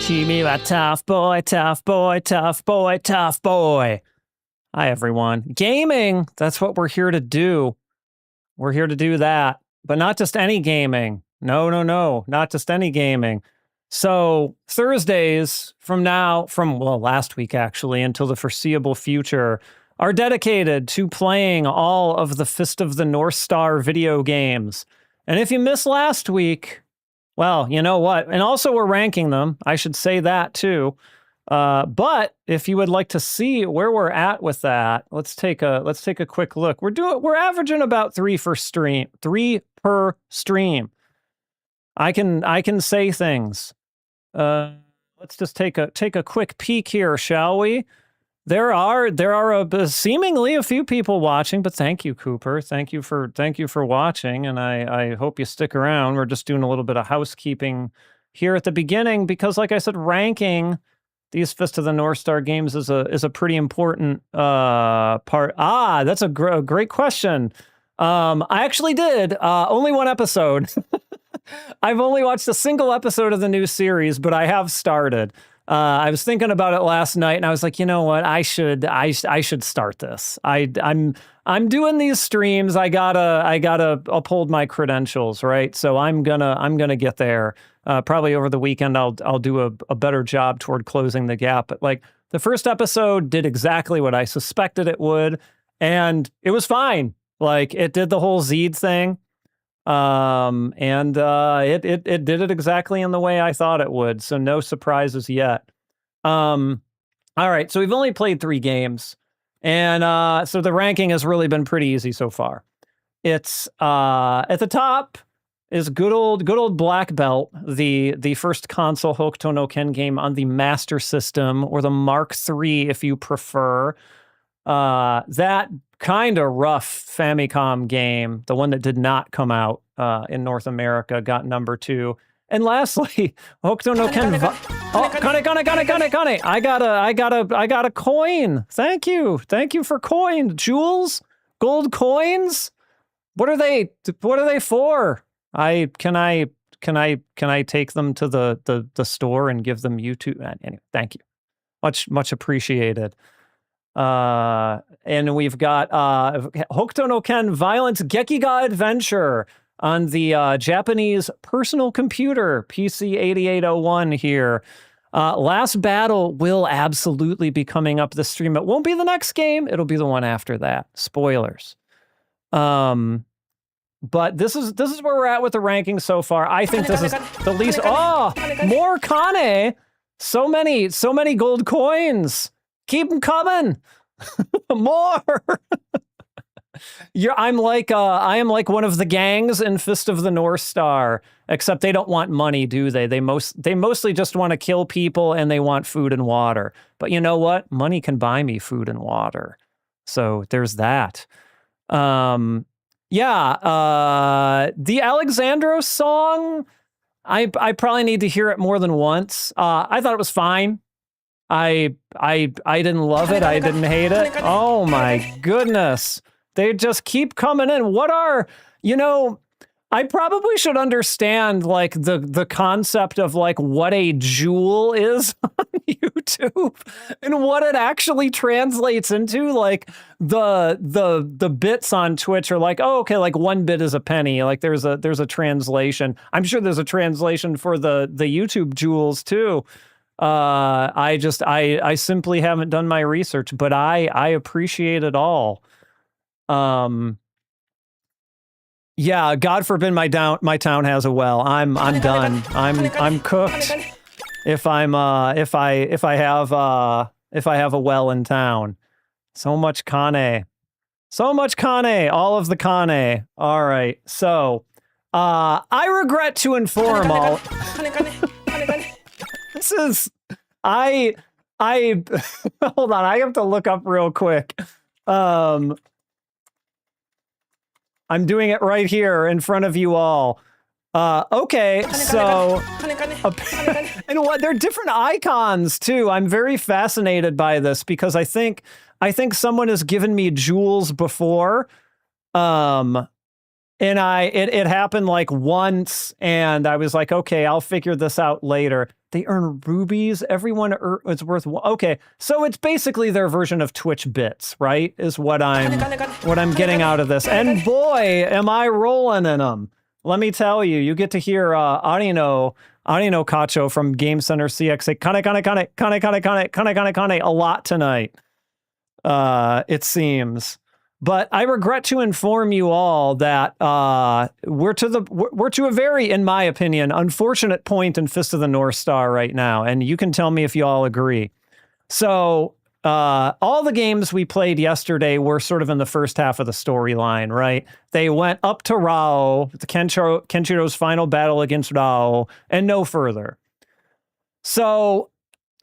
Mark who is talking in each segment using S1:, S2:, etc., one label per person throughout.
S1: Kimi wa tough boy, tough boy, tough boy, tough boy. Hi, everyone. Gaming, that's what we're here to do. We're here to do that, but not just any gaming. No, not just any gaming. So Thursdays from last week actually, until the foreseeable future, are dedicated to playing all of the Fist of the North Star video games. And if you missed last week, well, you know what? And also we're ranking them. I should say that too. But if you would like to see where we're at with that, let's take a quick look. We're averaging about 3 per stream. I can say things. Let's just take a quick peek here, shall we? There are seemingly a few people watching, but thank you, Cooper. Thank you for watching, and I hope you stick around. We're just doing a little bit of housekeeping here at the beginning because, like I said, ranking these Fist of the North Star games is a pretty important part. That's a great question. I actually did only one episode. I've only watched a single episode of the new series, but I have started. I was thinking about it last night, and I was like, you know what? I should start this. I'm doing these streams. I gotta uphold my credentials, right? So I'm gonna get there. Probably over the weekend, I'll do a better job toward closing the gap. But like the first episode did exactly what I suspected it would, and it was fine. Like it did the whole Zed thing. It did it exactly in the way I thought it would, so no surprises yet. All right, so we've only played 3 games, and so the ranking has really been pretty easy so far. It's at the top is good old Black Belt, the first console Hokuto no Ken game on the Master System, or the Mark III if you prefer. That kind of rough Famicom game, the one that did not come out in North America, got number 2. And lastly, Hokuto no Ken. Kane. I got a coin. Thank you for coin. Jewels, gold coins. What are they for? Can I take them to the store and give them YouTube? Anyway, thank you. Much appreciated. And we've got Hokuto no Ken Violent Gekiga Adventure on the Japanese personal computer, PC 8801 here. Last Battle will absolutely be coming up this stream. It won't be the next game. It'll be the one after that. Spoilers. But this is where we're at with the ranking so far. I think this is the least. Oh, more Kane. So many gold coins. Keep them coming. More. I am like one of the gangs in Fist of the North Star, except they don't want money, do they? They mostly just want to kill people, and they want food and water. But you know what? Money can buy me food and water. So there's that. The Alexandros song, I probably need to hear it more than once. I thought it was fine. I didn't love it. I didn't hate it. Oh my goodness. They just keep coming in. I probably should understand like the concept of like what a jewel is on YouTube and what it actually translates into. Like the bits on Twitch are like, oh, okay, like 1 bit is a penny. Like there's a translation. I'm sure there's a translation for the YouTube jewels too. I simply haven't done my research, but I appreciate it all. God forbid my town has a well. I'm done. I'm cooked. If I have a well in town. So much Kane. All of the Kane. All right. So, I regret to inform all. This is, I hold on, I have to look up real quick. I'm doing it right here in front of you all. Okay, so, and what, they're different icons too. I'm very fascinated by this because I think someone has given me jewels before. And it happened like once, and I was like, okay, I'll figure this out later. They earn rubies. Everyone is worth. Okay, so it's basically their version of Twitch bits, right? Is what I'm getting out of this. And boy, am I rolling in them. Let me tell you, you get to hear Arino Kacho from Game Center CX say kane a lot tonight. It seems. But I regret to inform you all that we're to a very, in my opinion, unfortunate point in Fist of the North Star right now, and you can tell me if you all agree. So all the games we played yesterday were sort of in the first half of the storyline, right? They went up to Rao, the Kenshiro's final battle against Rao, and no further. So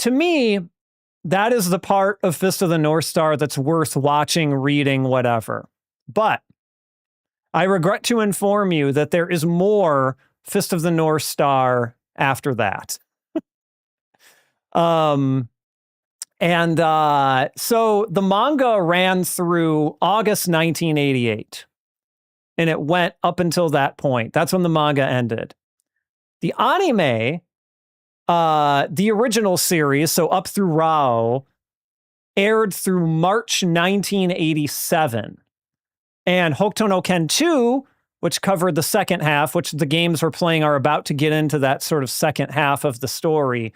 S1: to me, that is the part of Fist of the North Star that's worth watching, reading, whatever. But I regret to inform you that there is more Fist of the North Star after that. So the manga ran through August 1988, and it went up until that point. That's when the manga ended. The anime, the original series, so up through Rao, aired through March 1987. And Hokuto no Ken 2, which covered the second half, which the games we're playing are about to get into that sort of second half of the story,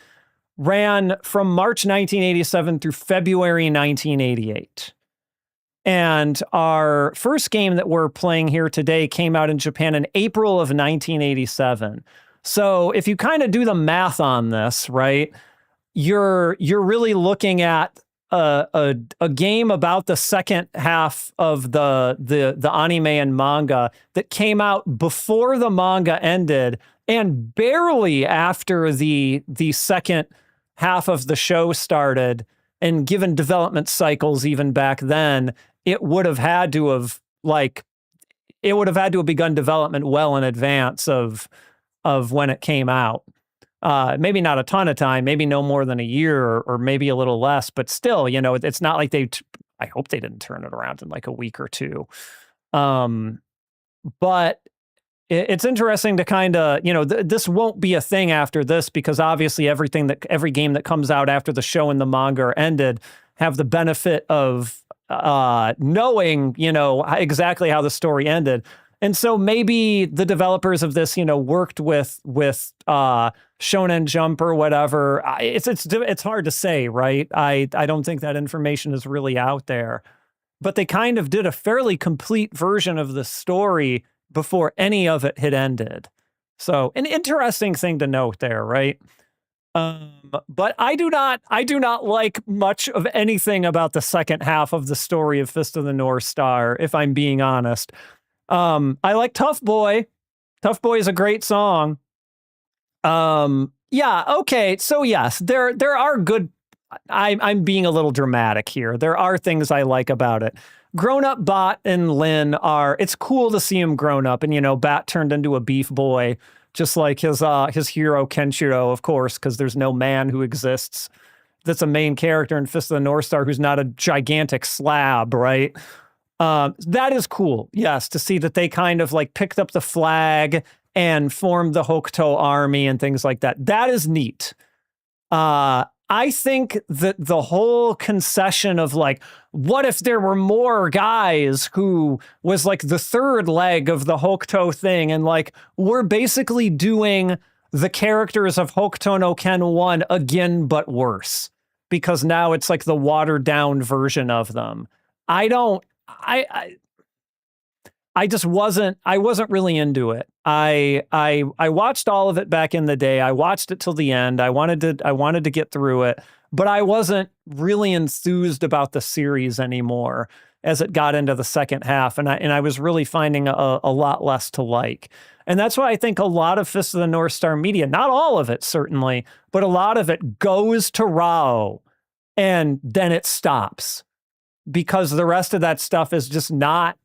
S1: ran from March 1987 through February 1988. And our first game that we're playing here today came out in Japan in April of 1987. So if you kind of do the math on this, right, you're really looking at a game about the second half of the anime and manga that came out before the manga ended and barely after the second half of the show started. And given development cycles even back then, it would have had to have begun development well in advance of when it came out. Maybe not a ton of time, maybe no more than a year or maybe a little less, but still, it's not like I hope they didn't turn it around in like a week or two. But it's interesting to kind of, this won't be a thing after this because obviously every game that comes out after the show and the manga are ended have the benefit of knowing, exactly how the story ended. And so maybe the developers of this, worked with Shonen Jump or whatever. It's hard to say, right? I don't think that information is really out there. But they kind of did a fairly complete version of the story before any of it had ended. So an interesting thing to note there, right? But I do not like much of anything about the second half of the story of Fist of the North Star, if I'm being honest. I like Tough Boy. Tough Boy is a great song. Yeah, okay. So yes, there are good. I'm being a little dramatic here. There are things I like about it. Grown up Bot and Lin it's cool to see him grown up, and Bat turned into a beef boy, just like his hero Kenshiro, of course, because there's no man who exists that's a main character in Fist of the North Star who's not a gigantic slab, right? That is cool, yes, to see that they kind of like picked up the flag and formed the Hokuto army and things like that. That is neat. I think that the whole concession of like, what if there were more guys who was like the third leg of the Hokuto thing, and like we're basically doing the characters of Hokuto no Ken 1 again, but worse, because now it's like the watered down version of them. I wasn't really into it. I watched all of it back in the day. I watched it till the end. I wanted to get through it, but I wasn't really enthused about the series anymore as it got into the second half. And I was really finding a lot less to like. And that's why I think a lot of Fist of the North Star media, not all of it certainly, but a lot of it goes to Rao and then it stops, because the rest of that stuff is just not,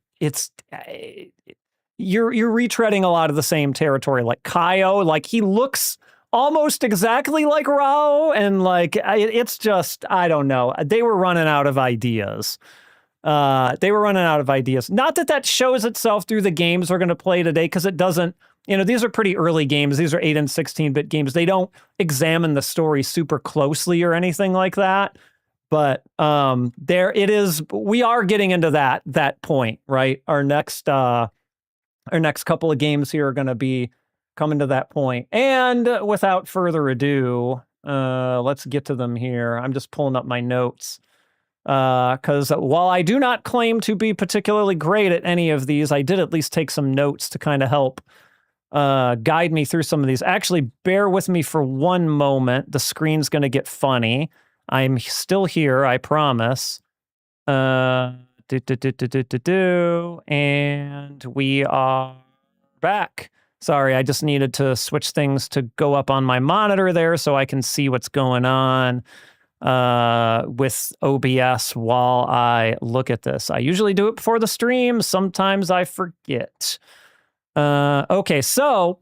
S1: you're retreading a lot of the same territory. Like Kaio, like he looks almost exactly like Rao, and like it's just, I don't know. They were running out of ideas. They were running out of ideas. Not that that shows itself through the games we're going to play today, because it doesn't. You know, these are pretty early games. These are 8 and 16-bit games. They don't examine the story super closely or anything like that. But there it is. We are getting into that point, right? Our next couple of games here are going to be coming to that point. And without further ado, let's get to them here. I'm just pulling up my notes. Because while I do not claim to be particularly great at any of these, I did at least take some notes to kind of help guide me through some of these. Actually, bear with me for one moment. The screen's going to get funny. I'm still here, I promise. And we are back. Sorry, I just needed to switch things to go up on my monitor there so I can see what's going on with OBS while I look at this. I usually do it before the stream. Sometimes I forget. Okay, so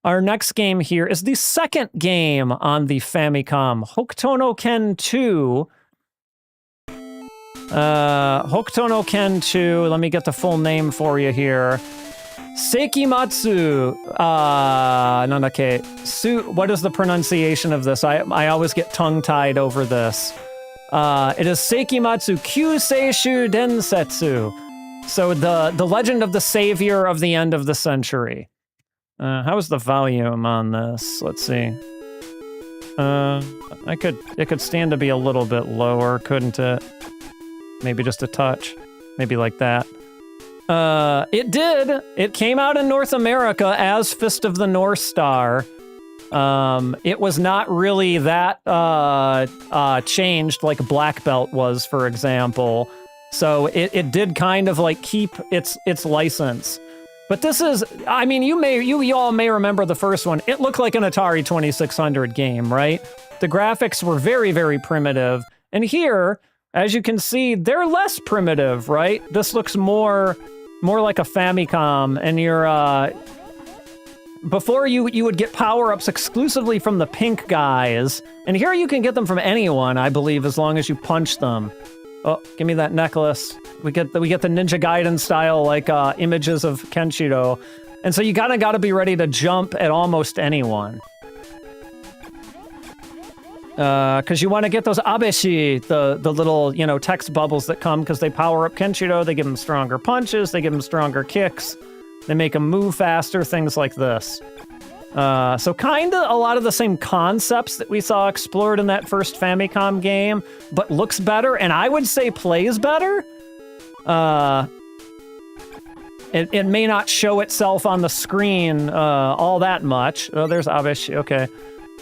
S1: our next game here is the second game on the Famicom, Hokuto no Ken 2. Hokuto no Ken 2, let me get the full name for you here. Seikimatsu, what is the pronunciation of this? I always get tongue-tied over this. It is Seikimatsu Kyuuseishu Densetsu. So the legend of the savior of the end of the century. How is the volume on this? Let's see. It could stand to be a little bit lower, couldn't it? Maybe just a touch. Maybe like that. It did. It came out in North America as Fist of the North Star. It was not really that changed like Black Belt was, for example. So it did kind of like keep its license. But this is, I mean, you all may remember the first one. It looked like an Atari 2600 game, right? The graphics were very, very primitive. And here, as you can see, they're less primitive, right? This looks more like a Famicom, and you're, before you would get power-ups exclusively from the pink guys, and here you can get them from anyone, I believe, as long as you punch them. Oh, give me that necklace. We get the Ninja Gaiden style, like, images of Kenshiro, and so you gotta be ready to jump at almost anyone. Because you want to get those abeshi, the little, text bubbles that come because they power up Kenshiro, they give him stronger punches, they give him stronger kicks, they make him move faster, things like this. So kind of a lot of the same concepts that we saw explored in that first Famicom game, but looks better, and I would say plays better. It may not show itself on the screen all that much. Oh, there's abeshi, okay.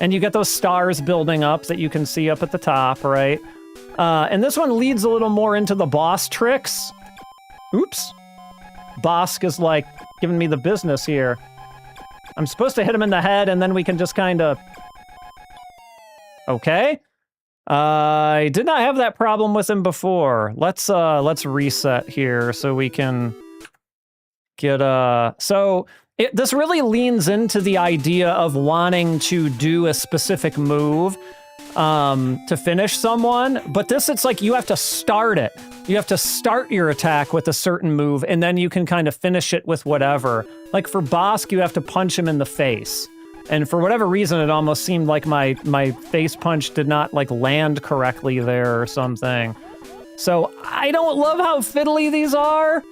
S1: And you get those stars building up that you can see up at the top, right? And this one leads a little more into the boss tricks. Oops. Bosk is like giving me the business here. I'm supposed to hit him in the head and then we can just kind of... Okay. I did not have that problem with him before. Let's reset here so we can get this really leans into the idea of wanting to do a specific move to finish someone, but it's like you have to start it. You have to start your attack with a certain move, and then you can kind of finish it with whatever. Like for Bosk, you have to punch him in the face. And for whatever reason, it almost seemed like my face punch did not like land correctly there or something. So I don't love how fiddly these are.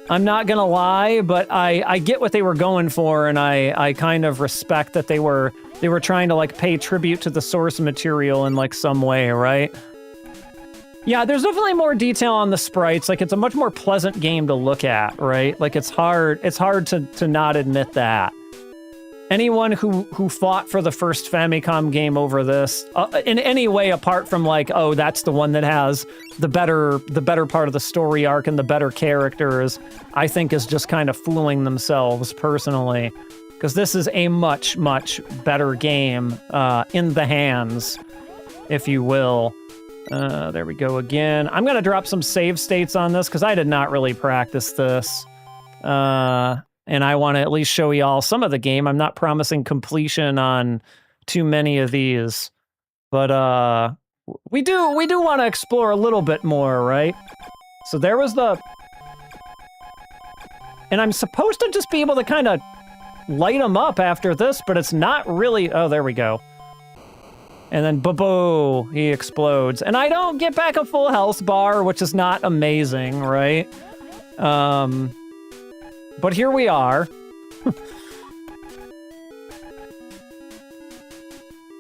S1: I'm not gonna lie, but I get what they were going for, and I kind of respect that they were trying to like pay tribute to the source material in like some way, right? Yeah, there's definitely more detail on the sprites. Like it's a much more pleasant game to look at, right? Like it's hard to not admit that. Anyone who fought for the first Famicom game over this, in any way apart from like, oh, that's the one that has the better part of the story arc and the better characters, I think is just kind of fooling themselves personally. Because this is a much, much better game in the hands, if you will. There we go again. I'm going to drop some save states on this because I did not really practice this. And I want to at least show y'all some of the game. I'm not promising completion on too many of these, but we do want to explore a little bit more, right? So there was the... And I'm supposed to just be able to kind of light him up after this, but it's not really... Oh, there we go. And then, boo-boo, he explodes. And I don't get back a full health bar, which is not amazing, right? But here we are.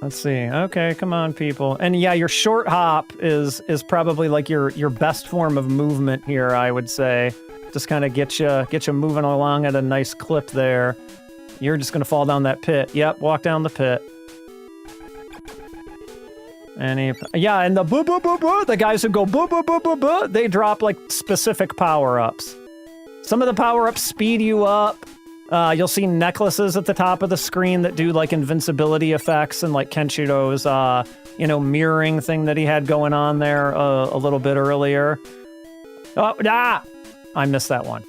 S1: Let's see. Okay, come on, people. And yeah, your short hop is probably like your best form of movement here, I would say. Just kind of get you moving along at a nice clip there. You're just gonna fall down that pit. Yep, walk down the pit. And yeah, and the boo boo boo boo, the guys who go boo boo boo boo boo, they drop like specific power-ups. Some of the power-ups speed you up. You'll see necklaces at the top of the screen that do like invincibility effects and like Kenshiro's, mirroring thing that he had going on there a little bit earlier. Oh, I missed that one.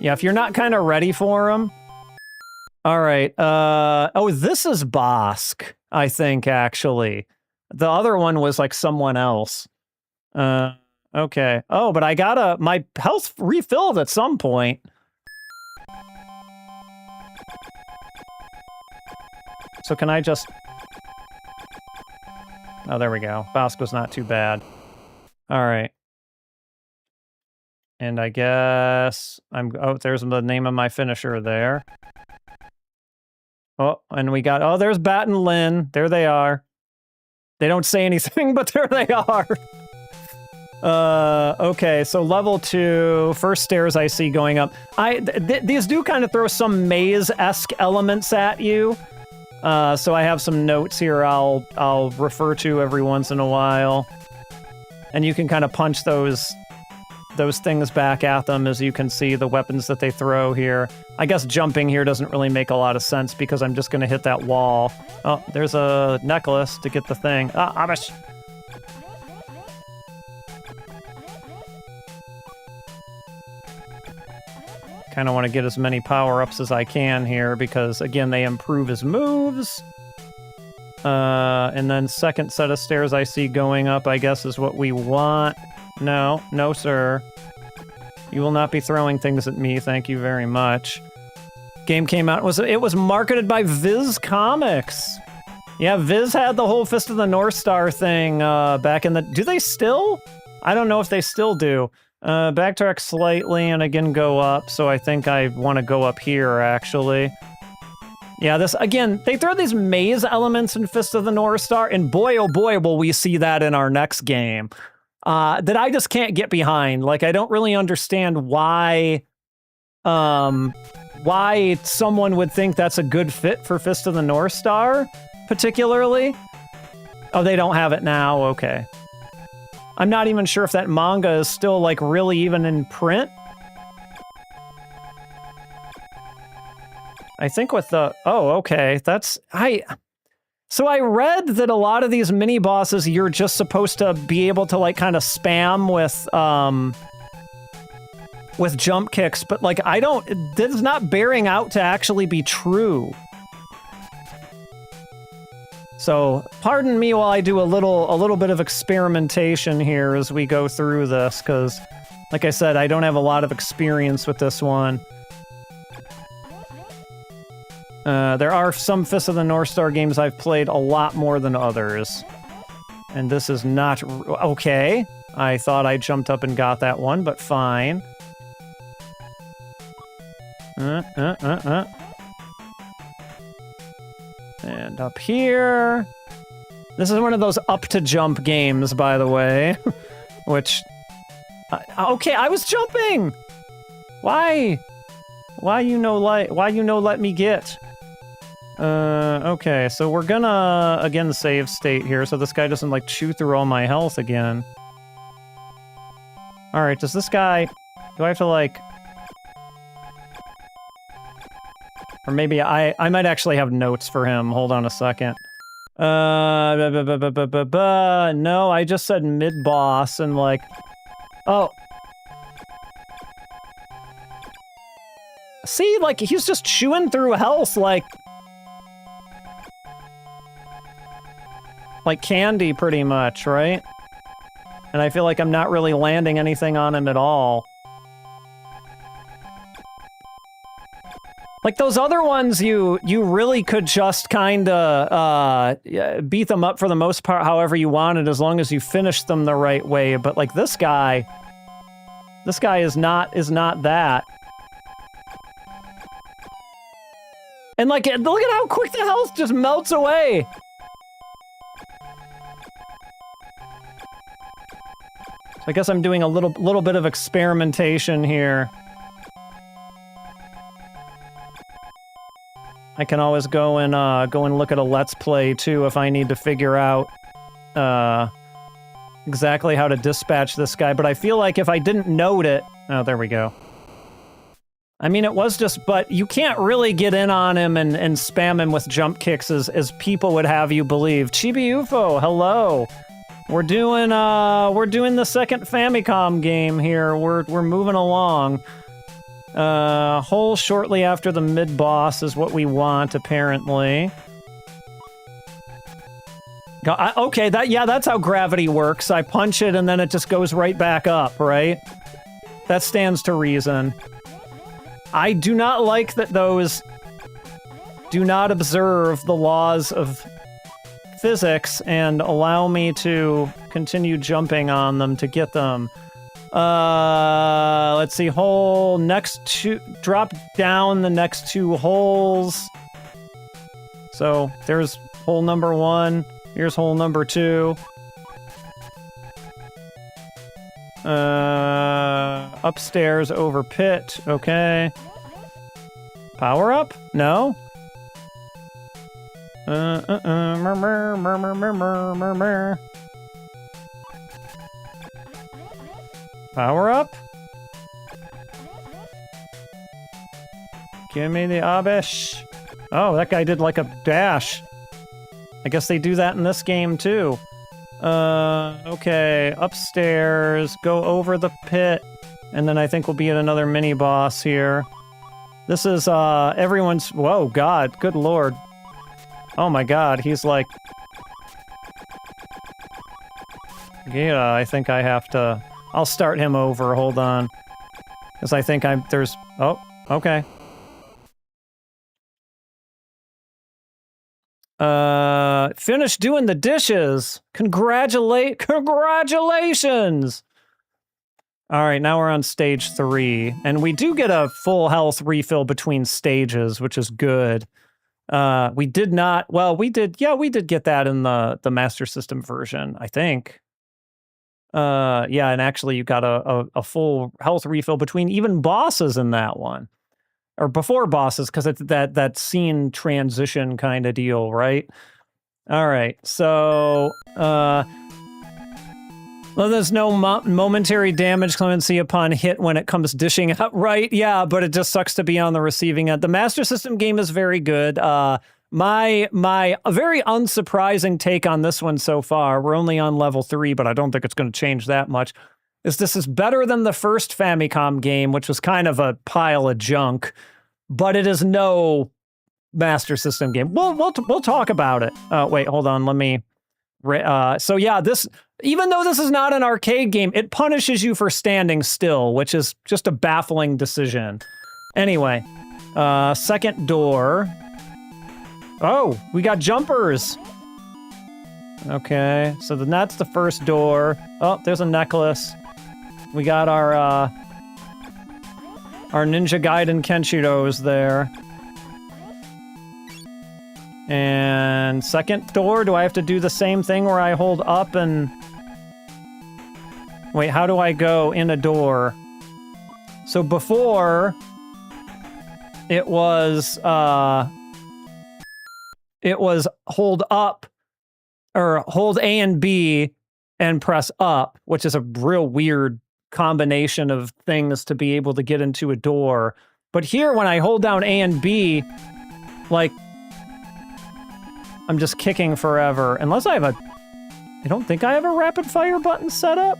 S1: Yeah, if you're not kind of ready for him. All right. This is Bosk, I think, actually. The other one was like someone else. Okay. Oh, but I got my health refilled at some point. So can I just... Oh, there we go. Bosk was not too bad. All right. And I guess oh, there's the name of my finisher there. Oh, and we got... Oh, there's Bat and Lin. There they are. They don't say anything, but there they are. Okay, so level 2, first stairs I see going up. These do kind of throw some maze-esque elements at you. So I have some notes here I'll refer to every once in a while. And you can kind of punch those things back at them, as you can see, the weapons that they throw here. I guess jumping here doesn't really make a lot of sense because I'm just going to hit that wall. Oh, there's a necklace to get the thing. Amish! Kind of want to get as many power-ups as I can here because, again, they improve his moves. And then second set of stairs I see going up, I guess, is what we want. No, sir. You will not be throwing things at me, thank you very much. Game came out, it was marketed by Viz Comics. Yeah, Viz had the whole Fist of the North Star thing back in the... Do they still? I don't know if they still do. Backtrack slightly and again go up, so I think I want to go up here, actually. Yeah, this, again, they throw these maze elements in Fist of the North Star, and boy, oh boy, will we see that in our next game. That I just can't get behind. Like, I don't really understand why someone would think that's a good fit for Fist of the North Star, particularly. Oh, they don't have it now, okay. I'm not even sure if that manga is still, like, really even in print. I think with the... Oh, okay. That's... So I read that a lot of these mini-bosses, you're just supposed to be able to, like, kind of spam with jump kicks, but, like, this is not bearing out to actually be true. So, pardon me while I do a little bit of experimentation here as we go through this, because, like I said, I don't have a lot of experience with this one. There are some Fist of the North Star games I've played a lot more than others. And this is not... Okay. I thought I jumped up and got that one, but fine. And up here... This is one of those up-to-jump games, by the way. Which... okay, I was jumping! Why? Why you no let me get? Okay, so we're gonna, again, save state here, so this guy doesn't, like, chew through all my health again. Alright, does this guy... Do I have to, like... Or maybe I might actually have notes for him. Hold on a second. No, I just said mid-boss, and, like... Oh. See, like, he's just chewing through health, like candy, pretty much, right? And I feel like I'm not really landing anything on him at all. Like those other ones, you really could just kinda beat them up for the most part however you wanted, as long as you finish them the right way. But like this guy is not that. And like, look at how quick the health just melts away. So I guess I'm doing a little bit of experimentation here. I can always go and look at a Let's Play too if I need to figure out exactly how to dispatch this guy. But I feel like if I didn't note it, oh, there we go. I mean, it was just, but you can't really get in on him and spam him with jump kicks as people would have you believe. Chibi UFO, hello. We're doing the second Famicom game here. We're moving along. Hole shortly after the mid-boss is what we want, apparently. Okay, that's how gravity works. I punch it and then it just goes right back up, right? That stands to reason. I do not like that those do not observe the laws of physics and allow me to continue jumping on them to get them. Let's see, hole next two, drop down the next two holes. So there's hole number 1, here's hole number 2. Upstairs over pit, okay. Power up? No? Power up? Give me the abish. Oh, that guy did like a dash. I guess they do that in this game too. Okay, upstairs, go over the pit, and then I think we'll be at another mini-boss here. This is, everyone's... Whoa, God, good lord. Oh my god, he's like... Yeah, I think I have to... I'll start him over, hold on. Because I think there's... Oh, okay. Finished doing the dishes. Congratulations! Alright, now we're on stage 3. And we do get a full health refill between stages, which is good. We did not... Well, we did get that in the Master System version, I think. Yeah, and actually you got a full health refill between even bosses in that one. Or before bosses, because it's that scene transition kind of deal, right? Alright, so... Well, there's no momentary damage clemency upon hit when it comes dishing out, right? Yeah, but it just sucks to be on the receiving end. The Master System game is very good. My very unsurprising take on this one so far, we're only on level 3, but I don't think it's going to change that much, is this is better than the first Famicom game, which was kind of a pile of junk, but it is no Master System game. We'll talk about it. Wait, hold on, let me... so yeah, even though this is not an arcade game, it punishes you for standing still, which is just a baffling decision. Anyway, second door. Oh, we got jumpers. Okay, so then that's the first door. Oh, there's a necklace. We got our Ninja Gaiden Kenshiros there. And second door, do I have to do the same thing where I hold up and... Wait, how do I go in a door? So before, it was hold up, or hold A and B and press up, which is a real weird combination of things to be able to get into a door. But here, when I hold down A and B, like, I'm just kicking forever. Unless I have I don't think I have a rapid fire button set up.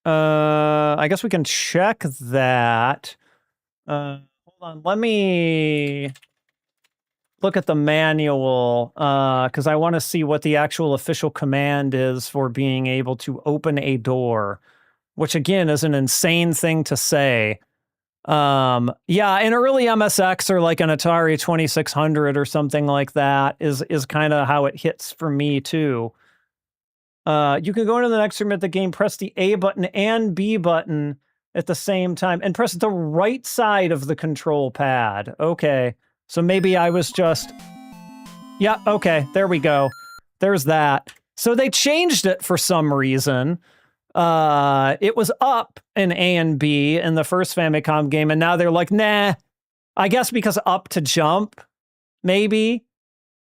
S1: I guess we can check that. Hold on, let me look at the manual, because I want to see what the actual official command is for being able to open a door, which again is an insane thing to say. Yeah, an early MSX or like an Atari 2600 or something like that is kind of how it hits for me too. You can go into the next room at the game, press the A button and B button at the same time, and press the right side of the control pad. Okay, so maybe I was just... Yeah, okay, there we go. There's that. So they changed it for some reason. It was up in A and B in the first Famicom game, and now they're like, nah. I guess because up to jump, maybe.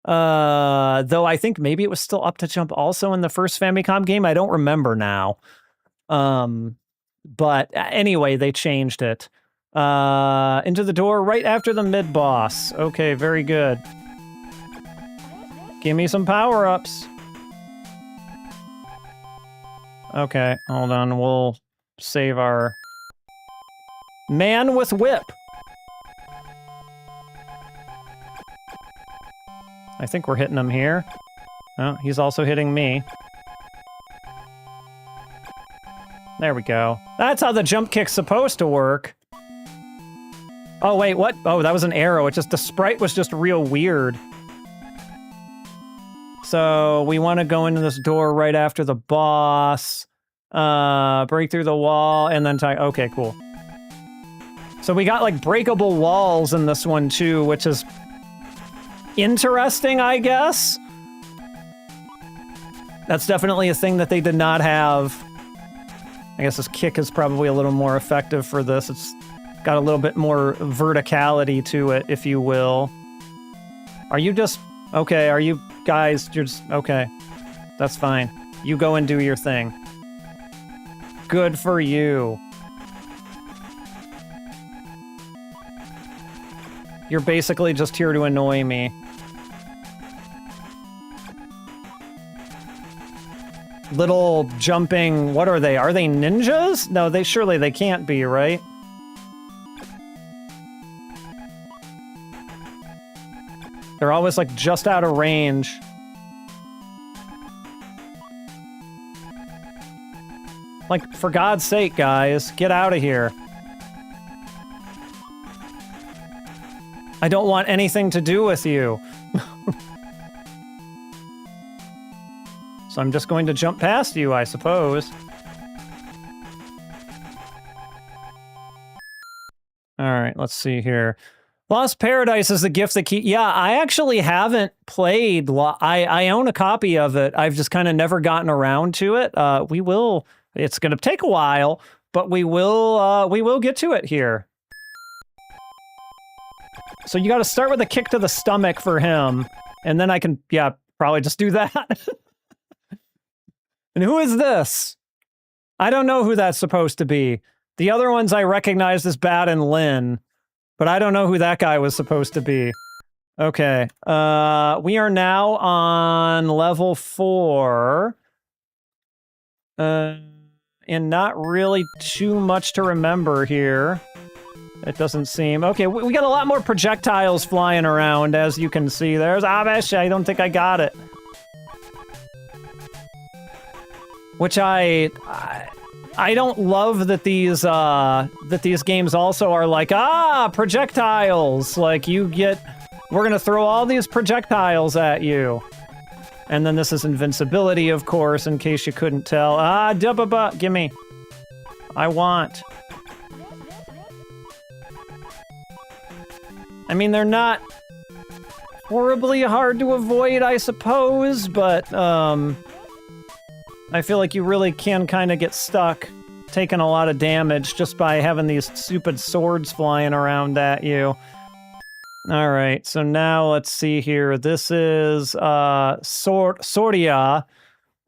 S1: Though I think maybe it was still up to jump also in the first Famicom game. I don't remember now. But anyway, they changed it. Into the door right after the mid-boss. Okay, very good. Give me some power-ups. Okay, hold on. We'll save our... Man with whip. I think we're hitting him here. Oh, he's also hitting me. There we go. That's how the jump kick's supposed to work. Oh, wait, what? Oh, that was an arrow. The sprite was just real weird. So, we want to go into this door right after the boss. Break through the wall, and then okay, cool. So we got, like, breakable walls in this one, too, which is... interesting, I guess. That's definitely a thing that they did not have. I guess this kick is probably a little more effective for this. It's got a little bit more verticality to it, if you will. Are you just... Okay, are you guys... You're just... Okay. That's fine. You go and do your thing. Good for you. You're basically just here to annoy me. Little jumping... What are they? Are they ninjas? No, surely they can't be, right? They're always, like, just out of range. Like, for God's sake, guys, get out of here. I don't want anything to do with you. So I'm just going to jump past you, I suppose. Alright, let's see here. Lost Paradise is the gift that keeps... Yeah, I actually haven't played... I own a copy of it. I've just kind of never gotten around to it. We will... It's going to take a while, but we will get to it here. So you got to start with a kick to the stomach for him, and then I can, yeah, probably just do that. And who is this? I don't know who that's supposed to be. The other ones I recognized as Bat and Lin, but I don't know who that guy was supposed to be. Okay, we are now on level 4. And not really too much to remember here. It doesn't seem... Okay, we got a lot more projectiles flying around, as you can see. There's Abish. I don't think I got it. Which I don't love that these games also are like, projectiles. Like, you get... We're gonna throw all these projectiles at you. And then this is invincibility, of course, in case you couldn't tell. Gimme. I want. I mean, they're not horribly hard to avoid, I suppose, but, I feel like you really can kind of get stuck taking a lot of damage just by having these stupid swords flying around at you. Alright, so now let's see here. This is, Sordia.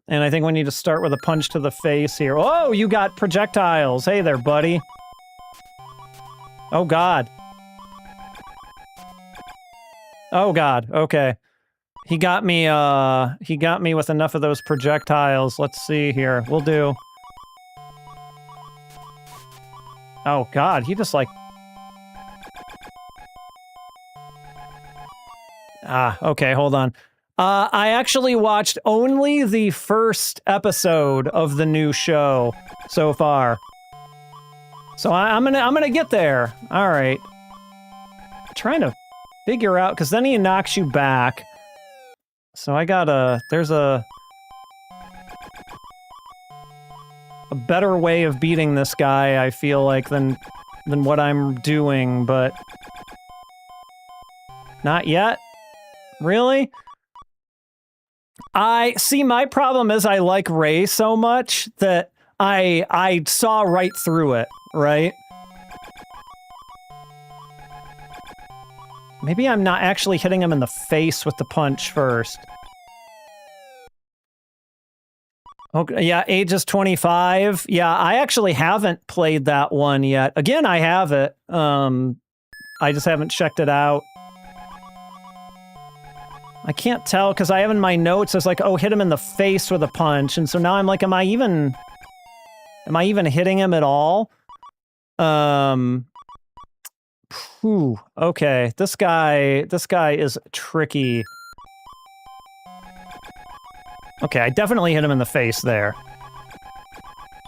S1: And I think we need to start with a punch to the face here. Oh, you got projectiles! Hey there, buddy. Oh, God. Oh, God, okay. He got me with enough of those projectiles. Let's see here. We'll do. Oh, God, he just, like... Okay, hold on. I actually watched only the first episode of the new show so far. So I'm gonna get there. All right. Trying to figure out, because then he knocks you back. So I gotta, there's a better way of beating this guy, I feel like, than what I'm doing, but not yet. Really? My problem is I like Ray so much that I saw right through it, right? Maybe I'm not actually hitting him in the face with the punch first. Okay, yeah, age is 25. Yeah, I actually haven't played that one yet. Again, I have it. I just haven't checked it out. I can't tell because I have in my notes, it's like, oh, hit him in the face with a punch. And so now I'm like, am I even hitting him at all? Okay, this guy is tricky. Okay, I definitely hit him in the face there.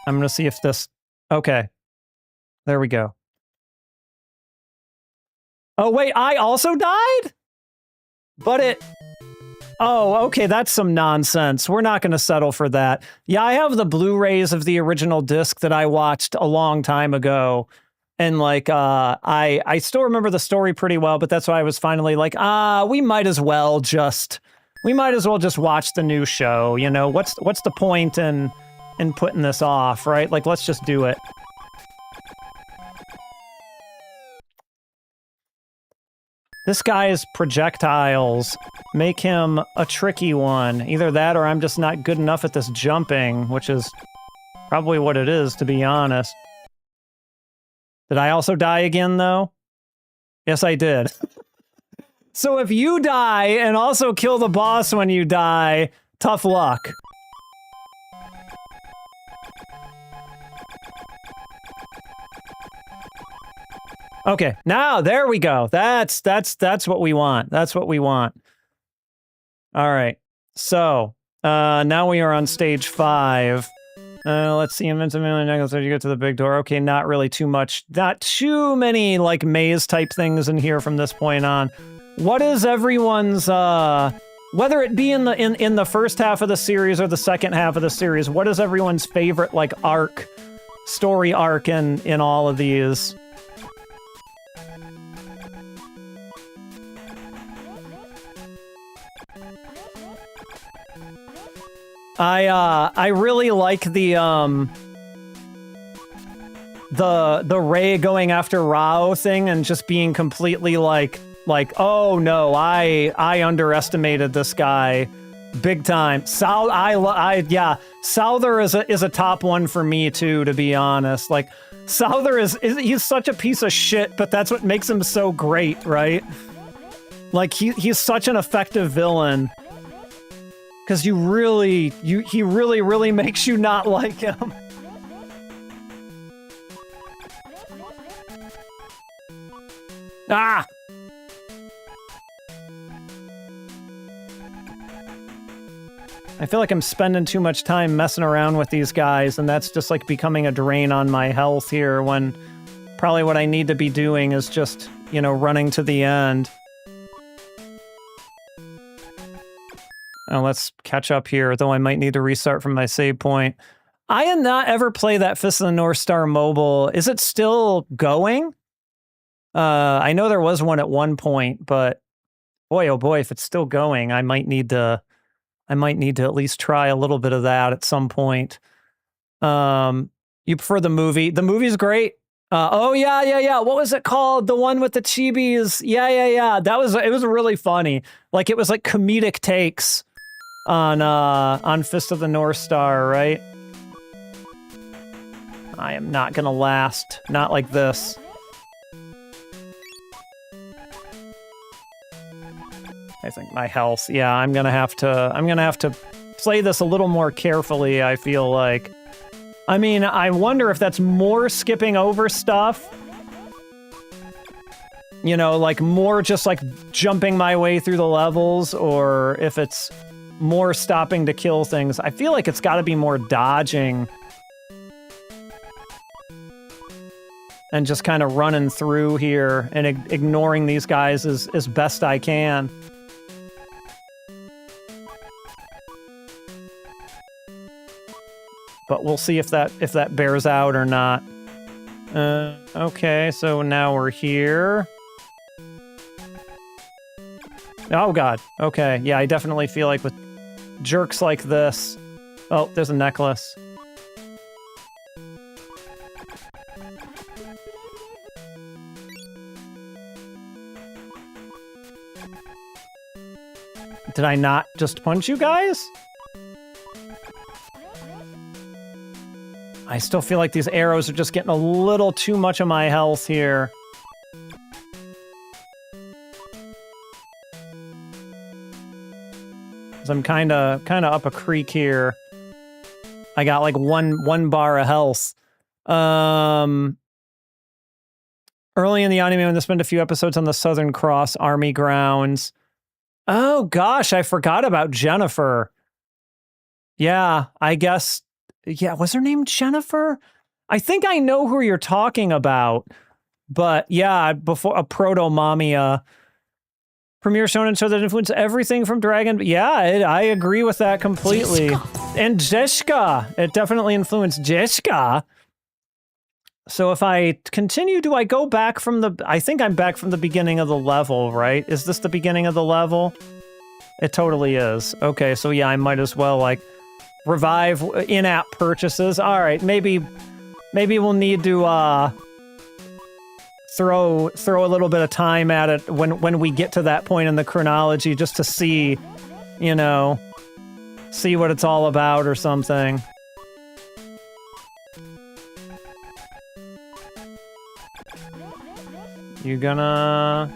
S1: I'm gonna see if this... Okay. There we go. Oh, wait, I also died? But it... Oh, okay, that's some nonsense. We're not gonna settle for that. Yeah, I have the Blu-rays of the original disc that I watched a long time ago. And, like, I still remember the story pretty well, but that's why I was finally like, we might as well just watch the new show, you know? What's the point in putting this off, right? Like, let's just do it. This guy's projectiles make him a tricky one. Either that or I'm just not good enough at this jumping, which is probably what it is, to be honest. Did I also die again, though? Yes, I did. So if you die and also kill the boss when you die, tough luck. Okay, now there we go. That's what we want. That's what we want. All right. So, now we are on stage 5. Let's see, invincibility necklace, you get to the big door. Okay, not really too much. Not too many, like, maze-type things in here from this point on. What is everyone's, whether it be in the first half of the series or the second half of the series, what is everyone's favorite, like, story arc in all of these? I really like the Ray going after Rao thing and just being completely like, oh no, I underestimated this guy big time. Souther is a top one for me too, to be honest. Like, Souther he's such a piece of shit, but that's what makes him so great, right? Like, he's such an effective villain. Because he really makes you not like him. Ah! I feel like I'm spending too much time messing around with these guys, and that's just like becoming a drain on my health here, when probably what I need to be doing is just, you know, running to the end. Let's catch up here, though I might need to restart from my save point. I did not ever play that Fist of the North Star mobile. Is it still going? I know there was one at one point, but boy, oh boy, if it's still going, I might need to at least try a little bit of that at some point. You prefer the movie? The movie's great. Oh yeah. What was it called? The one with the chibis? Yeah. It was really funny. Like, it was like comedic takes on Fist of the North Star, right? I am not gonna last. Not like this. I think my health. Yeah, I'm gonna have to play this a little more carefully, I feel like. I mean, I wonder if that's more skipping over stuff. you know, like more just like jumping my way through the levels, or if it's more stopping to kill things. I feel like it's got to be more dodging and just kind of running through here and ignoring these guys as best I can. But we'll see if that bears out or not. Okay, so now we're here. Oh god. Okay, yeah, I definitely feel like with jerks like this... Oh, there's a necklace. Did I not just punch you guys? I still feel like these arrows are just getting a little too much of my health here. 'Cause I'm kind of up a creek here. I got like one bar of health. Early in the anime, when they spent a few episodes on the Southern Cross Army grounds. Oh gosh, I forgot about Jennifer. Yeah, I guess. Yeah, was her name Jennifer? I think I know who you're talking about. But yeah, before a proto-Mamiya premiere shonen show that influenced everything from Dragon. Yeah, I agree with that completely. Jessica. And Jessica. It definitely influenced Jessica. So if I continue, do I go back from the... I think I'm back from the beginning of the level, right? Is this the beginning of the level? It totally is. Okay, so yeah, I might as well, like, revive in-app purchases. All right, maybe we'll need to throw a little bit of time at it when we get to that point in the chronology, just to see, you know, see what it's all about or something. You gonna...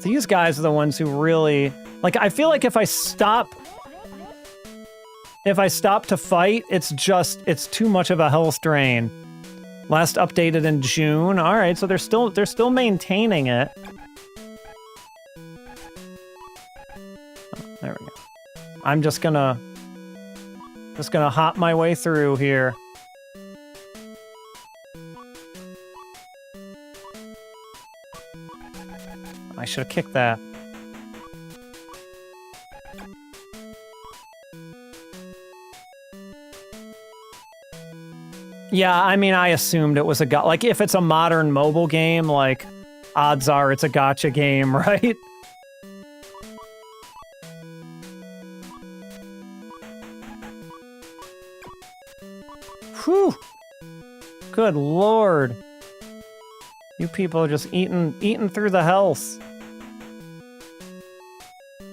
S1: These guys are the ones who really... Like, I feel like if I stop to fight, it's too much of a health drain. Last updated in June. All right, so they're still maintaining it. Oh, there we go. I'm just gonna hop my way through here. I should have kicked that. Yeah, I mean, I assumed it was a like, if it's a modern mobile game, like, odds are it's a gacha game, right? Whew! Good lord. You people are just eating through the health.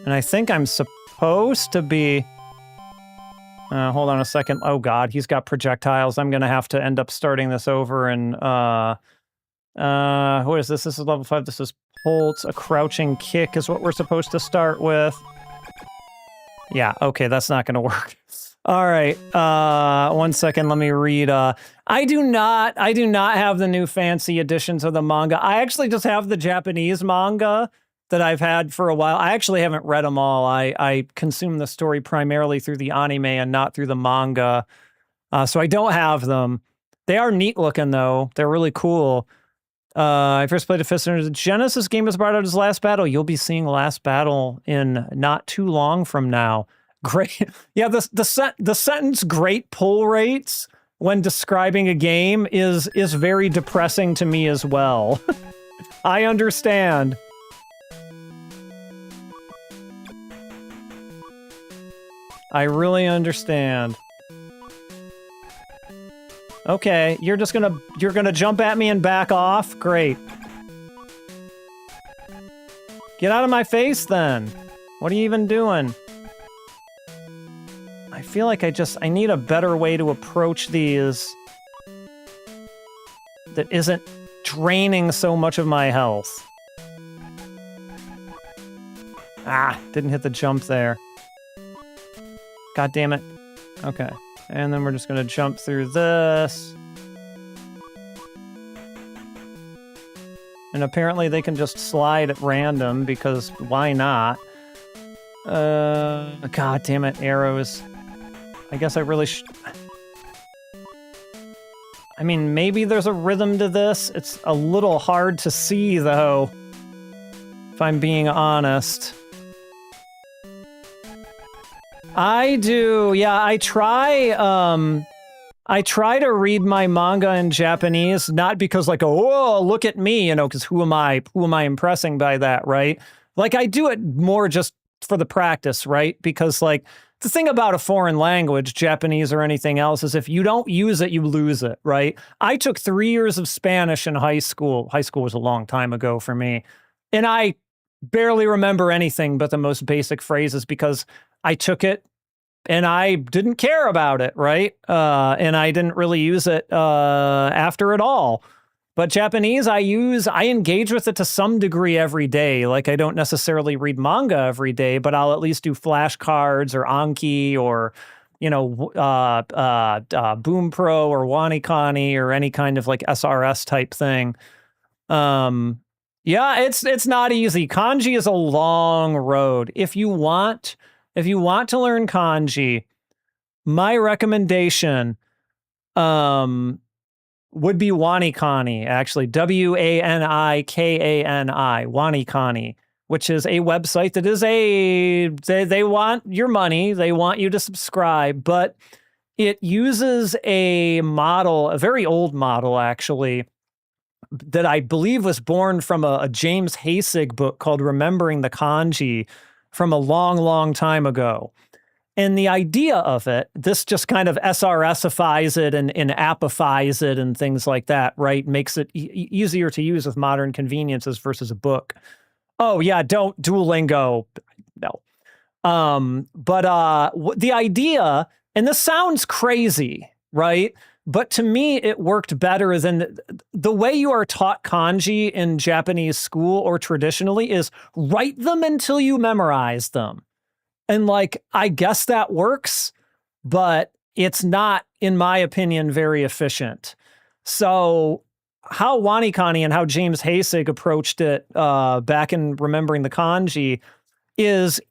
S1: And I think I'm supposed to be... hold on a second. Oh god, he's got projectiles. I'm gonna have to end up starting this over and, what is this? This is level 5. This is Pulse. A crouching kick is what we're supposed to start with. Yeah, okay, that's not gonna work. All right, 1 second, let me read. I do not have the new fancy editions of the manga. I actually just have the Japanese manga that I've had for a while. I actually haven't read them all. I consume the story primarily through the anime and not through the manga. So I don't have them. They are neat looking, though. They're really cool. I first played a Fist Under the Genesis game was brought out as Last Battle. You'll be seeing Last Battle in not too long from now. Great. Yeah, the sentence "great pull rates" when describing a game is very depressing to me as well. I understand. I really understand. Okay, you're gonna jump at me and back off? Great. Get out of my face then. What are you even doing? I feel like I need a better way to approach these that isn't draining so much of my health. Ah, didn't hit the jump there. God damn it. Okay. And then we're just going to jump through this. And apparently they can just slide at random, because why not? God damn it, arrows. I guess I really should... I mean, maybe there's a rhythm to this. It's a little hard to see, though, if I'm being honest. I do, yeah, I try to read my manga in Japanese, not because like, oh, look at me, you know, because who am I impressing by that, right? Like, I do it more just for the practice, right? Because like, the thing about a foreign language, Japanese or anything else, is if you don't use it, you lose it, right? I took 3 years of Spanish in high school. High school was a long time ago for me. And I barely remember anything but the most basic phrases because I took it and I didn't care about it, right? And I didn't really use it after at all. But Japanese, I engage with it to some degree every day. Like, I don't necessarily read manga every day, but I'll at least do flashcards or Anki or, you know, Boom Pro or Wanikani or any kind of like SRS type thing. Yeah, it's not easy. Kanji is a long road. If you want to learn kanji, my recommendation would be Wanikani, actually, Wanikani, Wanikani, which is a website that is they want your money, they want you to subscribe, but it uses a model, a very old model, actually, that I believe was born from a James Hasig book called Remembering the Kanji from a long, long time ago. And the idea of it, this just kind of SRSifies it and appifies it and things like that, right? Makes it easier to use with modern conveniences versus a book. Oh, yeah, don't Duolingo. No. But the idea, and this sounds crazy, right? But to me, it worked better than the way you are taught kanji in Japanese school or traditionally is write them until you memorize them. And like, I guess that works, but it's not, in my opinion, very efficient. So how Wanikani and how James Hasig approached it back in Remembering the Kanji is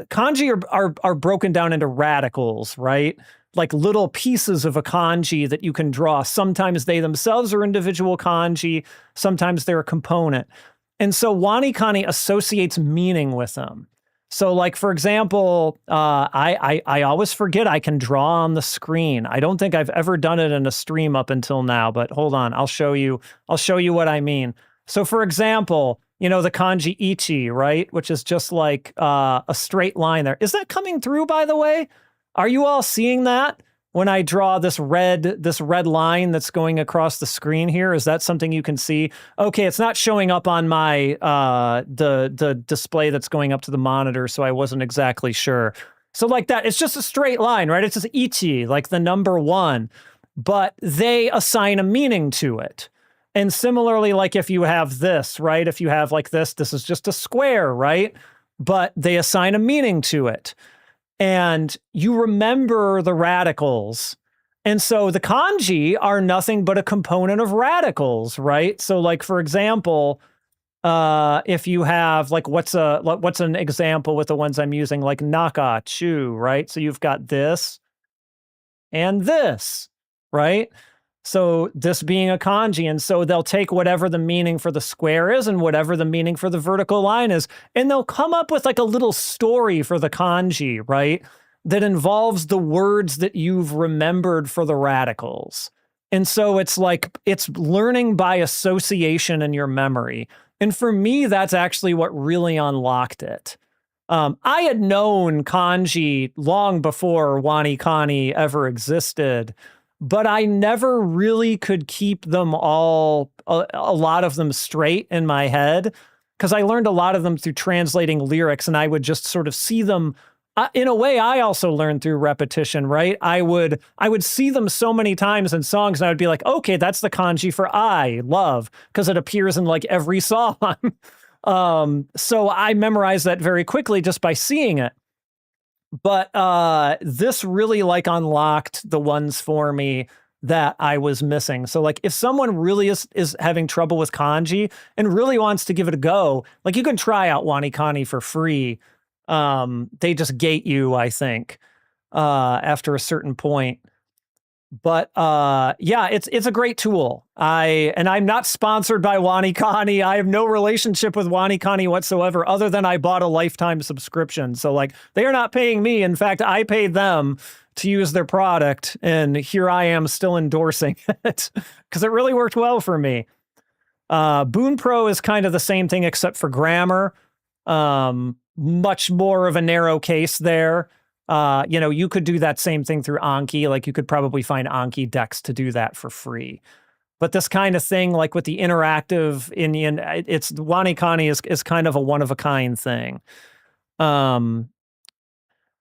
S1: kanji are broken down into radicals, right? Like little pieces of a kanji that you can draw. Sometimes they themselves are individual kanji, sometimes they're a component. And so Wanikani associates meaning with them. So like, for example, I always forget I can draw on the screen. I don't think I've ever done it in a stream up until now, but hold on, I'll show you what I mean. So for example, you know, the kanji ichi, right? Which is just like a straight line there. Is that coming through, by the way? Are you all seeing that? When I draw this red line that's going across the screen here, is that something you can see? Okay, it's not showing up on my the display that's going up to the monitor, so I wasn't exactly sure. So like that, it's just a straight line, right? It's just ichi, like the number 1, but they assign a meaning to it. And similarly, like if you have this, right? If you have like this is just a square, right? But they assign a meaning to it. And you remember the radicals. And so the kanji are nothing but a component of radicals, right? So like, for example, if you have like, what's an example with the ones I'm using, like naka, chu, right? So you've got this and this, right? So this being a kanji, and so they'll take whatever the meaning for the square is and whatever the meaning for the vertical line is, and they'll come up with like a little story for the kanji, right? That involves the words that you've remembered for the radicals. And so it's like, it's learning by association in your memory. And for me, that's actually what really unlocked it. I had known kanji long before Wanikani ever existed, but I never really could keep them all, a lot of them straight in my head, because I learned a lot of them through translating lyrics, and I would just sort of see them. In a way, I also learned through repetition, right? I would see them so many times in songs, and I would be like, okay, that's the kanji for I, love, because it appears in like every song. So I memorized that very quickly just by seeing it. But this really like unlocked the ones for me that I was missing. So like if someone really is having trouble with kanji and really wants to give it a go, like you can try out WaniKani for free. They just gate you, I think, after a certain point. But yeah, it's a great tool. I'm not sponsored by WaniKani. I have no relationship with WaniKani whatsoever, other than I bought a lifetime subscription. So like they are not paying me. In fact, I paid them to use their product, and here I am still endorsing it because it really worked well for me. Boon Pro is kind of the same thing except for grammar. Much more of a narrow case there. You know, you could do that same thing through Anki. Like you could probably find Anki decks to do that for free. But this kind of thing, like with the interactive Indian, it's WaniKani is kind of a one-of-a-kind thing.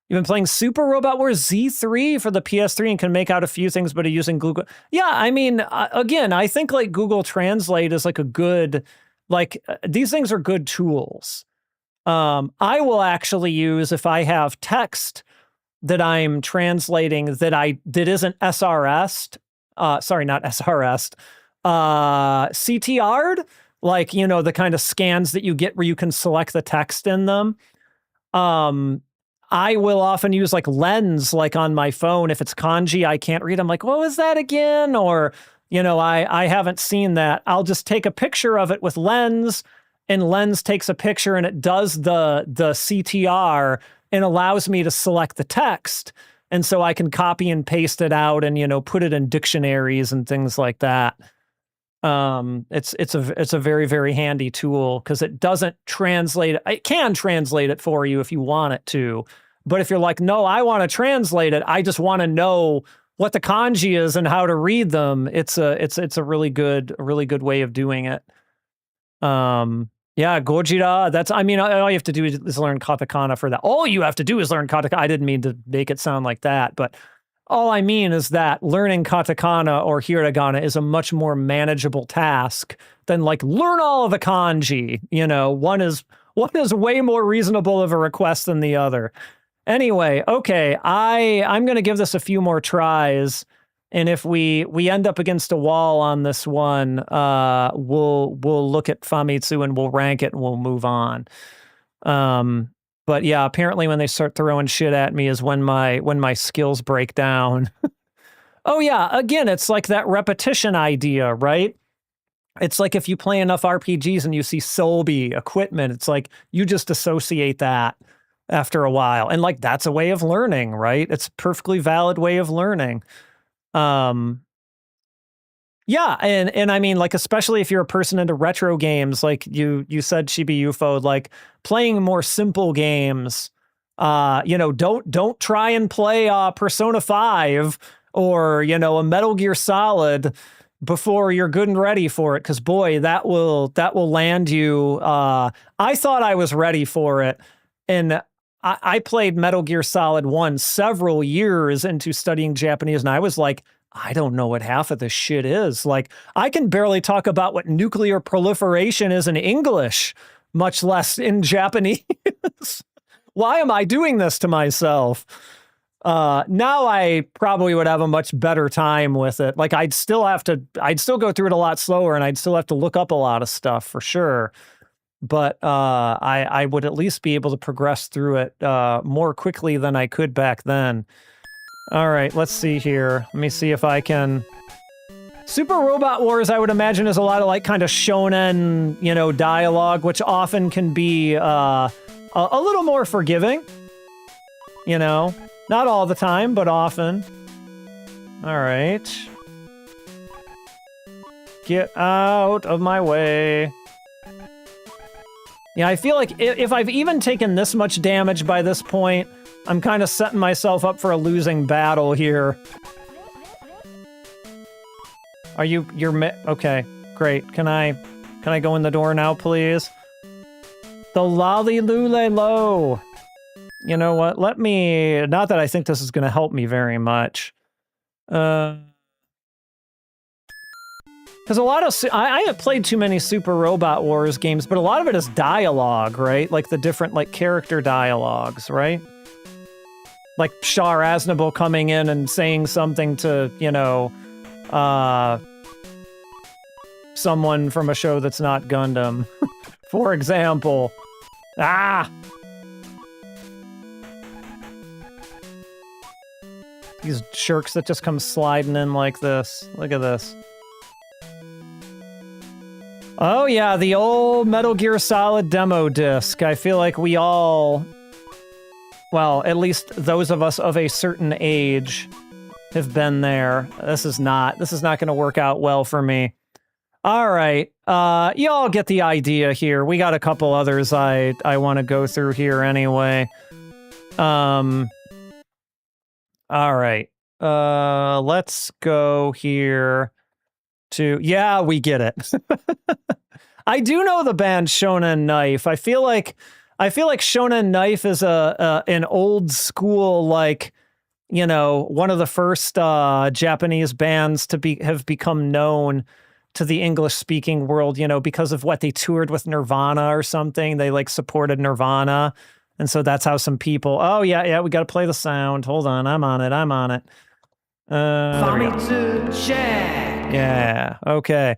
S1: You've been playing Super Robot Wars Z3 for the PS3 and can make out a few things, but are using Google. Yeah, I mean, again, I think like Google Translate is like a good, like these things are good tools. I will actually use if I have text that I'm translating that isn't SRS'd, sorry, not SRS'd, CTR'd, like, you know, the kind of scans that you get where you can select the text in them. I will often use like Lens, like on my phone. If it's kanji I can't read, I'm like, what was that again? Or, you know, I haven't seen that. I'll just take a picture of it with Lens, and Lens takes a picture and it does the CTR and allows me to select the text. And so I can copy and paste it out and, you know, put it in dictionaries and things like that. It's a very, very handy tool because it doesn't translate. It can translate it for you if you want it to. But if you're like, no, I want to translate it, I just want to know what the kanji is and how to read them. It's a really good way of doing it. Yeah, Gojira, I mean, all you have to do is learn katakana for that. All you have to do is learn katakana. I didn't mean to make it sound like that, but all I mean is that learning katakana or hiragana is a much more manageable task than like learn all of the kanji. You know, one is way more reasonable of a request than the other. Anyway, okay, I'm going to give this a few more tries. And if we end up against a wall on this one, we'll look at Famitsu and we'll rank it and we'll move on. But yeah, apparently when they start throwing shit at me is when my skills break down. Oh yeah, again, it's like that repetition idea, right? It's like if you play enough RPGs and you see Sobi equipment, it's like you just associate that after a while. And like that's a way of learning, right? It's a perfectly valid way of learning. Yeah, and I mean, like, especially if you're a person into retro games, like you said, Chibi UFO, like playing more simple games, you know, don't try and play Persona 5 or, you know, a Metal Gear Solid before you're good and ready for it, because boy, that will land you. I thought I was ready for it, and I played Metal Gear Solid 1 several years into studying Japanese, and I was like, I don't know what half of this shit is. Like, I can barely talk about what nuclear proliferation is in English, much less in Japanese. Why am I doing this to myself? Now I probably would have a much better time with it. Like, I'd still go through it a lot slower, and I'd still have to look up a lot of stuff for sure. But I would at least be able to progress through it more quickly than I could back then. All right, let's see here. Let me see if I can... Super Robot Wars, I would imagine, is a lot of like kind of shonen, you know, dialogue, which often can be a little more forgiving. You know, not all the time, but often. All right. Get out of my way. Yeah, I feel like if I've even taken this much damage by this point, I'm kind of setting myself up for a losing battle here. Okay, great. Can I go in the door now, please? The lolly lule low. You know what? Not that I think this is going to help me very much. Because a lot of... I haven't played too many Super Robot Wars games, but a lot of it is dialogue, right? Like the different, like, character dialogues, right? like Shar Aznable coming in and saying something to, someone from a show that's not Gundam, for example. Ah! These shirks that just come sliding in like this. Look at this. Oh yeah, the old Metal Gear Solid demo disc. I feel like we all, well, at least those of us of a certain age have been there. This is not going to work out well for me. All right, y'all get the idea here. We got a couple others I want to go through here anyway. All right, let's go here to, yeah, we get it. I do know the band Shonen Knife. I feel like Shonen Knife is an old school, like, one of the first Japanese bands to have become known to the English-speaking world, because of what they toured with Nirvana or something. They like supported Nirvana, and so that's how some people. Oh yeah, we got to play the sound. Hold on, I'm on it.
S2: Famitsu check.
S1: Yeah. Okay.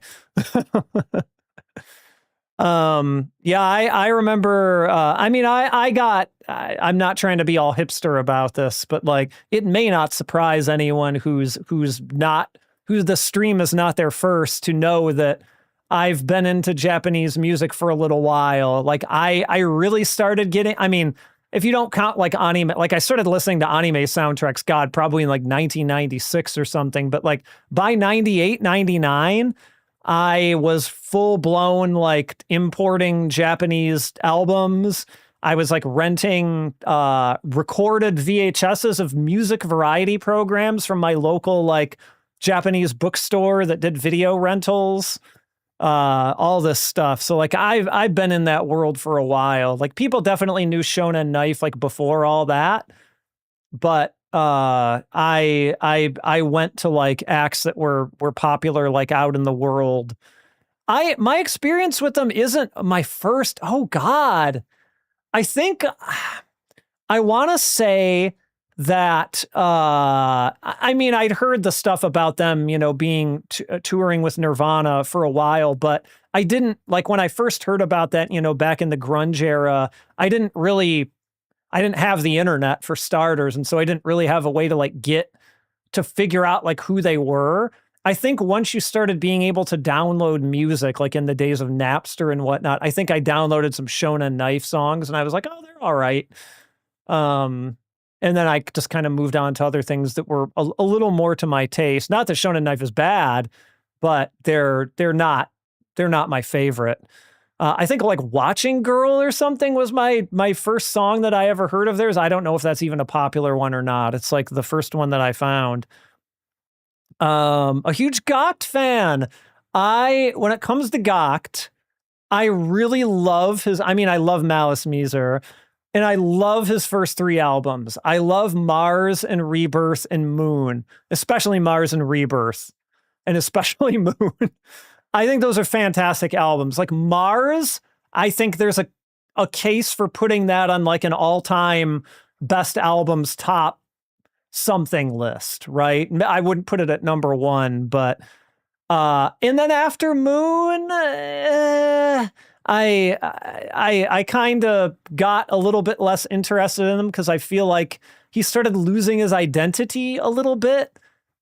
S1: Yeah, I remember, I'm not trying to be all hipster about this, but like, it may not surprise anyone who the stream is not their first to know that I've been into Japanese music for a little while. Like I really started getting, if you don't count like anime, like I started listening to anime soundtracks, God, probably in like 1996 or something, but like by 98, 99, I was full blown like importing Japanese albums. I was like renting recorded VHSs of music variety programs from my local like Japanese bookstore that did video rentals, all this stuff. So like I've been in that world for a while. Like people definitely knew Shonen Knife like before all that, but I went to like acts that were popular like out in the world. My experience with them isn't my first. Oh God, I think I want to say that I'd heard the stuff about them, being touring with Nirvana for a while, but I didn't like when I first heard about that, back in the grunge era. I didn't have the internet for starters, and so I didn't really have a way to like get to figure out like who they were. I think once you started being able to download music, like in the days of Napster and whatnot, I think I downloaded some Shonen Knife songs, and I was like, oh, they're all right. And then I just kind of moved on to other things that were a little more to my taste. Not that Shonen Knife is bad, but they're not my favorite. I think like Watching Girl or something was my first song that I ever heard of theirs. I don't know if that's even a popular one or not. It's like the first one that I found. A huge Gakt fan. When it comes to Gakt, I really love I love Malice Miser, and I love his first three albums. I love Mars and Rebirth and Moon, especially Mars and Rebirth, and especially Moon. I think those are fantastic albums. Like Mars, I think there's a case for putting that on like an all-time best albums top something list, right? I wouldn't put it at number one, but and then after Moon, I kind of got a little bit less interested in him because I feel like he started losing his identity a little bit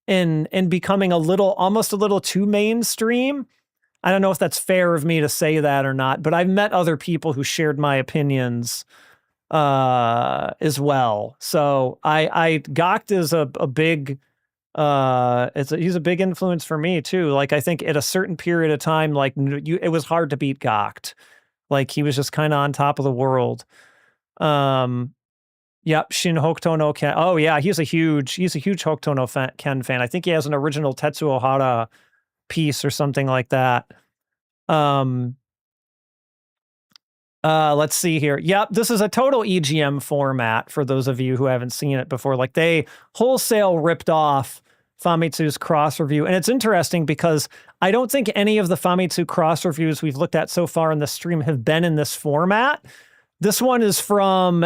S1: and becoming almost a little too mainstream. I don't know if that's fair of me to say that or not, but I've met other people who shared my opinions as well. So Gakt is a big he's a big influence for me too. Like I think at a certain period of time, like it was hard to beat Gakt. Like he was just kind of on top of the world. Yep, Shin Hokuto no Ken. Oh yeah, he's a huge Hokuto no Ken fan. I think he has an original Tetsuo Hara piece or something like that. Let's see here. Yep, this is a total EGM format for those of you who haven't seen it before. Like they wholesale ripped off Famitsu's cross review. And it's interesting because I don't think any of the Famitsu cross reviews we've looked at so far in the stream have been in this format. This one is from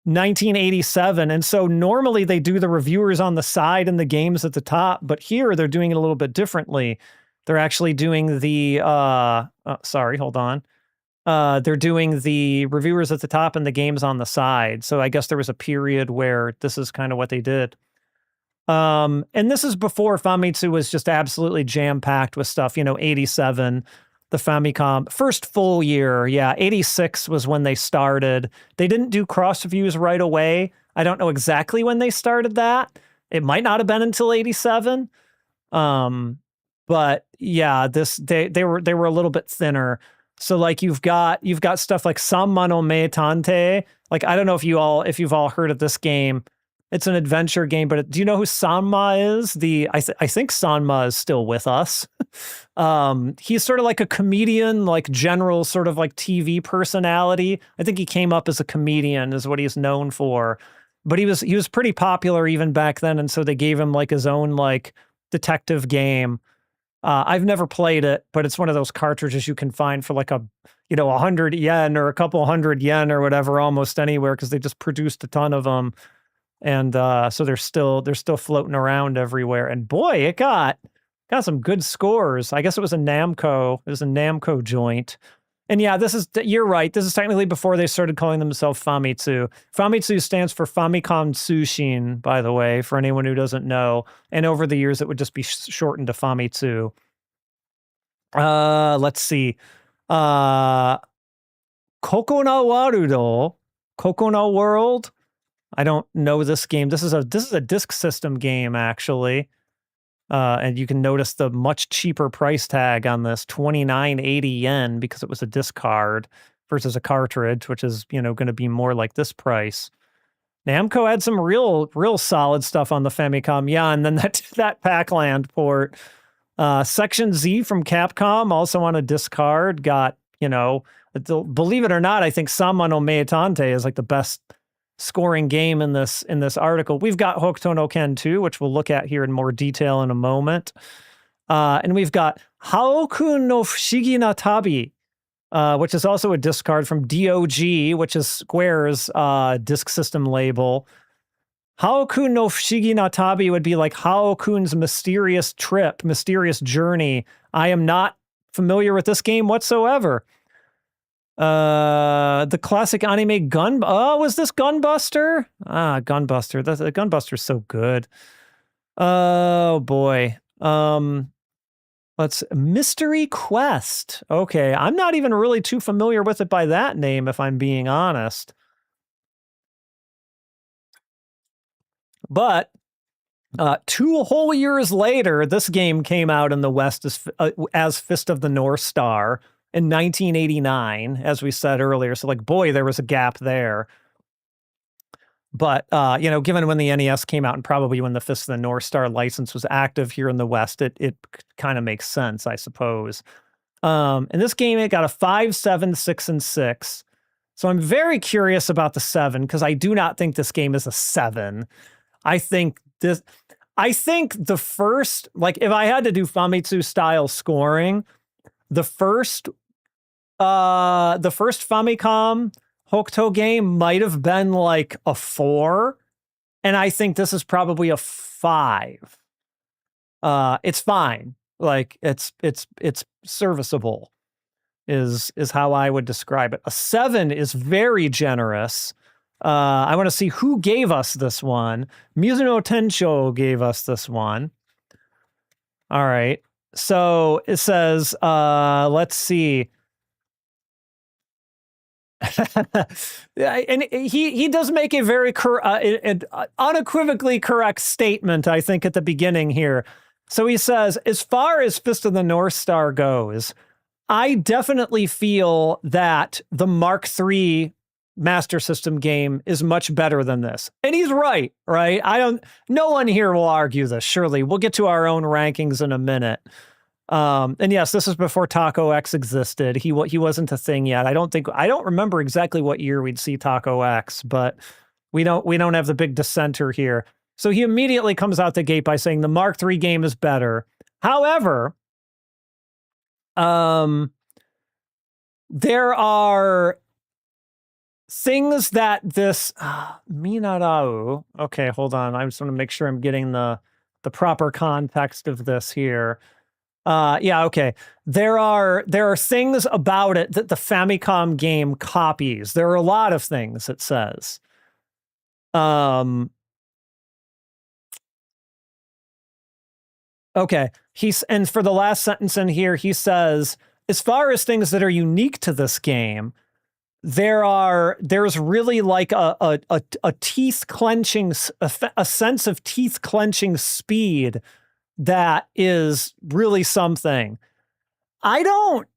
S1: 1987. And so normally they do the reviewers on the side and the games at the top, but here they're doing it a little bit differently. They're actually doing the, sorry, hold on. They're doing the reviewers at the top and the games on the side. So I guess there was a period where this is kind of what they did. And this is before Famitsu was just absolutely jam-packed with stuff, 87, the Famicom, first full year. Yeah, 86 was when they started. They didn't do cross reviews right away. I don't know exactly when they started that. It might not have been until 87. But yeah, they were a little bit thinner. So like you've got stuff like Sanma no Meitante. Like I don't know if you've all heard of this game. It's an adventure game, but do you know who Sanma is? I think Sanma is still with us. He's sort of like a comedian, like general sort of like TV personality. I think he came up as a comedian is what he's known for. But he was pretty popular even back then, and so they gave him like his own like detective game. I've never played it, but it's one of those cartridges you can find for like 100 yen or a couple hundred yen or whatever almost anywhere because they just produced a ton of them. And so they're still floating around everywhere. And boy, it got some good scores. I guess it was a Namco. It was a Namco joint. And yeah, you're right. This is technically before they started calling themselves Famitsu. Famitsu stands for Famicom Tsushin, by the way, for anyone who doesn't know. And over the years, it would just be shortened to Famitsu. Let's see. Kokona Warudo, Kokona World. I don't know this game. This is a disc system game, actually. And you can notice the much cheaper price tag on this, 2980 yen, because it was a disc card versus a cartridge, which is, going to be more like this price. Namco had some real solid stuff on the Famicom. Yeah, and then that Pac-Land port. Section Z from Capcom, also on a disc card, got, believe it or not, I think Sanma no Meitante is like the best scoring game in this article. We've got Hokuto no Ken 2, which we'll look at here in more detail in a moment. And we've got Haoku no Fushigi na Tabi, which is also a disc card from DOG, which is Square's disc system label. Haoku no Fushigi na Tabi would be like Haokun's mysterious trip, mysterious journey. I am not familiar with this game whatsoever. The classic anime was this Gunbuster? Gunbuster. The Gunbuster's so good. Oh boy. Mystery Quest. Okay, I'm not even really too familiar with it by that name, if I'm being honest. But 2 whole years later, this game came out in the West as Fist of the North Star in 1989, as we said earlier. So like, boy, there was a gap there. But, given when the NES came out and probably when the Fist of the North Star license was active here in the West, it kind of makes sense, I suppose. In this game, it got a 5, 7, 6, and 6. So I'm very curious about the 7 because I do not think this game is a 7. I think the first, like if I had to do Famitsu style scoring, the first Famicom Hokuto game might have been like a 4, and I think this is probably a 5. It's fine. Like it's serviceable is how I would describe it. A 7 is very generous. I want to see who gave us this one. Mizuno Tensho gave us this one. All right. So it says, let's see. And he does make a very unequivocally correct statement, I think, at the beginning here. So he says, as far as Fist of the North Star goes, I definitely feel that the Mark III Master System game is much better than this. And he's right? No one here will argue this, surely. We'll get to our own rankings in a minute. And yes, this is before Taco X existed. He wasn't a thing yet. I don't remember exactly what year we'd see Taco X, but we don't have the big dissenter here. So he immediately comes out the gate by saying the Mark III game is better. However, there are things that this Minarau. Okay, hold on. I just want to make sure I'm getting the proper context of this here. Yeah, okay. There are things about it that the Famicom game copies. There are a lot of things it says. Okay. And for the last sentence in here, he says, as far as things that are unique to this game, there's really like a teeth clenching, a sense of teeth clenching speed that is really something. Would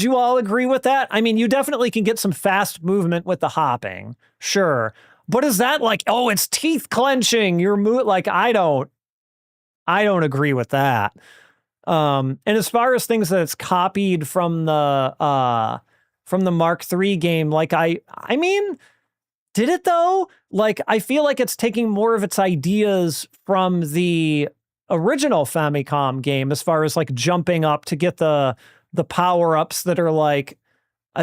S1: you all agree with that? I mean, you definitely can get some fast movement with the hopping, sure. But is that like, oh, it's teeth clenching? Like, I don't agree with that. And as far as things that it's copied from the Mark III game, like I mean, did it though? Like, I feel like it's taking more of its ideas from the original Famicom game as far as like jumping up to get the power-ups that are like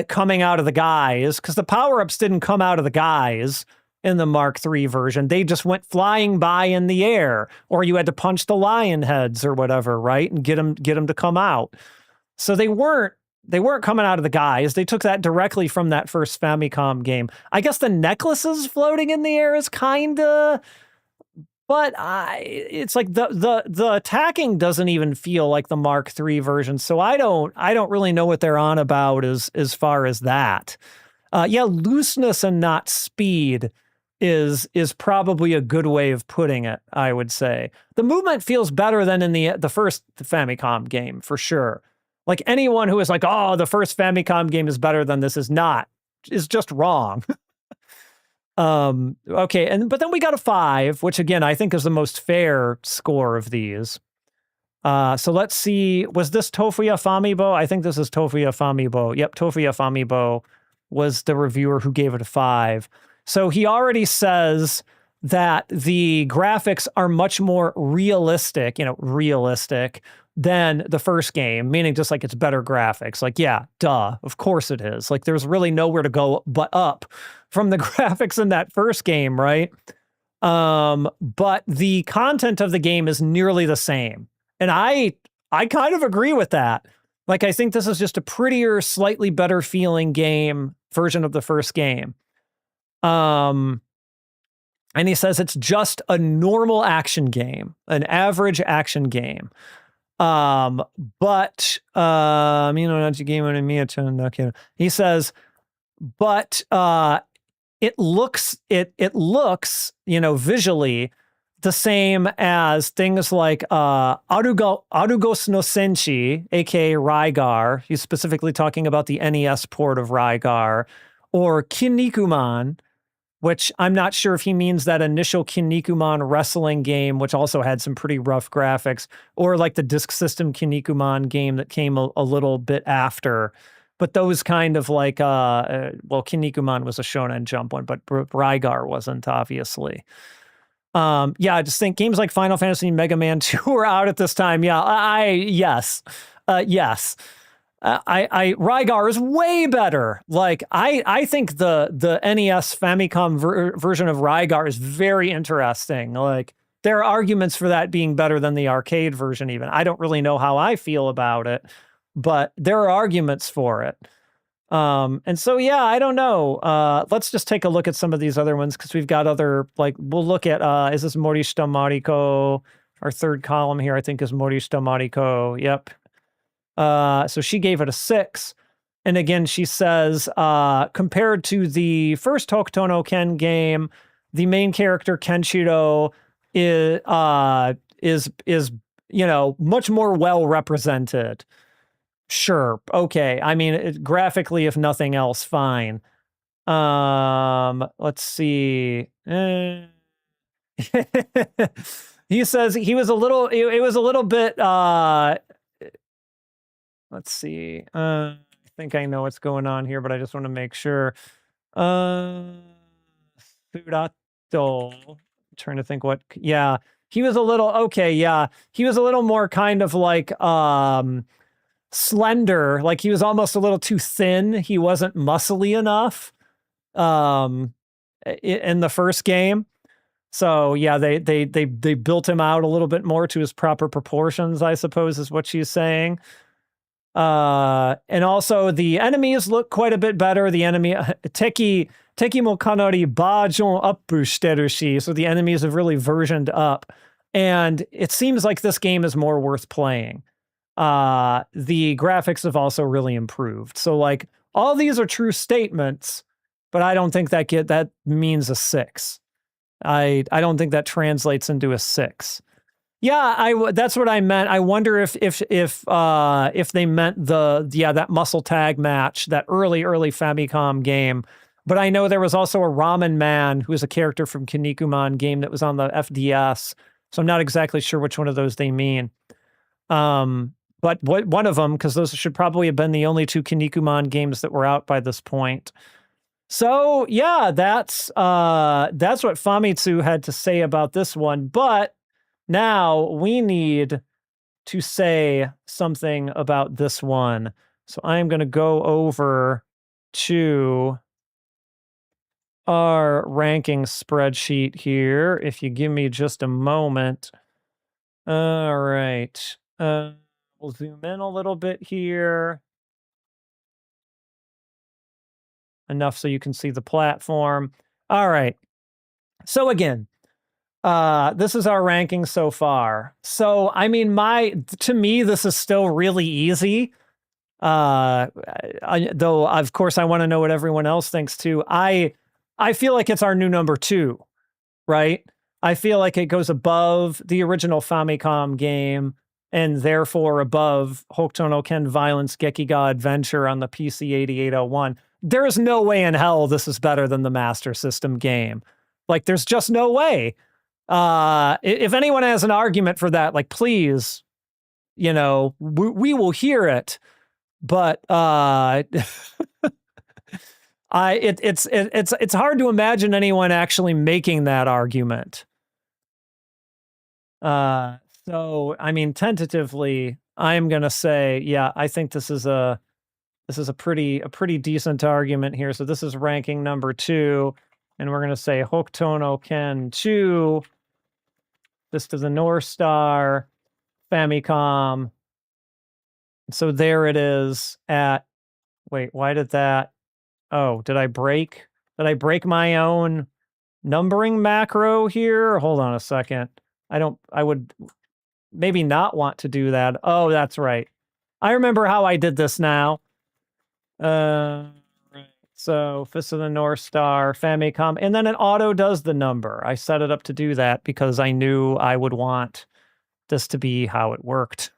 S1: coming out of the guys, because the power-ups didn't come out of the guys in the Mark III version. They just went flying by in the air, or you had to punch the lion heads or whatever, right? And get them to come out. So they weren't coming out of the guys. They took that directly from that first Famicom game. I guess the necklaces floating in the air is kind of, but it's like the attacking doesn't even feel like the Mark III version. So I don't really know what they're on about as far as that. Yeah, looseness and not speed is probably a good way of putting it, I would say. The movement feels better than in the first Famicom game, for sure. Like, anyone who is like, oh, the first Famicom game is better than this is just wrong. Okay, but then we got a 5, which again, I think is the most fair score of these. So let's see, was this Tofuya Famibo? I think this is Tofuya Famibo. Yep, Tofuya Famibo was the reviewer who gave it a 5. So he already says that the graphics are much more realistic, than the first game, meaning just like it's better graphics. Like, yeah, duh, of course it is. Like, there's really nowhere to go but up from the graphics in that first game, right? But the content of the game is nearly the same. And I kind of agree with that. Like, I think this is just a prettier, slightly better feeling game version of the first game. And he says it's just a normal action game, an average action game. But he says, but it looks visually the same as things like Arugos no Senshi, aka Rygar. He's specifically talking about the NES port of Rygar, or Kinnikuman, which I'm not sure if he means that initial Kinnikuman wrestling game, which also had some pretty rough graphics, or like the Disk System Kinnikuman game that came a little bit after. But those kind of like, Kinnikuman was a Shonen Jump one, but Rygar wasn't, obviously. Yeah, I just think games like Final Fantasy and Mega Man 2 were out at this time. Yeah, yes. Rygar is way better. Like, I think the NES Famicom version of Rygar is very interesting. Like, there are arguments for that being better than the arcade version even. I don't really know how I feel about it, but there are arguments for it. And so, yeah, I don't know. Let's just take a look at some of these other ones, because we've got other, like, we'll look at, is this Morishita Mariko? Our third column here, I think, is Morishita Mariko. Yep. So she gave it a 6. And again, she says, compared to the first Hokuto no Ken game, the main character Kenshiro is much more well represented. Sure. Okay. I mean, graphically, if nothing else, fine. Let's see. He says he was a little, it was a little bit, let's see. I think I know what's going on here, but I just want to make sure. Surato. Trying to think what, yeah. He was a little, okay, yeah. He was a little more kind of like, slender, like he was almost a little too thin. He wasn't muscly enough in the first game. So yeah, they built him out a little bit more to his proper proportions, I suppose is what she's saying. And also the enemies look quite a bit better. The enemy Teki mo kanari bajon uppu shiteru shi. So the enemies have really versioned up. And it seems like this game is more worth playing. The graphics have also really improved. So like all these are true statements, but I don't think that means a 6. I don't think that translates into a 6. Yeah, that's what I meant. I wonder if they meant that muscle tag match, that early Famicom game. But I know there was also a Ramen Man who was a character from Kinnikuman game that was on the FDS. So I'm not exactly sure which one of those they mean. But one of them, because those should probably have been the only 2 Kinnikuman games that were out by this point. So yeah, that's what Famitsu had to say about this one. But now we need to say something about this one. So I'm going to go over to our ranking spreadsheet here. If you give me just a moment. All right. We'll zoom in a little bit here. Enough so you can see the platform. All right. So again, this is our ranking so far. So, I mean, to me, this is still really easy. Though, of course, I want to know what everyone else thinks too. I feel like it's our new number 2, right? I feel like it goes above the original Famicom game and therefore above Hokuto no Ken Violence Gekiga Adventure on the PC 8801. There is no way in hell this is better than the Master System game. Like, there's just no way. If anyone has an argument for that, like, please, we will hear it. But it's hard to imagine anyone actually making that argument. So I mean, tentatively, I'm gonna say, yeah, I think this is a pretty decent argument here. So this is ranking number 2, and we're gonna say Hokuto no Ken 2. This to the North Star, Famicom. So there it is at. Wait, why did that? Oh, did I break my own numbering macro here? Hold on a second. I would maybe not want to do that. Oh, that's right. I remember how I did this now. Right. So Fist of the North Star, Famicom, and then it auto does the number. I set it up to do that because I knew I would want this to be how it worked.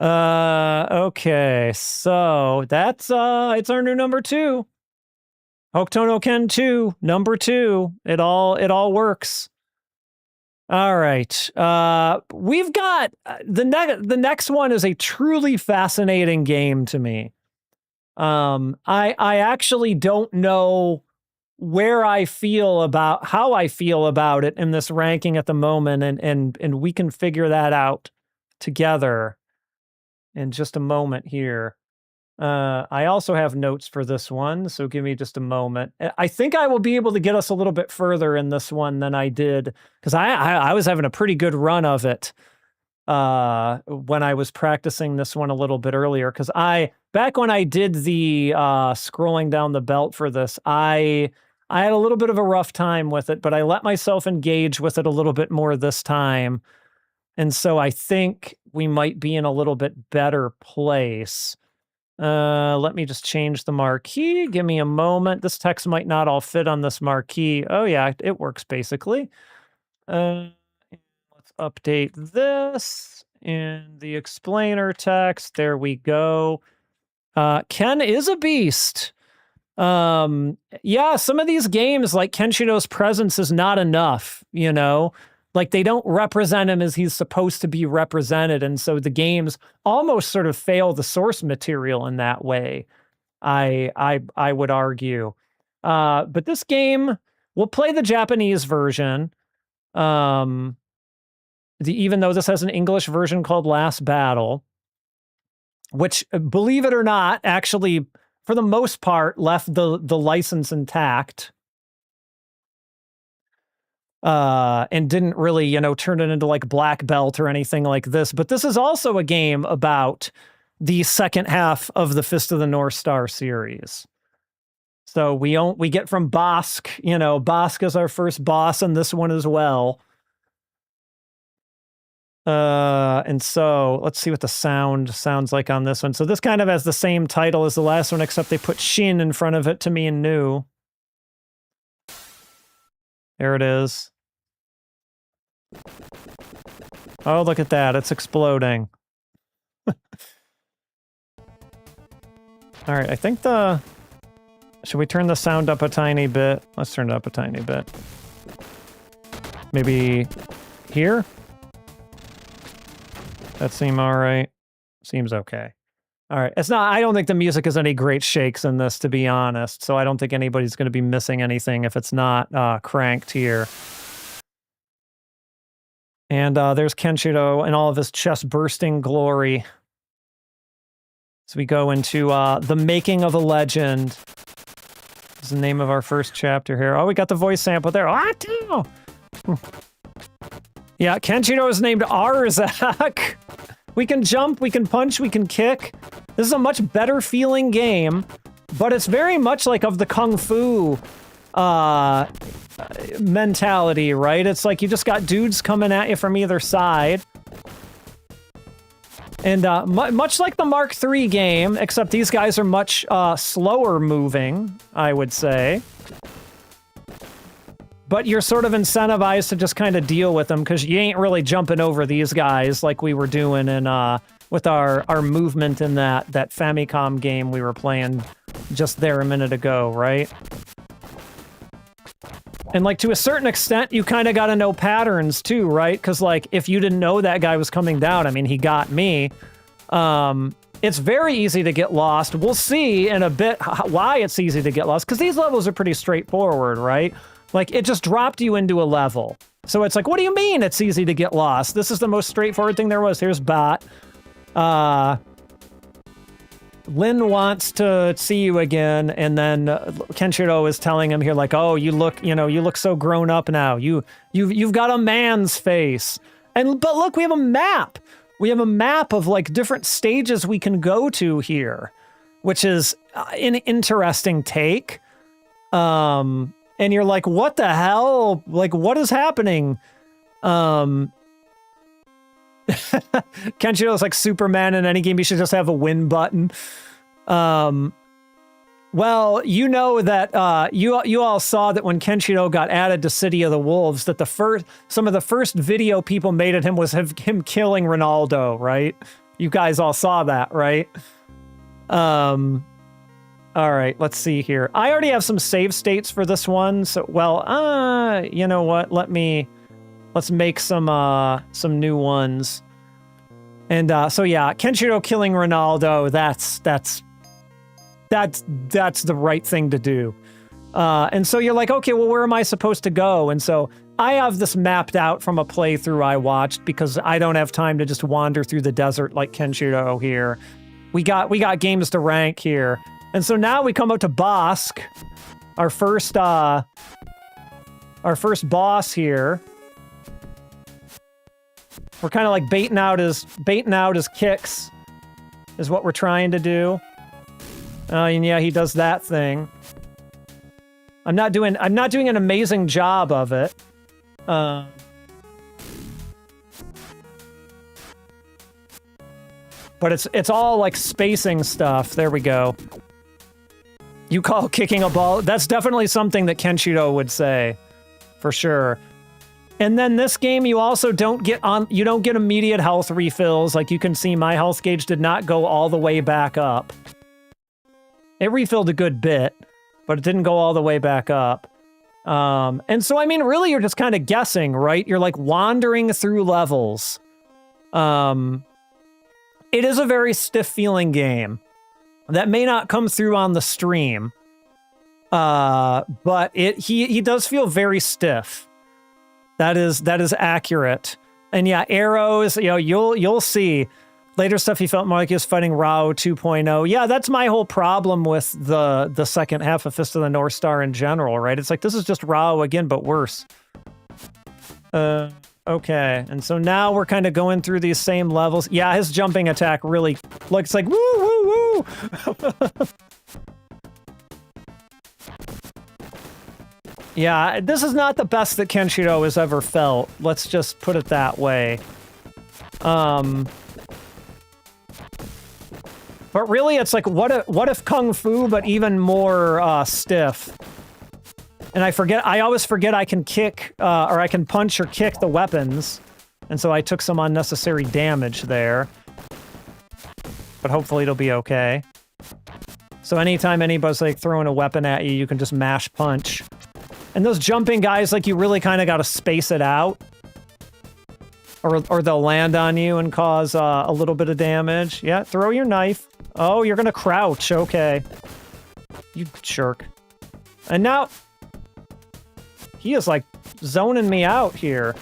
S1: Okay, so that's it's our new number 2. Hokuto no Ken 2, number 2. It all works. All right. We've got the next one is a truly fascinating game to me. I actually don't know how I feel about it in this ranking at the moment, and we can figure that out together in just a moment here. I also have notes for this one, so give me just a moment. I think I will be able to get us a little bit further in this one than I did, because I was having a pretty good run of it when I was practicing this one a little bit earlier. Because back when I did the scrolling down the belt for this, I had a little bit of a rough time with it, but I let myself engage with it a little bit more this time. And so I think we might be in a little bit better place. Let me just change the marquee. Give me a moment. This text might not all fit on this marquee. Oh yeah, it works basically. Let's update this in the explainer text. There we go. Ken is a beast. Yeah, some of these games, like Kenshiro's presence is not enough, Like, they don't represent him as he's supposed to be represented, and so the games almost sort of fail the source material in that way, I would argue. But this game, we'll play the Japanese version, even though this has an English version called Last Battle. which, believe it or not, actually, for the most part, left the license intact. And didn't really, you know, turn it into like Black Belt or anything like this. But this is also a game about the second half of the Fist of the North Star series. So we get from Bosk, you know, Bosk is our first boss in this one as well. And so let's see what the sound sounds like on this one. So this kind of has the same title as the last one, except they put Shin in front of it to me and new. There it is. Oh, look at that. It's exploding. All right, I think should we turn the sound up a tiny bit? Let's turn it up a tiny bit. Maybe here? That seem all right? Seems okay. All right, it's not, I don't think the music is any great shakes in this, to be honest, so I don't think anybody's going to be missing anything if it's not cranked here. And there's Kenshiro in all of his chest-bursting glory. So we go into The Making of a Legend. Is the name of our first chapter here. Oh, we got the voice sample there. Ah, yeah, Kenshiro is named Arzak. We can jump, we can punch, we can kick. This is a much better feeling game, but it's very much like of the Kung Fu mentality, right? It's like you just got dudes coming at you from either side. And much like the Mark III game, except these guys are much slower moving, I would say. But you're sort of incentivized to just kind of deal with them, because you ain't really jumping over these guys like we were doing in, with our movement in that Famicom game we were playing just there a minute ago, right? And, like, to a certain extent, you kind of got to know patterns, too, right? Because, like, if you didn't know that guy was coming down, I mean, he got me. It's very easy to get lost. We'll see in a bit why it's easy to get lost, because these levels are pretty straightforward, right? Like, it just dropped you into a level. So it's like, what do you mean it's easy to get lost? This is the most straightforward thing there was. Here's Bot. Lin wants to see you again, and then Kenshiro is telling him here, like, oh, you look so grown up now. You've got a man's face. But look, we have a map. We have a map of, like, different stages we can go to here, which is an interesting take. And you're like, what the hell? Like, what is happening? Kenshiro's like Superman in any game. You should just have a win button. Well, you know that you all saw that when Kenshiro got added to City of the Wolves, that some of the first video people made at him was him killing Ronaldo, right? You guys all saw that, right? All right, let's see here. I already have some save states for this one, so you know what? Let's make some new ones. And so yeah, Kenshiro killing Ronaldo, that's the right thing to do. And so you're like, okay, well, where am I supposed to go? And so I have this mapped out from a playthrough I watched, because I don't have time to just wander through the desert like Kenshiro here. We got games to rank here. And so now we come up to Bosk, our first boss here. We're kind of like baiting out his kicks is what we're trying to do. And yeah, he does that thing. I'm not doing an amazing job of it. But it's all like spacing stuff. There we go. You call kicking a ball? That's definitely something that Kenshiro would say, for sure. And then this game, you also don't get immediate health refills. Like you can see, my health gauge did not go all the way back up. It refilled a good bit, but it didn't go all the way back up. And so, I mean, really, you're just kind of guessing, right? You're like wandering through levels. It is a very stiff feeling game. That may not come through on the stream, but he does feel very stiff. That is accurate. And yeah, arrows, you'll see. Later stuff, he felt more like he was fighting Rao 2.0. Yeah, that's my whole problem with the second half of Fist of the North Star in general, right? It's like, this is just Rao again, but worse. Okay, and so now we're kind of going through these same levels. Yeah, his jumping attack really looks like woo, woo, woo! Yeah, this is not the best that Kenshiro has ever felt. Let's just put it that way. But really, it's like, what if Kung Fu, but even more stiff? And I always forget I can kick, or I can punch or kick the weapons. And so I took some unnecessary damage there. But hopefully it'll be okay. So anytime anybody's like throwing a weapon at you, you can just mash punch. And those jumping guys, like, you really kind of got to space it out. Or they'll land on you and cause a little bit of damage. Yeah, throw your knife. Oh, you're gonna crouch. Okay. You jerk. And now... he is, like, zoning me out here.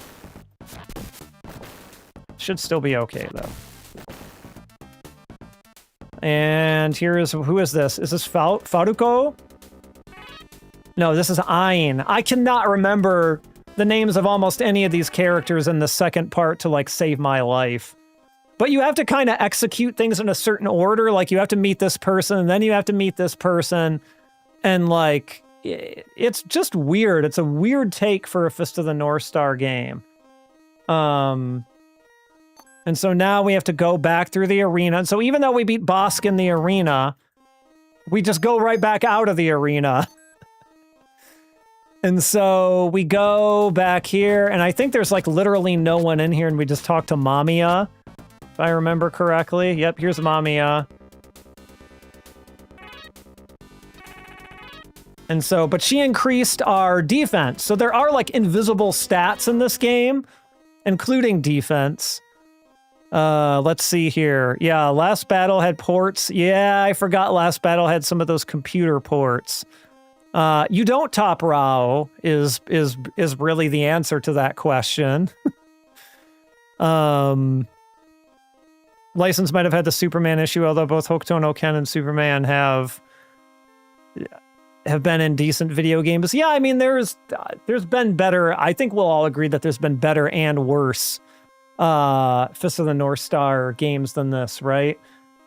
S1: Should still be okay, though. And who is this? Is this Faruko? No, this is Ain. I cannot remember the names of almost any of these characters in the second part to, like, save my life. But you have to kind of execute things in a certain order. Like, you have to meet this person, and then you have to meet this person. And, like, it's just weird. It's a weird take for a Fist of the North Star game. And so now we have to go back through the arena. And so even though we beat Bosk in the arena, we just go right back out of the arena. And so we go back here, and I think there's, like, literally no one in here, and we just talk to Mamiya, if I remember correctly. Yep, here's Mamiya. And so, but she increased our defense. So there are, like, invisible stats in this game, including defense. Let's see here. Yeah, last battle had ports. Yeah, I forgot last battle had some of those computer ports. You don't top Rao is really the answer to that question. License might have had the Superman issue, although both Hokuto no Ken and Superman have been in decent video games. Yeah, I mean, there's been better. I think we'll all agree that there's been better and worse Fist of the North Star games than this, right?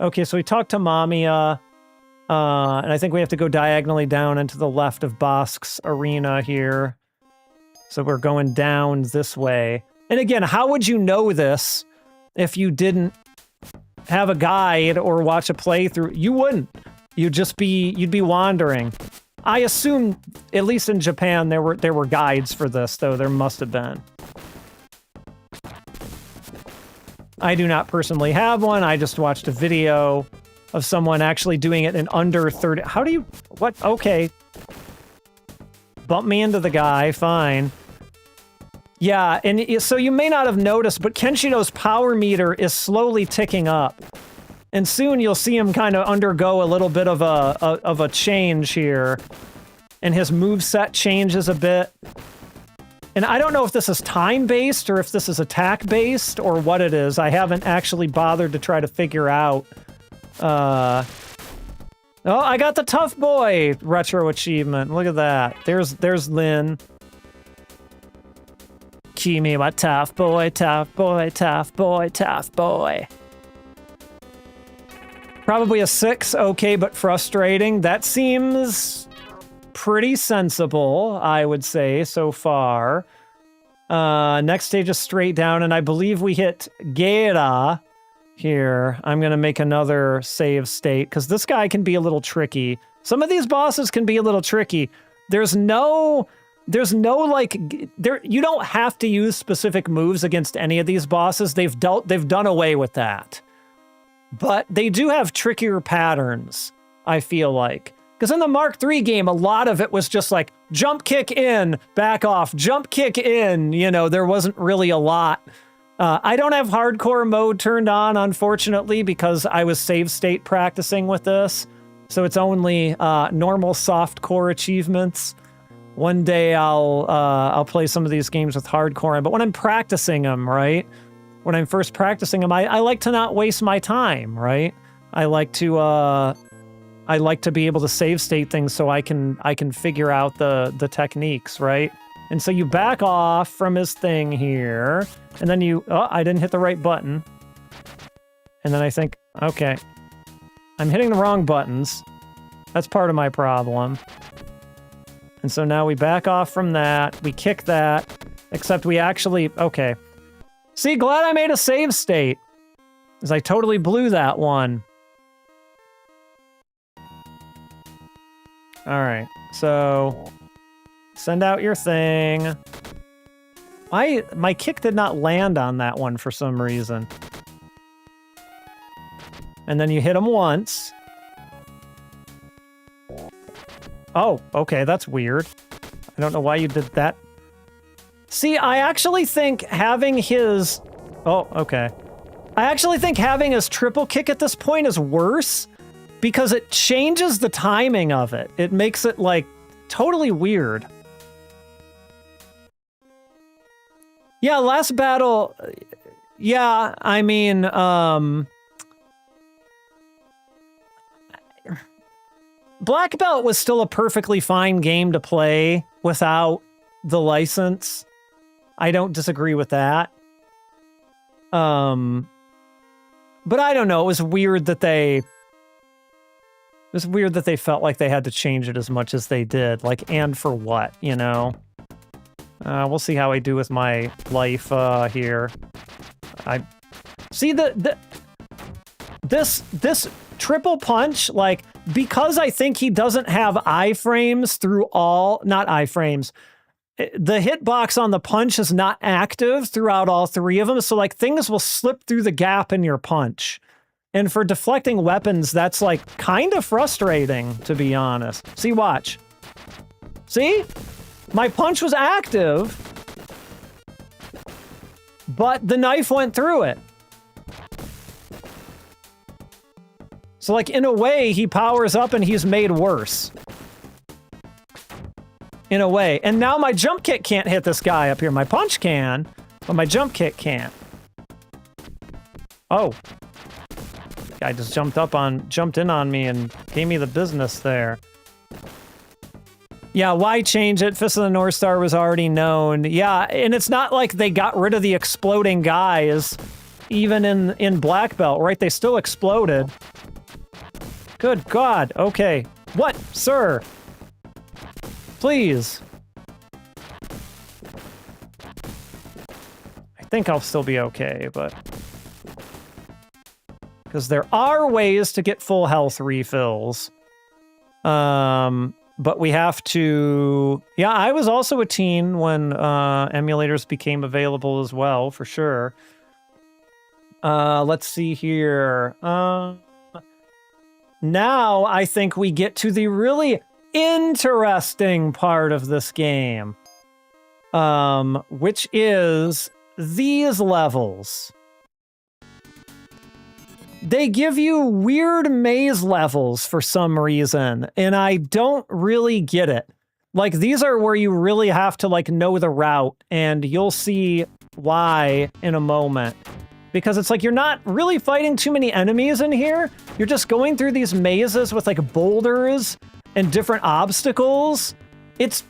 S1: Okay, so we talked to Mamiya. And I think we have to go diagonally down into the left of Bosk's arena here. So we're going down this way. And again, how would you know this if you didn't have a guide or watch a playthrough? You wouldn't. You'd be wandering. I assume, at least in Japan, there were guides for this, though. There must have been. I do not personally have one. I just watched a video of someone actually doing it in under 30. How do you... what? Okay. Bump me into the guy. Fine. Yeah, and so you may not have noticed, but Kenshiro's power meter is slowly ticking up. And soon you'll see him kind of undergo a little bit of a change here. And his moveset changes a bit. And I don't know if this is time-based or if this is attack-based or what it is. I haven't actually bothered to try to figure out. Oh, I got the Tough Boy retro achievement. Look at that. There's Lin. Kimi wa tough boy, tough boy, tough boy, tough boy. Probably a 6, okay, but frustrating. That seems pretty sensible, I would say, so far. Next stage is straight down, and I believe we hit Geira here. I'm going to make another save state, because this guy can be a little tricky. Some of these bosses can be a little tricky. There's no like, you don't have to use specific moves against any of these bosses. They've done away with that. But they do have trickier patterns, I feel like. Because in the Mark III game, a lot of it was just like, jump kick in, back off, jump kick in. You know, there wasn't really a lot. I don't have hardcore mode turned on, unfortunately, because I was save state practicing with this. So it's only normal softcore achievements. One day I'll play some of these games with hardcore, but when I'm practicing them, right? when I'm first practicing them, I like to not waste my time, right? I like to be able to save state things so I can figure out the techniques, right? And so you back off from his thing here, and then I didn't hit the right button. And then I think, okay, I'm hitting the wrong buttons. That's part of my problem. And so now we back off from that, we kick that, except we actually, okay. See, glad I made a save state, because I totally blew that one. All right, so send out your thing. My kick did not land on that one for some reason. And then you hit him once. Oh, okay, that's weird. I don't know why you did that. See, I actually think having his... Oh, okay. I actually think having his triple kick at this point is worse because it changes the timing of it. It makes it, like, totally weird. Yeah, last battle... Yeah, I mean, Black Belt was still a perfectly fine game to play without the license. I don't disagree with that. But I don't know. It was weird that they felt like they had to change it as much as they did. Like, and for what, you know? We'll see how I do with my life here. I see this triple punch, like, because I think he doesn't have iframes through all, not iframes, the hitbox on the punch is not active throughout all three of them, so like things will slip through the gap in your punch. And for deflecting weapons, that's like kind of frustrating, to be honest. See, watch. See? My punch was active, but the knife went through it. So, like, in a way, he powers up and he's made worse. In a way. And now my jump kick can't hit this guy up here. My punch can, but my jump kick can't. Oh. Guy just jumped in on me and gave me the business there. Yeah, why change it? Fist of the North Star was already known. Yeah, and it's not like they got rid of the exploding guys, even in Black Belt, right? They still exploded. Good God. Okay. What, sir? Please. I think I'll still be okay, but... Because there are ways to get full health refills. But we have to... Yeah, I was also a teen when emulators became available as well, for sure. Let's see here. Now, I think we get to the really interesting part of this game, which is these levels. They give you weird maze levels for some reason, and I don't really get it. Like, these are where you really have to, like, know the route, and you'll see why in a moment. Because it's like you're not really fighting too many enemies in here. You're just going through these mazes with, like, boulders and different obstacles. It's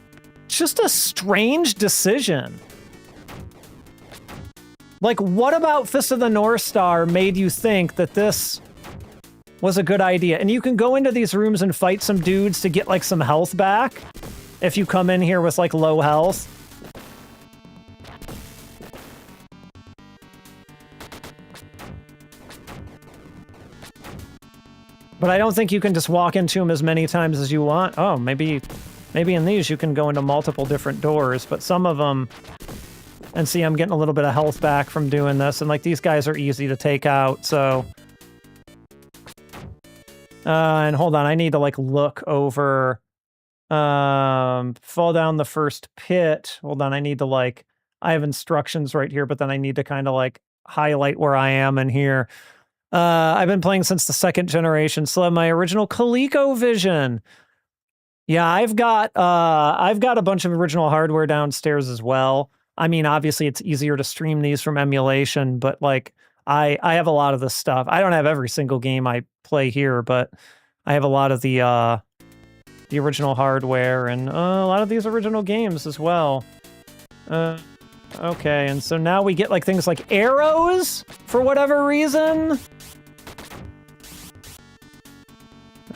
S1: just a strange decision. Like, what about Fist of the North Star made you think that this was a good idea? And you can go into these rooms and fight some dudes to get, like, some health back if you come in here with, like, low health. But I don't think you can just walk into them as many times as you want. Oh, maybe in these you can go into multiple different doors, but some of them... And see, I'm getting a little bit of health back from doing this, and, like, these guys are easy to take out, so... and hold on, I need to, like, look over... fall down the first pit. Hold on, I need to, like... I have instructions right here, but then I need to kind of, like, highlight where I am in here. I've been playing since the 2nd generation, still have my original ColecoVision. Yeah, I've got a bunch of original hardware downstairs as well. I mean, obviously it's easier to stream these from emulation, but like I have a lot of this stuff. I don't have every single game I play here, but I have a lot of the original hardware and a lot of these original games as well. Okay, and so now we get like things like arrows for whatever reason.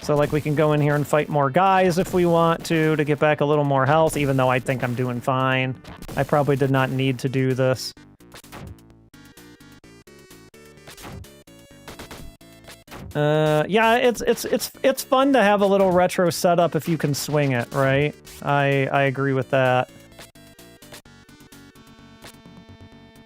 S1: So like we can go in here and fight more guys if we want to get back a little more health, even though I think I'm doing fine. I probably did not need to do this. Yeah, it's fun to have a little retro setup if you can swing it, right? I agree with that.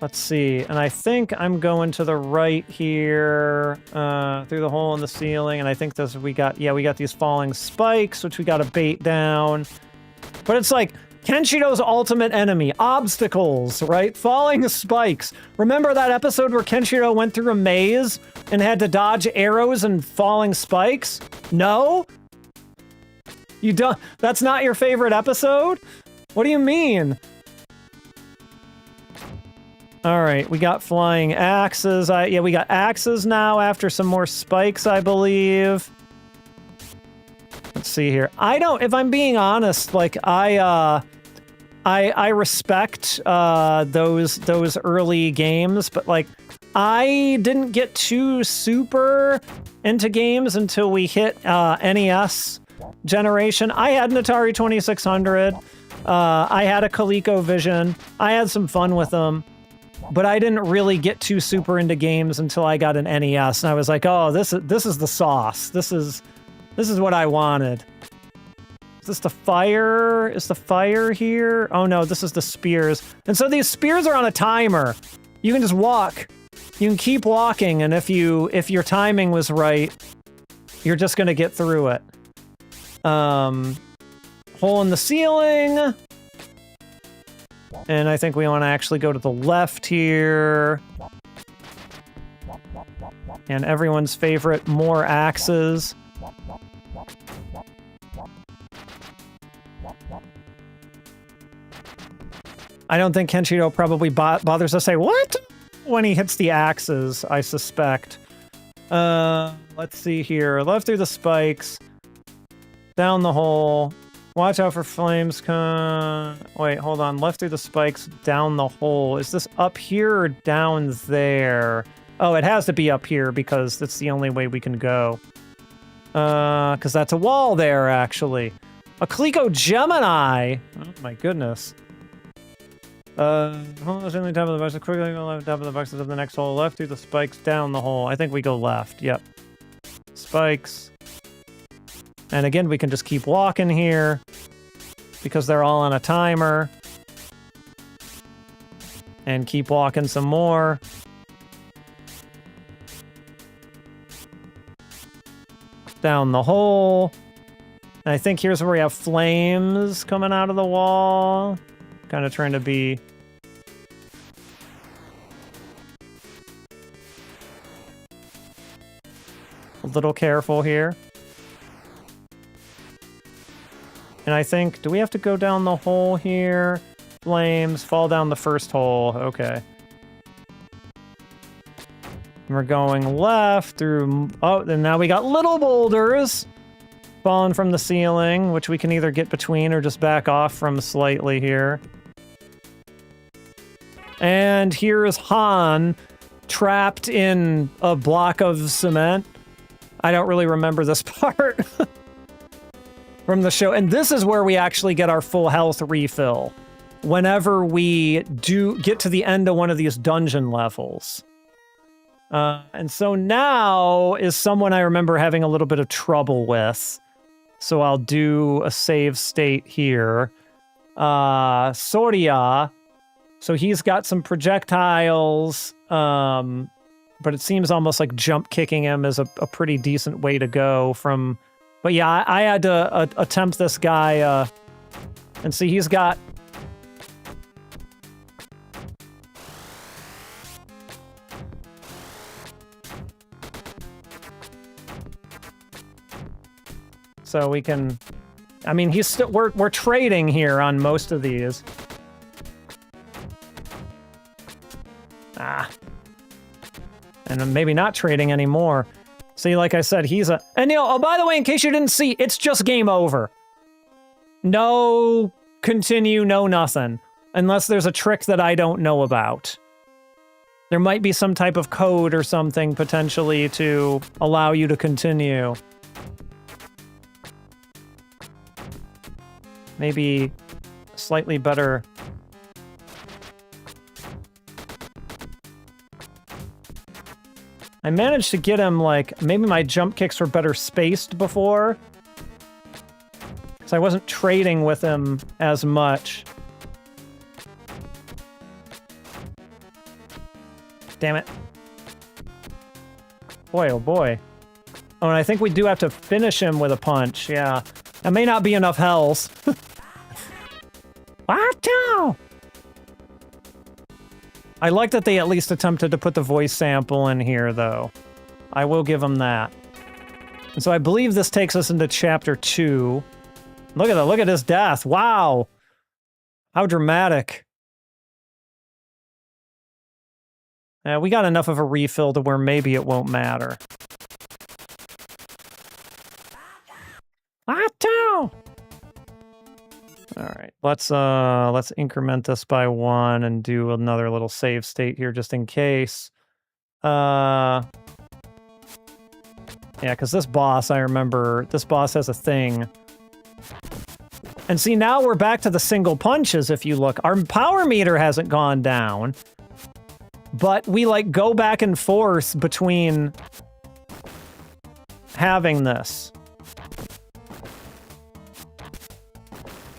S1: Let's see, and I think I'm going to the right here, through the hole in the ceiling, and I think this, we got these falling spikes, which we gotta bait down. But it's like, Kenshiro's ultimate enemy, obstacles, right? Falling spikes. Remember that episode where Kenshiro went through a maze and had to dodge arrows and falling spikes? No? You don't, that's not your favorite episode? What do you mean? All right, we got flying axes. Yeah, we got axes now after some more spikes, I believe. Let's see here. If I'm being honest, like I respect those early games, but like I didn't get too super into games until we hit NES generation. I had an Atari 2600. I had a ColecoVision. I had some fun with them. But I didn't really get too super into games until I got an NES, and I was like, "Oh, this is the sauce. This is what I wanted." Is this the fire? Is the fire here? Oh no, this is the spears. And so these spears are on a timer. You can just walk. You can keep walking, and if your timing was right, you're just gonna get through it. Hole in the ceiling. And I think we want to actually go to the left here. And everyone's favorite, more axes. I don't think Kenshiro probably bothers to say, "What?" when he hits the axes, I suspect. Let's see here. Left through the spikes. Down the hole. Watch out for flames. Wait, hold on. Left through the spikes, down the hole. Is this up here or down there? Oh, it has to be up here because that's the only way we can go. Because that's a wall there, actually. A Coleco Gemini! Oh my goodness. Hold on the top of the box. Quickly go left, top of the box to the next hole. Left through the spikes, down the hole. I think we go left. Yep. Spikes. And again, we can just keep walking here because they're all on a timer. And keep walking some more. Down the hole. And I think here's where we have flames coming out of the wall. Kind of trying to be... a little careful here. And I think, do we have to go down the hole here? Flames, fall down the first hole. Okay. And we're going left through... oh, and now we got little boulders falling from the ceiling, which we can either get between or just back off from slightly here. And here is Han trapped in a block of cement. I don't really remember this part. From the show. And this is where we actually get our full health refill whenever we do get to the end of one of these dungeon levels. And so now is someone I remember having a little bit of trouble with. So I'll do a save state here. Soria. So he's got some projectiles, but it seems almost like jump kicking him is a pretty decent way to go from... But yeah, I had to attempt this guy, and see, he's got... So we can... I mean, he's still... We're trading here on most of these. And maybe not trading anymore. See, like I said, he's a... And, you know, oh, by the way, in case you didn't see, it's just game over. No continue, no nothing. Unless there's a trick that I don't know about. There might be some type of code or something, potentially, to allow you to continue. Maybe slightly better... I managed to get him, like, maybe my jump kicks were better spaced before. Because I wasn't trading with him as much. Damn it. Boy, oh boy. Oh, and I think we do have to finish him with a punch, yeah. That may not be enough health. Wakuto! I like that they at least attempted to put the voice sample in here, though. I will give them that. And so I believe this takes us into Chapter 2. Look at his death. Wow! How dramatic. We got enough of a refill to where maybe it won't matter. Wakuto! Alright, let's increment this by 1 and do another little save state here just in case. Yeah, because this boss, I remember, this boss has a thing. And see, now we're back to the single punches, if you look. Our power meter hasn't gone down, but we, like, go back and forth between having this.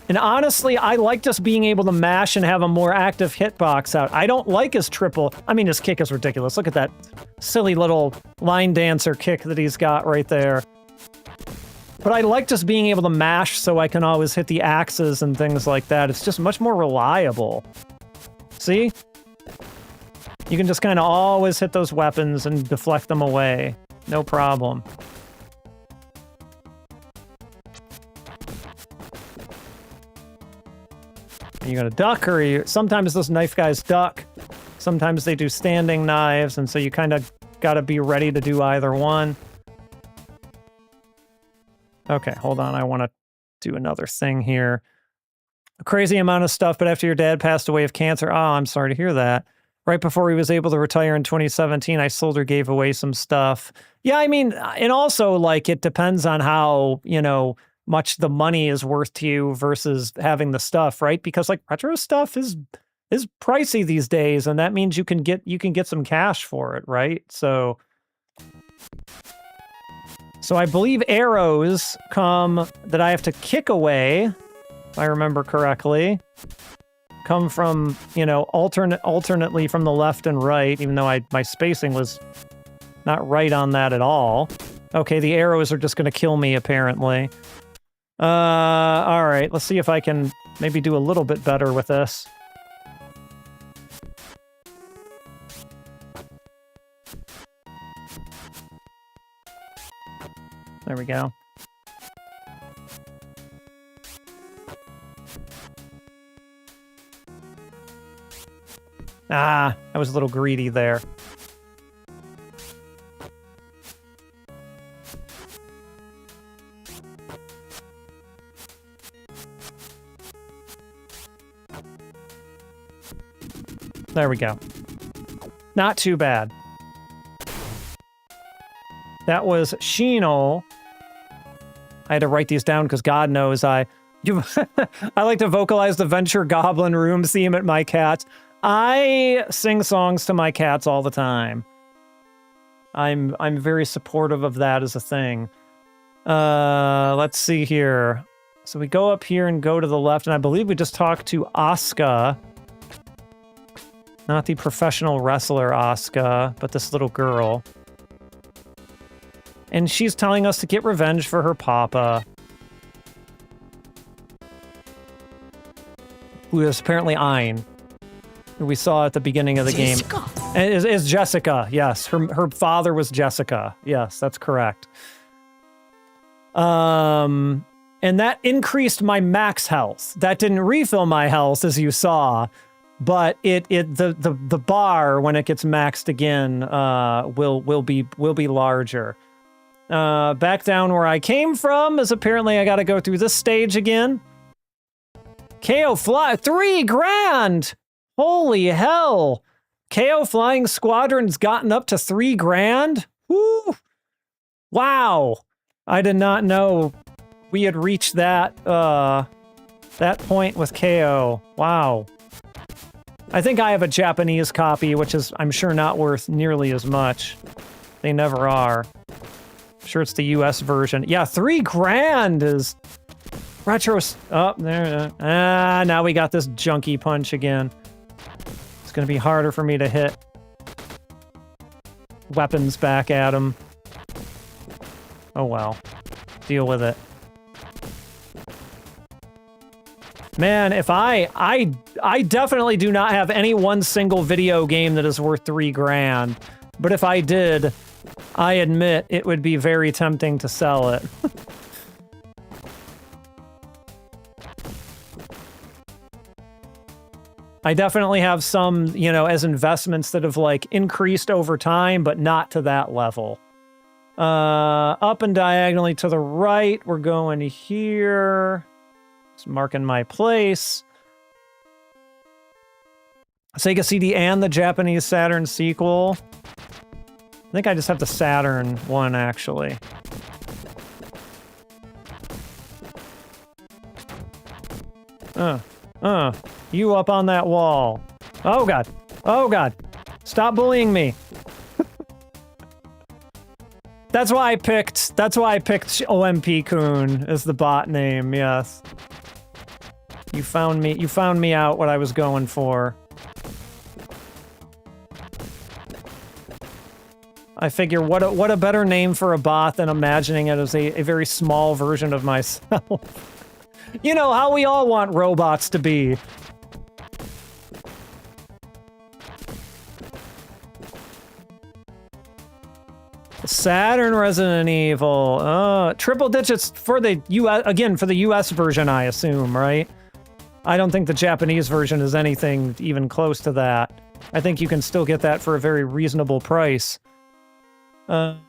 S1: And honestly, I like just being able to mash and have a more active hitbox out. I don't like his triple. I mean, his kick is ridiculous. Look at that silly little line dancer kick that he's got right there. But I like just being able to mash so I can always hit the axes and things like that. It's just much more reliable. See? You can just kind of always hit those weapons and deflect them away. No problem. Are you gonna duck, or are you... Sometimes those knife guys duck. Sometimes they do standing knives, and so you kind of gotta be ready to do either one. Okay, hold on. I want to do another thing here. A crazy amount of stuff, but after your dad passed away of cancer... Oh, I'm sorry to hear that. Right before he was able to retire in 2017, I sold or gave away some stuff. Yeah, I mean, and also, like, it depends on how, you know... much the money is worth to you versus having the stuff, right? Because like retro stuff is pricey these days, and that means you can get some cash for it, right? So I believe arrows come that I have to kick away, if I remember correctly. Come from, you know, alternately from the left and right, even though my spacing was not right on that at all. Okay, the arrows are just gonna kill me apparently. All right, let's see if I can maybe do a little bit better with this. There we go. Ah, I was a little greedy there. There we go. Not too bad. That was Shino. I had to write these down because God knows I like to vocalize the Venture Goblin Room theme at my cats. I sing songs to my cats all the time. I'm very supportive of that as a thing. Let's see here. So we go up here and go to the left, and I believe we just talked to Asuka. Not the professional wrestler Asuka, but this little girl. And she's telling us to get revenge for her papa. Who is apparently Ein, who we saw at the beginning of the game. Is Jessica, yes. Her father was Jessica. Yes, that's correct. And that increased my max health. That didn't refill my health, as you saw. but the bar when it gets maxed again will be larger. Back down where I came from is apparently I got to go through this stage again. KO fly $3 grand. Holy hell! KO Flying Squadron's gotten up to $3 grand. Woo! Wow! I did not know we had reached that that point with KO. Wow. I think I have a Japanese copy, which is, I'm sure, not worth nearly as much. They never are. I'm sure it's the US version. Yeah, $3 grand is retro. Oh, there. Now we got this junky punch again. It's gonna be harder for me to hit weapons back at him. Oh well. Deal with it. Man, if I definitely do not have any one single video game that is worth $3 grand. But if I did, I admit it would be very tempting to sell it. I definitely have some, you know, as investments that have like increased over time, but not to that level. Up and diagonally to the right, we're going here. Just marking my place. Sega CD and the Japanese Saturn sequel. I think I just have the Saturn one, actually. You up on that wall. Oh god. Oh god. Stop bullying me. That's why I picked OMP-kun as the bot name, yes. You found me out what I was going for. I figure what a better name for a bot than imagining it as a very small version of myself. You know how we all want robots to be. Saturn Resident Evil. Triple digits for the US, again, for the US version, I assume, right? I don't think the Japanese version is anything even close to that. I think you can still get that for a very reasonable price. Next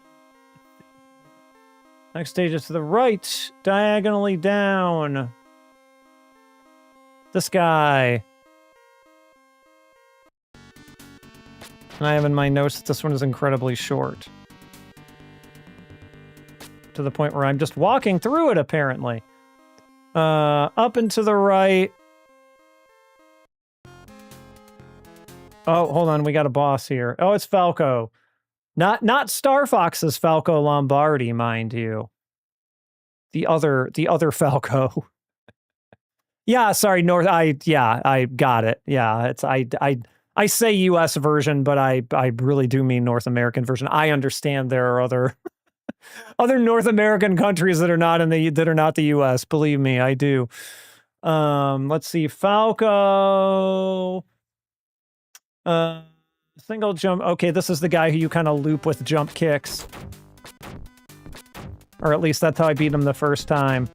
S1: stage is to the right, diagonally down. This guy. And I have in my notes that this one is incredibly short. To the point where I'm just walking through it, apparently. Up and to the right. Oh, hold on, we got a boss here. Oh, it's Falco. Not Star Fox's Falco Lombardi, mind you. The other Falco. Yeah, sorry, I got it. Yeah, it's I say US version, but I really do mean North American version. I understand there are other North American countries that are not the US. Believe me, I do. Let's see, Falco. Single jump. Okay, this is the guy who you kind of loop with jump kicks. Or at least that's how I beat him the first time.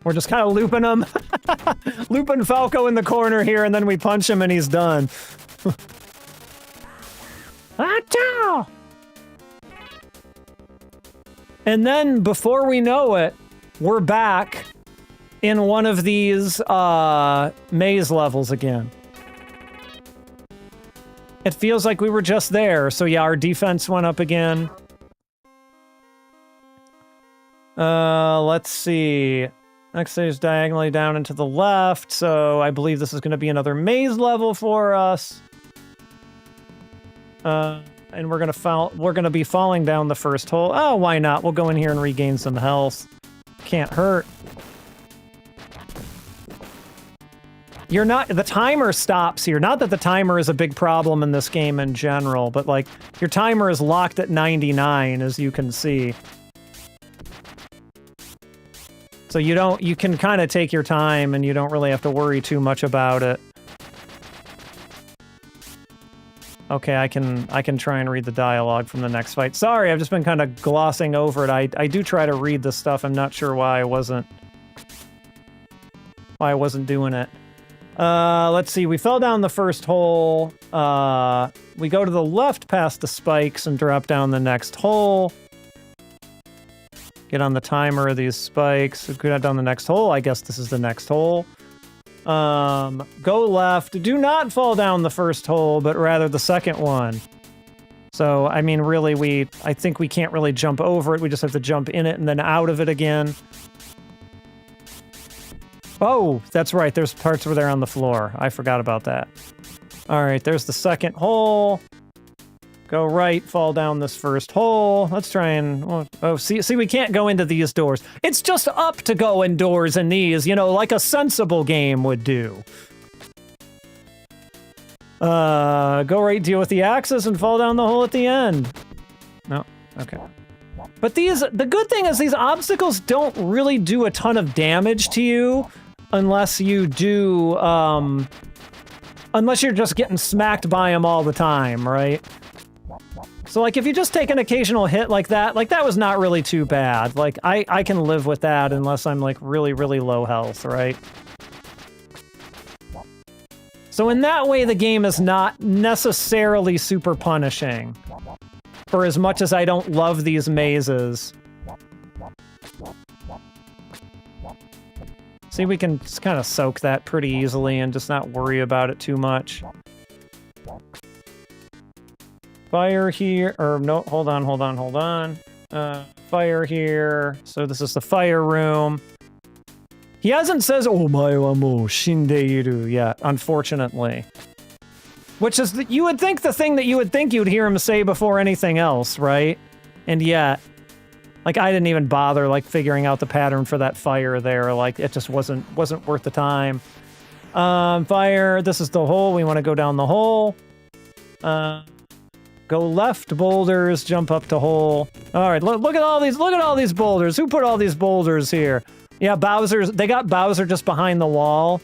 S1: We're just kind of looping him. Looping Falco in the corner here, and then we punch him and he's done. Achoo! And then, before we know it, we're back in one of these maze levels again. It feels like we were just there, so yeah, our defense went up again. Let's see. Next stage is diagonally down and to the left, so I believe this is going to be another maze level for us. And we're gonna be falling down the first hole. Oh, why not? We'll go in here and regain some health. Can't hurt. The timer stops here. Not that the timer is a big problem in this game in general, but like, your timer is locked at 99, as you can see. So you can kind of take your time and you don't really have to worry too much about it. Okay, I can try and read the dialogue from the next fight. Sorry, I've just been kind of glossing over it. I do try to read this stuff. I'm not sure why I wasn't why I wasn't doing it. Let's see. We fell down the first hole. We go to the left past the spikes and drop down the next hole. Get on the timer of these spikes. Go down the next hole. I guess this is the next hole. Go left. Do not fall down the first hole, but rather the second one. So, I mean, really, I think we can't really jump over it. We just have to jump in it and then out of it again. Oh, that's right. There's parts where they're on the floor. I forgot about that. All right, there's the second hole. Go right, fall down this first hole. Let's try and... Oh, see, we can't go into these doors. It's just up to go indoors in these, you know, like a sensible game would do. Go right, deal with the axes, and fall down the hole at the end. No, okay. But the good thing is these obstacles don't really do a ton of damage to you unless you do, unless you're just getting smacked by them all the time, right? So, like, if you just take an occasional hit like that was not really too bad. Like, I can live with that unless I'm, like, really, really low health, right? So in that way, the game is not necessarily super punishing. For as much as I don't love these mazes. See, we can just kind of soak that pretty easily and just not worry about it too much. Fire here, or no, hold on. Fire here. So this is the fire room. He hasn't says, "Omae wa mou shindeiru" yet, unfortunately. Which is, you would think the thing that you would think you'd hear him say before anything else, right? And yet, like, I didn't even bother, like, figuring out the pattern for that fire there. Like, it just wasn't worth the time. Fire, this is the hole. We want to go down the hole. Go left, boulders, jump up to hole. All right, look at all these boulders. Who put all these boulders here? Yeah, they got Bowser just behind the wall,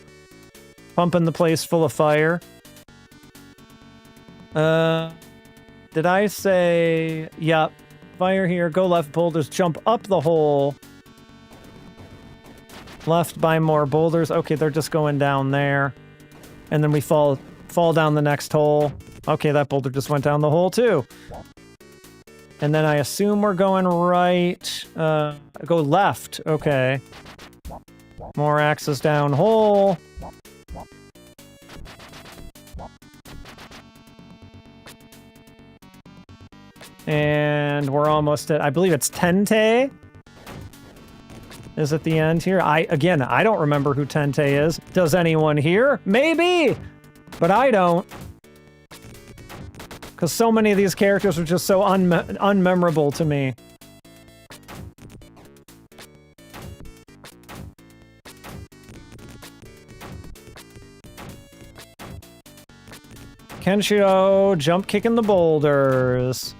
S1: pumping the place full of fire. Did I say, yep, fire here, go left, boulders, jump up the hole. Left by more boulders. Okay, they're just going down there. And then we fall down the next hole. Okay, that boulder just went down the hole too. And then I assume we're going right. Go left. Okay. More axes down hole. And we're almost at, I believe it's Tente is at the end here. I don't remember who Tente is. Does anyone here? Maybe, but I don't. Because so many of these characters are just so unmemorable to me. Kenshiro, jump kicking the boulders.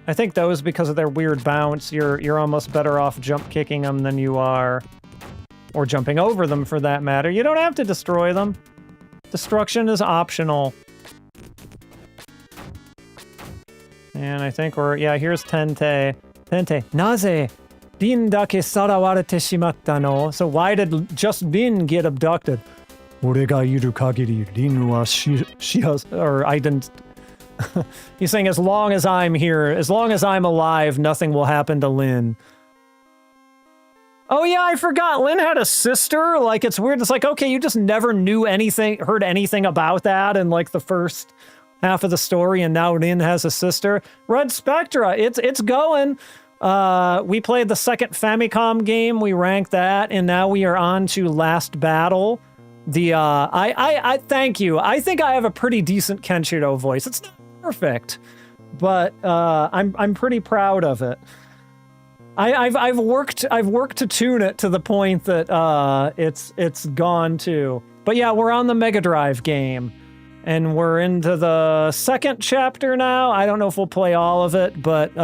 S1: I think those, because of their weird bounce, you're almost better off jump kicking them than you are, or jumping over them for that matter. You don't have to destroy them. Destruction is optional. And I think here's Tente. Tente, naze Bin dake sarawarete shimatta no? So why did just Bin get abducted? Ore ga iru kagiri, Rin wa shihasu, or I didn't... He's saying, as long as I'm here, as long as I'm alive, nothing will happen to Lin. Oh yeah, I forgot. Lin had a sister. Like, it's weird. It's like, okay, you just never knew anything, heard anything about that in like the first half of the story, and now Lin has a sister. Red Spectra, it's going. We played the second Famicom game. We ranked that, and now we are on to Last Battle. I thank you. I think I have a pretty decent Kenshiro voice. It's not perfect, but I'm pretty proud of it. I've worked to tune it to the point that it's gone too. But yeah, we're on the Mega Drive game, and we're into the second chapter now. I don't know if we'll play all of it, but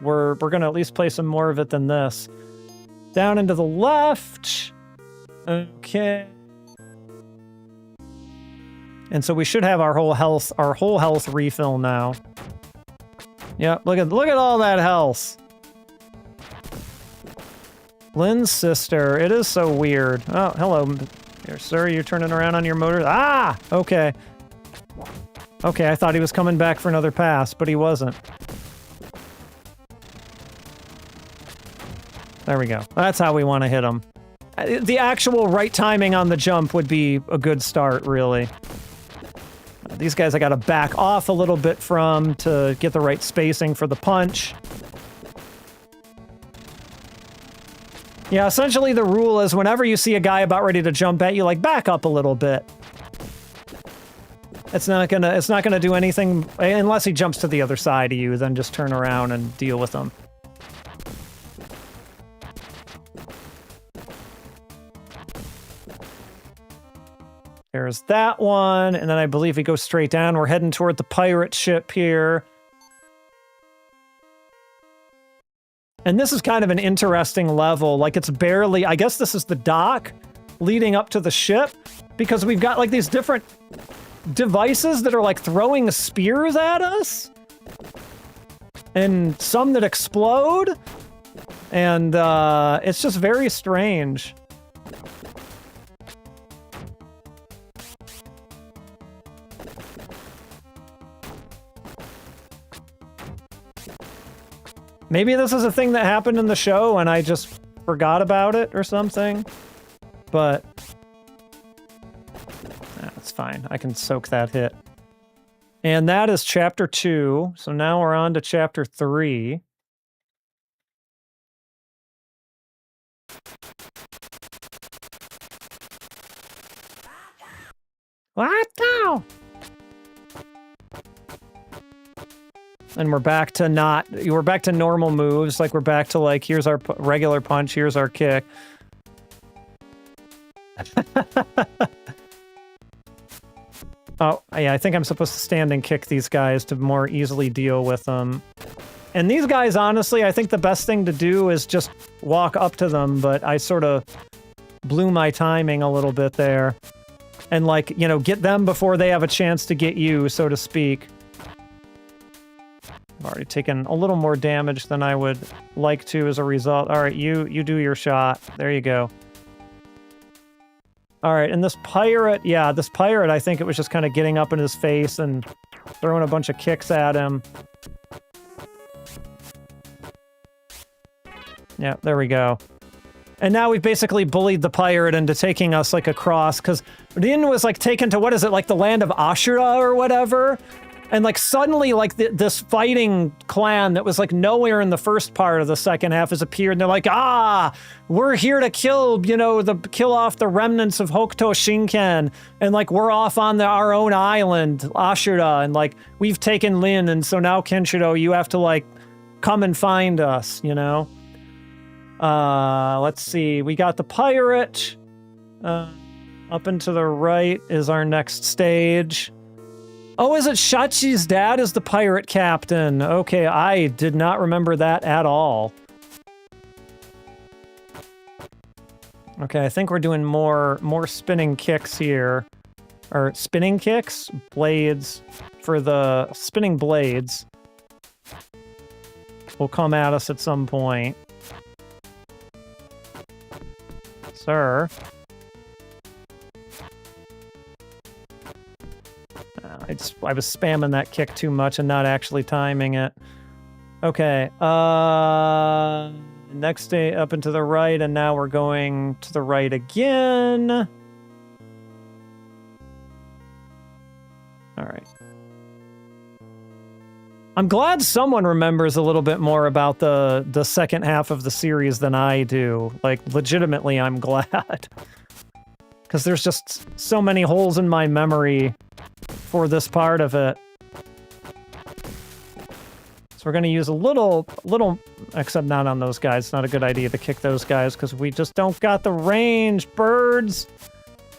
S1: we're gonna at least play some more of it than this. Down and to the left. Okay. And so we should have our whole health refill now. Yeah, look at all that health. Lynn's sister. It is so weird. Oh, hello. Here, sir, you're turning around on your motor. Ah! Okay. Okay, I thought he was coming back for another pass, but he wasn't. There we go. That's how we want to hit him. The actual right timing on the jump would be a good start, really. These guys I gotta back off a little bit from to get the right spacing for the punch. Yeah, essentially the rule is whenever you see a guy about ready to jump at you, like, back up a little bit. It's not gonna do anything unless he jumps to the other side of you, then just turn around and deal with him. There's that one, and then I believe we go straight down. We're heading toward the pirate ship here. And this is kind of an interesting level. Like, it's barely... I guess this is the dock leading up to the ship, because we've got, like, these different devices that are, like, throwing spears at us. And some that explode. And, it's just very strange. Maybe this is a thing that happened in the show and I just forgot about it or something. But... that's fine. I can soak that hit. And that is chapter 2. So now we're on to chapter 3. What now? And we're back to we're back to normal moves. Like, we're back to, like, here's our regular punch, here's our kick. Oh, yeah, I think I'm supposed to stand and kick these guys to more easily deal with them. And these guys, honestly, I think the best thing to do is just walk up to them, but I sort of blew my timing a little bit there. And, like, you know, get them before they have a chance to get you, so to speak. I've already taken a little more damage than I would like to as a result. All right, you do your shot. There you go. All right, and this pirate, yeah, this pirate, I think it was just kind of getting up in his face and throwing a bunch of kicks at him. Yeah, there we go. And now we've basically bullied the pirate into taking us, like, across, because Rin was, like, taken to, what is it, like, the land of Ashura or whatever? And, like, suddenly, like, this fighting clan that was, like, nowhere in the first part of the second half has appeared, and they're like, ah, we're here to kill, you know, kill off the remnants of Hokuto Shinken, and, like, we're off on our own island, Ashura, and, like, we've taken Lin, and so now, Kenshiro, you have to, like, come and find us, you know? Let's see, we got the pirate, up and to the right is our next stage. Oh, is it Shachi's dad is the pirate captain? Okay, I did not remember that at all. Okay, I think we're doing more spinning kicks here. Or spinning kicks? Blades. For the spinning blades. Will come at us at some point. Sir. I was spamming that kick too much and not actually timing it. Okay, next day up and to the right, and now we're going to the right again. All right. I'm glad someone remembers a little bit more about the second half of the series than I do. Like, legitimately, I'm glad. Because there's just so many holes in my memory for this part of it. So we're going to use a little, except not on those guys. It's not a good idea to kick those guys because we just don't got the range, birds.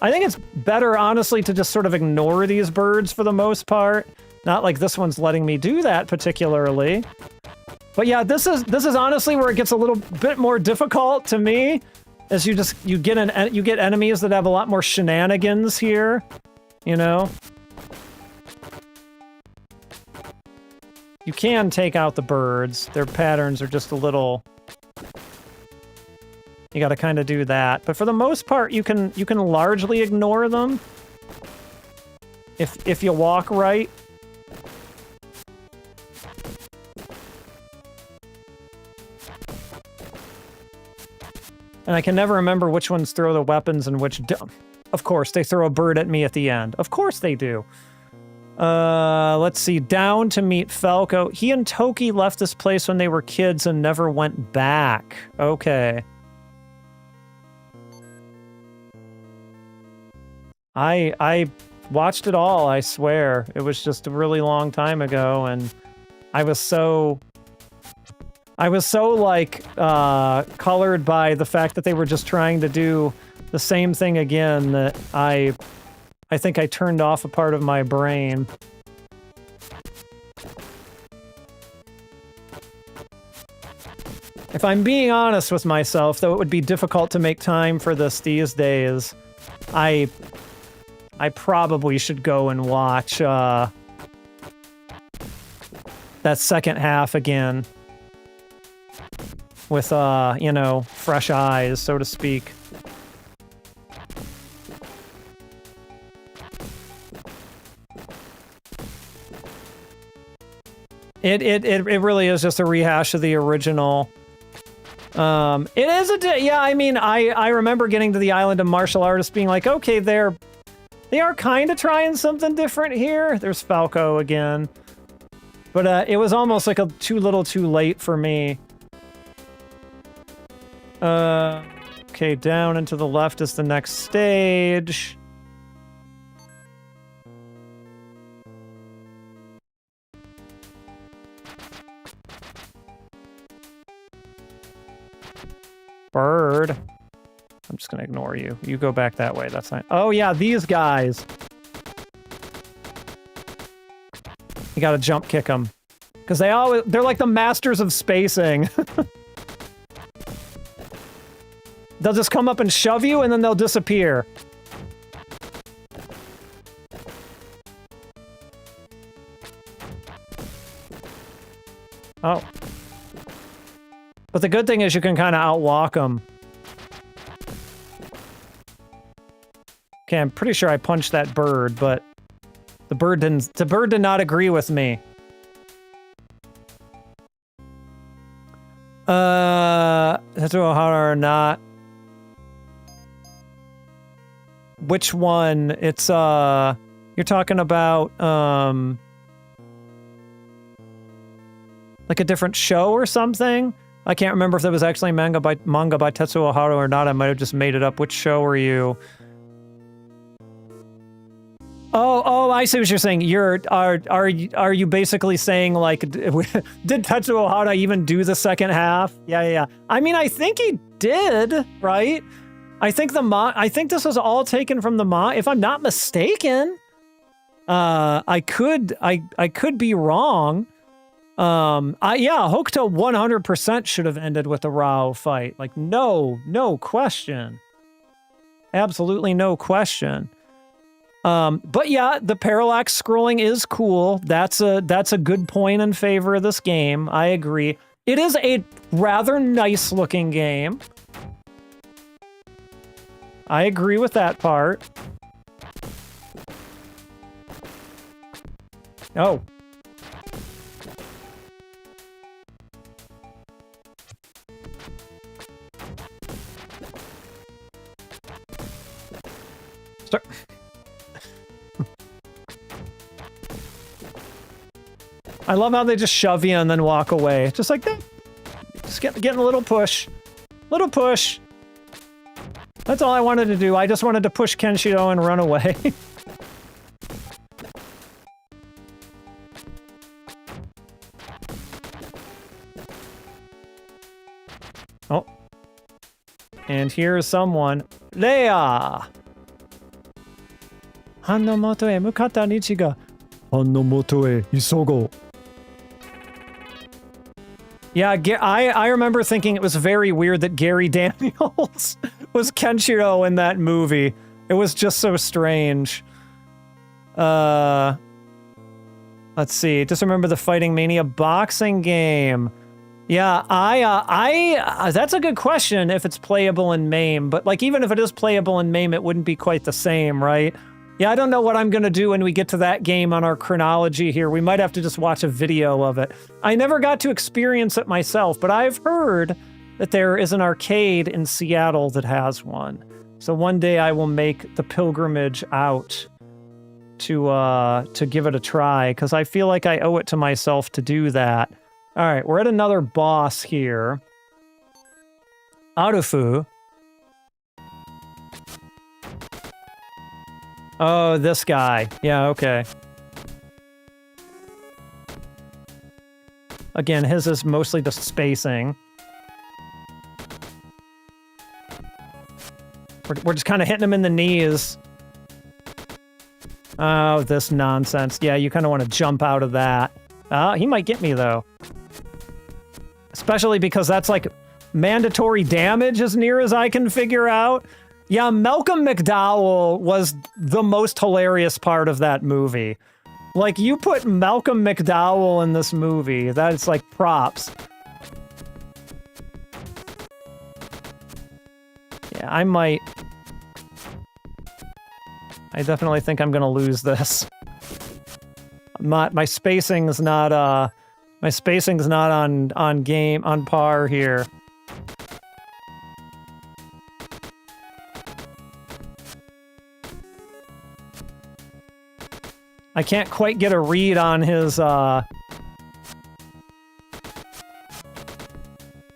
S1: I think it's better, honestly, to just sort of ignore these birds for the most part. Not like this one's letting me do that particularly. But yeah, this is honestly where it gets a little bit more difficult to me. As you get enemies that have a lot more shenanigans here, you know. You can take out the birds. Their patterns are just a little You got to kind of do that. But for the most part, you can largely ignore them if you walk right. And I can never remember which ones throw the weapons and which don't. Of course, they throw a bird at me at the end. Of course they do. Let's see. Down to meet Falco. He and Toki left this place when they were kids and never went back. Okay. I watched it all, I swear. It was just a really long time ago, and I was so like colored by the fact that they were just trying to do the same thing again that I think I turned off a part of my brain. If I'm being honest with myself, though it would be difficult to make time for this these days, I probably should go and watch that second half again. With, you know, fresh eyes, so to speak. It really is just a rehash of the original. It is yeah, I mean, I remember getting to the island of martial artists being like, okay, they are kind of trying something different here. There's Falco again. But it was almost like too little too late for me. Okay, down and to the left is the next stage. Bird. I'm just gonna ignore you. You go back that way, that's fine. Oh yeah, these guys. You gotta jump kick them. Because they're like the masters of spacing. They'll just come up and shove you, and then they'll disappear. Oh. But the good thing is you can kind of outwalk them. Okay, I'm pretty sure I punched that bird, but the bird did not agree with me. Tetsuo or not. Which one? It's, you're talking about, like a different show or something? I can't remember if that was actually manga by Tetsuo Haru or not. I might have just made it up. Which show are you? Oh, I see what you're saying. Are you basically saying, like, did Tetsuo Haru even do the second half? Yeah. I mean, I think he did, right? I think this was all taken from the if I'm not mistaken. I could be wrong. Yeah, Hokuto 100% should have ended with the Rao fight. Like, no question. Absolutely no question. But yeah, the parallax scrolling is cool. That's a good point in favor of this game. I agree. It is a rather nice looking game. I agree with that part. Oh. Start. I love how they just shove you and then walk away. Just like that. Just getting a little push. Little push. That's all I wanted to do. I just wanted to push Kenshiro and run away. Oh. And here's someone. Leia! Han no moto e mukata nichi ga. Han no moto e isogo. Yeah, I remember thinking it was very weird that Gary Daniels was Kenshiro in that movie. It was just so strange. Let's see. Just remember the Fighting Mania boxing game. Yeah, that's a good question if it's playable in MAME, but like even if it is playable in MAME, it wouldn't be quite the same, right? Yeah, I don't know what I'm gonna do when we get to that game on our chronology here. We might have to just watch a video of it. I never got to experience it myself, but I've heard that there is an arcade in Seattle that has one. So one day I will make the pilgrimage out to give it a try, because I feel like I owe it to myself to do that. All right, we're at another boss here. Arufu. Oh, this guy. Yeah, okay. Again, his is mostly just spacing. We're just kind of hitting him in the knees. Oh, this nonsense. Yeah, you kind of want to jump out of that. He might get me, though. Especially because that's like mandatory damage as near as I can figure out. Yeah, Malcolm McDowell was the most hilarious part of that movie. Like, you put Malcolm McDowell in this movie, that's like props. Yeah, I definitely think I'm gonna lose this. My spacing's not on par here. I can't quite get a read on his and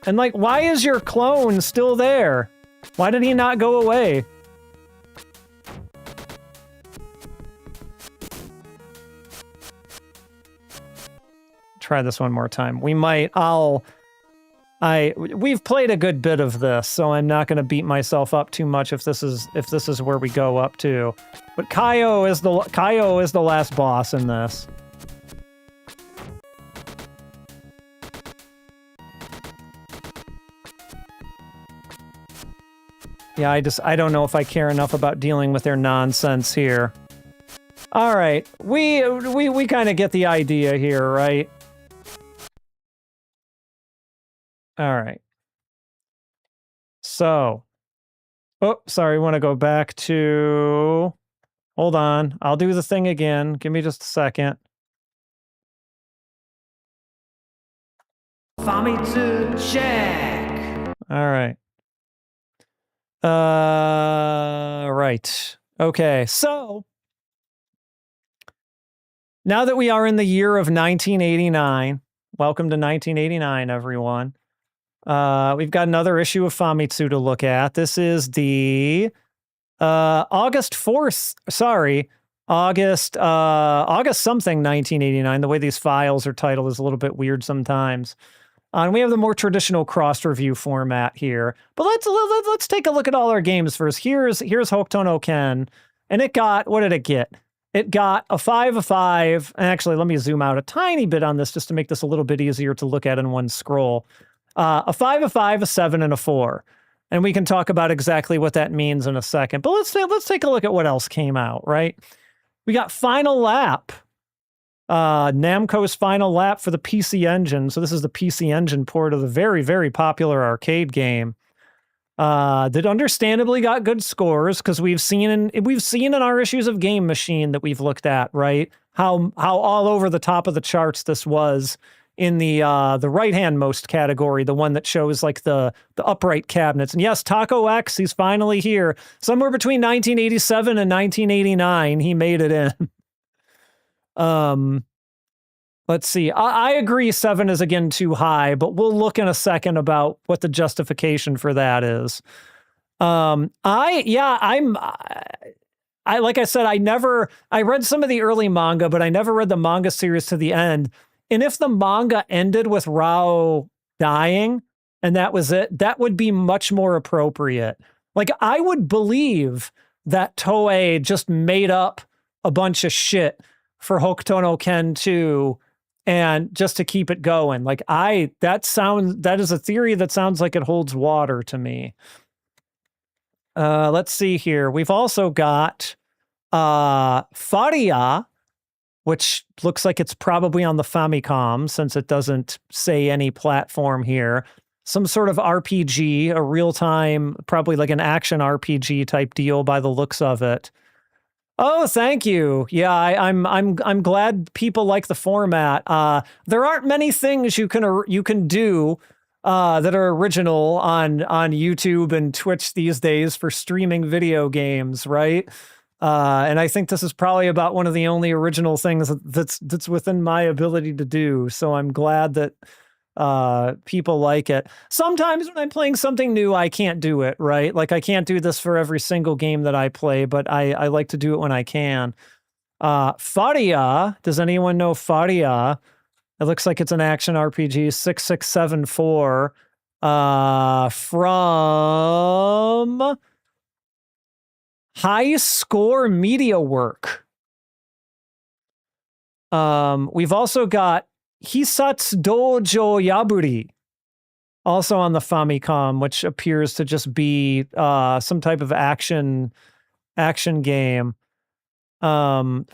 S1: like, why is your clone still there? Why did he not go away? Try this one more time. We might, we've played a good bit of this, so I'm not going to beat myself up too much if this is where we go up to. But Kaio is the last boss in this. Yeah, I don't know if I care enough about dealing with their nonsense here. All right, we kind of get the idea here, right? All right. So, oh, sorry, want to go back to, hold on, I'll do the thing again. Give me just a second. Famitsu check. All right. Right. Okay, so now that we are in the year of 1989, welcome to 1989, everyone. We've got another issue of Famitsu to look at. This is the August 4th, August something 1989. The way these files are titled is a little bit weird sometimes. And we have the more traditional cross review format here. But let's take a look at all our games first. Here's Hokuto no Ken, and it got, what did it get? It got a 5 of 5. And actually, let me zoom out a tiny bit on this just to make this a little bit easier to look at in one scroll. A 5 of 5, a 7, and a 4. And we can talk about exactly what that means in a second. But let's take a look at what else came out, right? We got Final Lap. Namco's Final Lap for the PC Engine. So this is the PC Engine port of the very, very popular arcade game. That understandably got good scores because we've seen in our issues of Game Machine that we've looked at, right? How all over the top of the charts this was in the right-hand most category, the one that shows like the upright cabinets. And yes, Taco X, he's finally here. Somewhere between 1987 and 1989, he made it in. Let's see. I agree 7 is again too high, but we'll look in a second about what the justification for that is. Like I said, I read some of the early manga, but I never read the manga series to the end. And if the manga ended with Rao dying and that was it, that would be much more appropriate. Like, I would believe that Toei just made up a bunch of shit for Hokuto no Ken 2 and just to keep it going. Like, that is a theory that sounds like it holds water to me. Let's see here. We've also got Faria. which looks like it's probably on the Famicom since it doesn't say any platform here. Some sort of RPG, a real-time, probably like an action RPG type deal by the looks of it. Oh, thank you. Yeah, I'm glad people like the format. There aren't many things you can do that are original on YouTube and Twitch these days for streaming video games, right? And I think this is probably about one of the only original things that's within my ability to do. So I'm glad that people like it. Sometimes when I'm playing something new, I can't do it, right? Like I can't do this for every single game that I play, but I like to do it when I can. Faria, does anyone know Faria? It looks like it's an action RPG, 6674, from High Score Media Work. We've also got Hisatsu Dojo Yaburi, also on the Famicom, which appears to just be some type of action game. From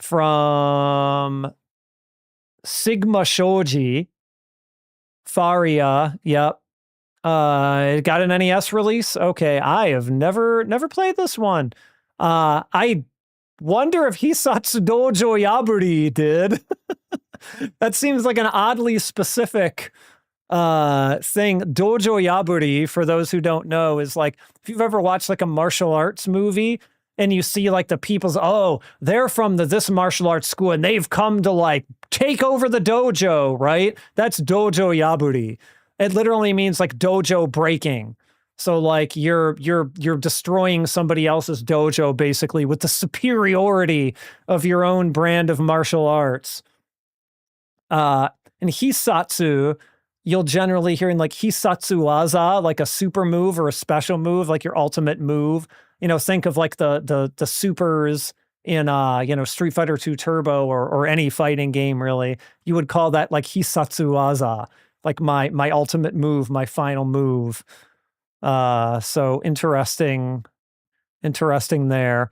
S1: Sigma Shoji. Faria, yep. It got an NES release? Okay, I have never played this one. I wonder if Hisatsu Dojo Yaburi did. That seems like an oddly specific thing. Dojo Yaburi, for those who don't know, is like, if you've ever watched like a martial arts movie and you see like the people's, oh, they're from this martial arts school and they've come to like take over the dojo, right? That's Dojo Yaburi. It literally means like dojo breaking. So like you're destroying somebody else's dojo basically with the superiority of your own brand of martial arts. And Hisatsu, you'll generally hear in like Hisatsu Waza, like a super move or a special move, like your ultimate move. You know, think of like the supers in Street Fighter 2 Turbo or any fighting game really. You would call that like Hisatsu Waza, like my ultimate move, my final move. So interesting there.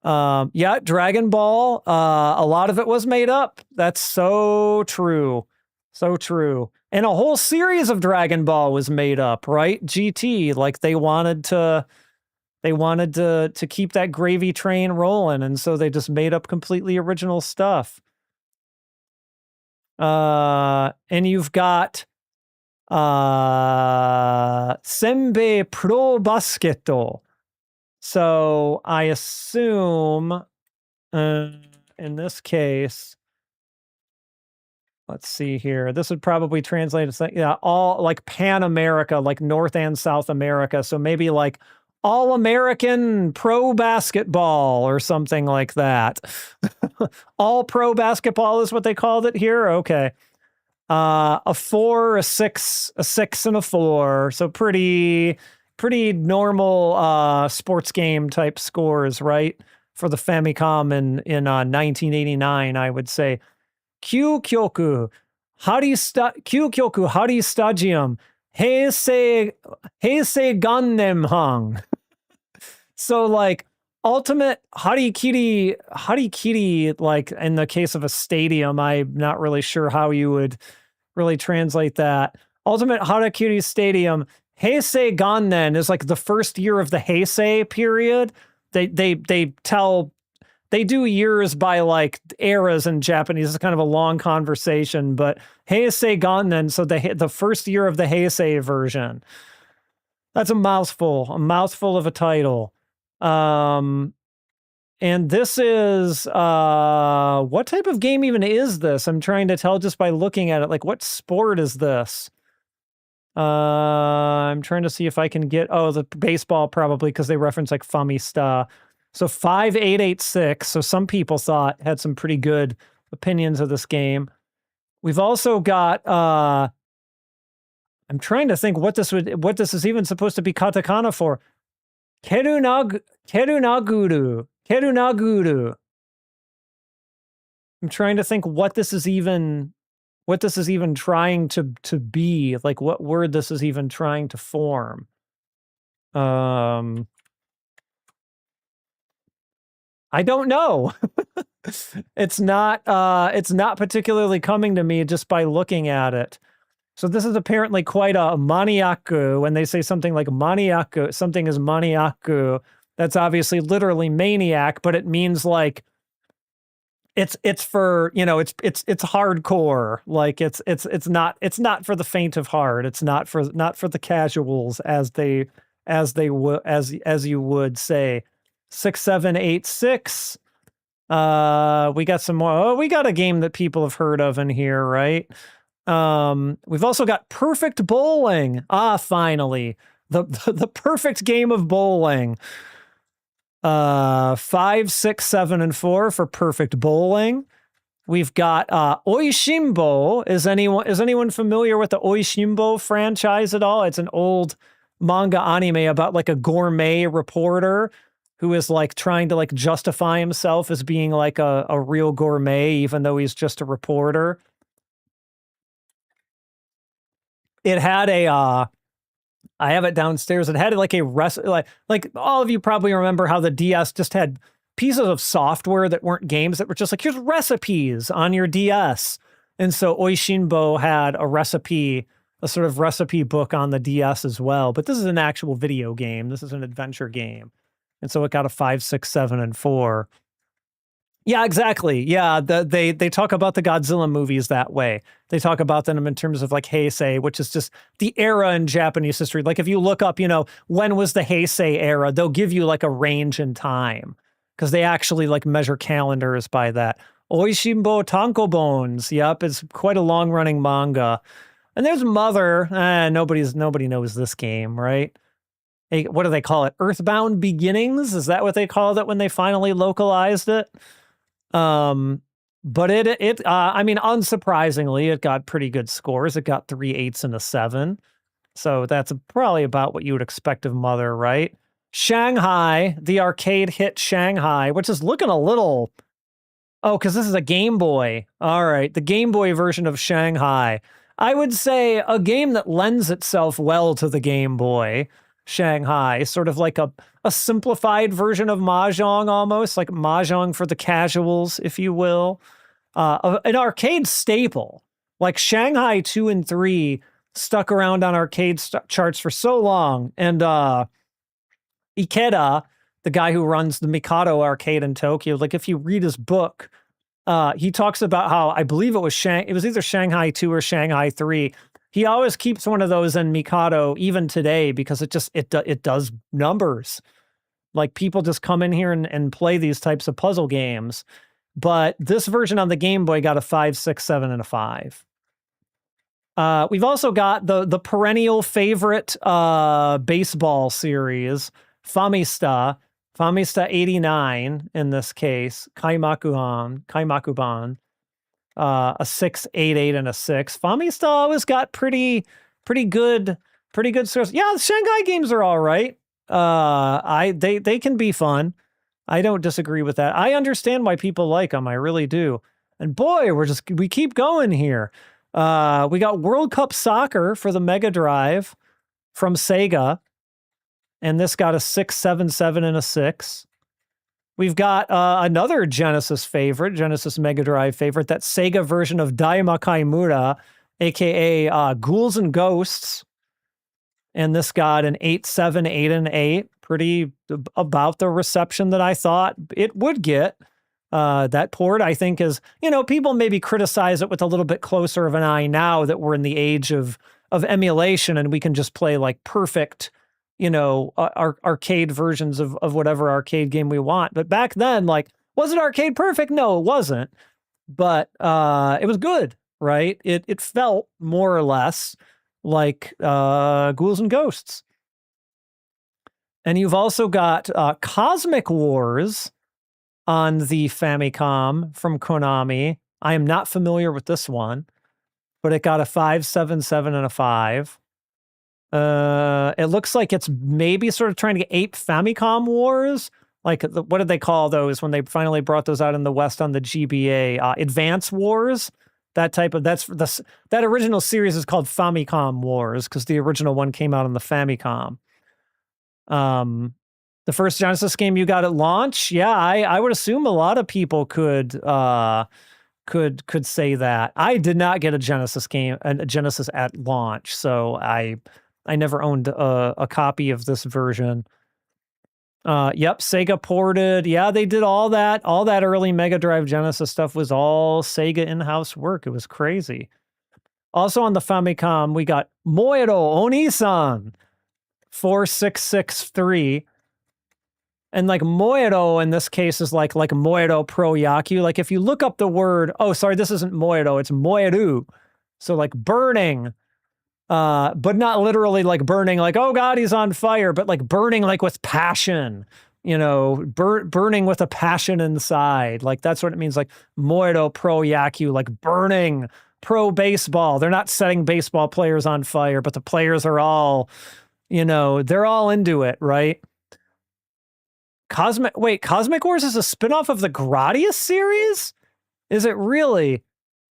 S1: Yeah, Dragon Ball, a lot of it was made up. That's so true. So true. And a whole series of Dragon Ball was made up, right? GT, like they wanted to keep that gravy train rolling, and so they just made up completely original stuff. And you've got Senbei Pro Basket. So I assume in this case, let's see here. This would probably translate to all like Pan America, like North and South America. So maybe like All American Pro Basketball or something like that. All Pro Basketball is what they called it here. Okay. A 4, a 6, a 6, and a 4. So pretty normal sports game type scores, right? For the Famicom in 1989, I would say. Kyukyoku Hari Stadium Heisei Gannemhang. So like ultimate harikiri, like in the case of a stadium, I'm not really sure how you would really translate that. Ultimate Harikiri Stadium, Heisei Gannen is like the first year of the Heisei period. They do years by like eras in Japanese. It's kind of a long conversation, but Heisei Gannen, so the first year of the Heisei version. That's a mouthful of a title. And this is, what type of game even is this? I'm trying to tell just by looking at it, like what sport is this? I'm trying to see if I can get, the baseball probably, because they reference like Famista. So 5886. So some people had some pretty good opinions of this game. We've also got, I'm trying to think what this is even supposed to be katakana for. Kerunaguru. I'm trying to think what this is even trying to be, like what word this is even trying to form. I don't know. It's not particularly coming to me just by looking at it. So this is apparently quite a maniaku. When they say something like maniaku, something is maniaku, that's obviously literally maniac, but it means like it's for, you know, it's hardcore. Like it's not for the faint of heart. It's not for the casuals, as you would say. 6786. We got some more. Oh, we got a game that people have heard of in here, right? We've also got Perfect Bowling. Finally, the perfect game of bowling. 5, 6, 7, and 4 for Perfect Bowling. We've got Oishimbo. Is anyone familiar with the Oishimbo franchise at all? It's an old manga anime about like a gourmet reporter who is like trying to like justify himself as being like a real gourmet, even though he's just a reporter. It had I have it downstairs. It had like a like all of you probably remember how the DS just had pieces of software that weren't games, that were just like, here's recipes on your DS. And so Oishinbo had a sort of recipe book on the DS as well. But this is an actual video game. This is an adventure game. And so it got a 5, 6, 7, and 4. Yeah, exactly. Yeah, they talk about the Godzilla movies that way. They talk about them in terms of like Heisei, which is just the era in Japanese history. Like if you look up, you know, when was the Heisei era, they'll give you like a range in time because they actually like measure calendars by that. Oishimbo Tankobones. Yep, it's quite a long-running manga. And there's Mother. Nobody knows this game, right? Hey, what do they call it? Earthbound Beginnings? Is that what they called it when they finally localized it? But I mean, unsurprisingly, it got pretty good scores. It got 3 8s and a 7. So that's probably about what you would expect of Mother, right? Shanghai, the arcade hit Shanghai, which is looking a little... Oh, because this is a Game Boy. All right, the Game Boy version of Shanghai. I would say a game that lends itself well to the Game Boy. Shanghai, sort of like a simplified version of Mahjong, almost like Mahjong for the casuals, if you will. An arcade staple, like Shanghai 2 and 3 stuck around on arcade charts for so long. And Ikeda, the guy who runs the Mikado arcade in Tokyo, like if you read his book, he talks about how, I believe it was either Shanghai 2 or Shanghai 3. He always keeps one of those in Mikado even today because it does numbers. Like people just come in here and play these types of puzzle games. But this version on the Game Boy got a 5, 6, 7, and a 5. We've also got the perennial favorite baseball series, Famista 89 in this case, Kaimakuban. A 6, 8, 8, and a 6. Famista always got pretty good source. Yeah, the Shanghai games are all right. They can be fun. I don't disagree with that. I understand why people like them. I really do. And boy, we keep going here. We got World Cup Soccer for the Mega Drive from Sega, and this got a 6, 7, 7, and a 6. We've got another Genesis Mega Drive favorite, that Sega version of Daima Kaimura, aka Ghouls and Ghosts. And this got an 8, 7, 8, and 8. Pretty about the reception that I thought it would get. That port, I think, is, you know, people maybe criticize it with a little bit closer of an eye now that we're in the age of emulation and we can just play like perfect, you know, arcade versions of whatever arcade game we want. But back then, like, was it arcade perfect? No, it wasn't. But it was good, right? It felt more or less like Ghouls and Ghosts. And you've also got Cosmic Wars on the Famicom from Konami. I am not familiar with this one, but it got a 5, 7, 7, and a 5. It looks like it's maybe sort of trying to ape Famicom Wars. Like, what did they call those when they finally brought those out in the West on the GBA? Advance Wars? That original series is called Famicom Wars because the original one came out on the Famicom. The first Genesis game you got at launch? Yeah, I would assume a lot of people could say that. I did not get a Genesis at launch, so I never owned a copy of this version. Yep, Sega ported. Yeah, they did all that. All that early Mega Drive Genesis stuff was all Sega in-house work. It was crazy. Also on the Famicom, we got Moedo Onisan 4663. And like Moedo in this case is like Moedo Pro Yaku. Like if you look up the word, oh, sorry, this isn't Moedo, it's Moeru. So like burning, but not literally like burning, like, oh God, he's on fire, but like burning like with passion, you know, burning with a passion inside. Like that's what it means, like Moedo Pro Yaku, like burning pro baseball. They're not setting baseball players on fire, but the players are all, you know, they're all into it, right? Cosmic Wars is a spinoff of the Gradius series? Is it really?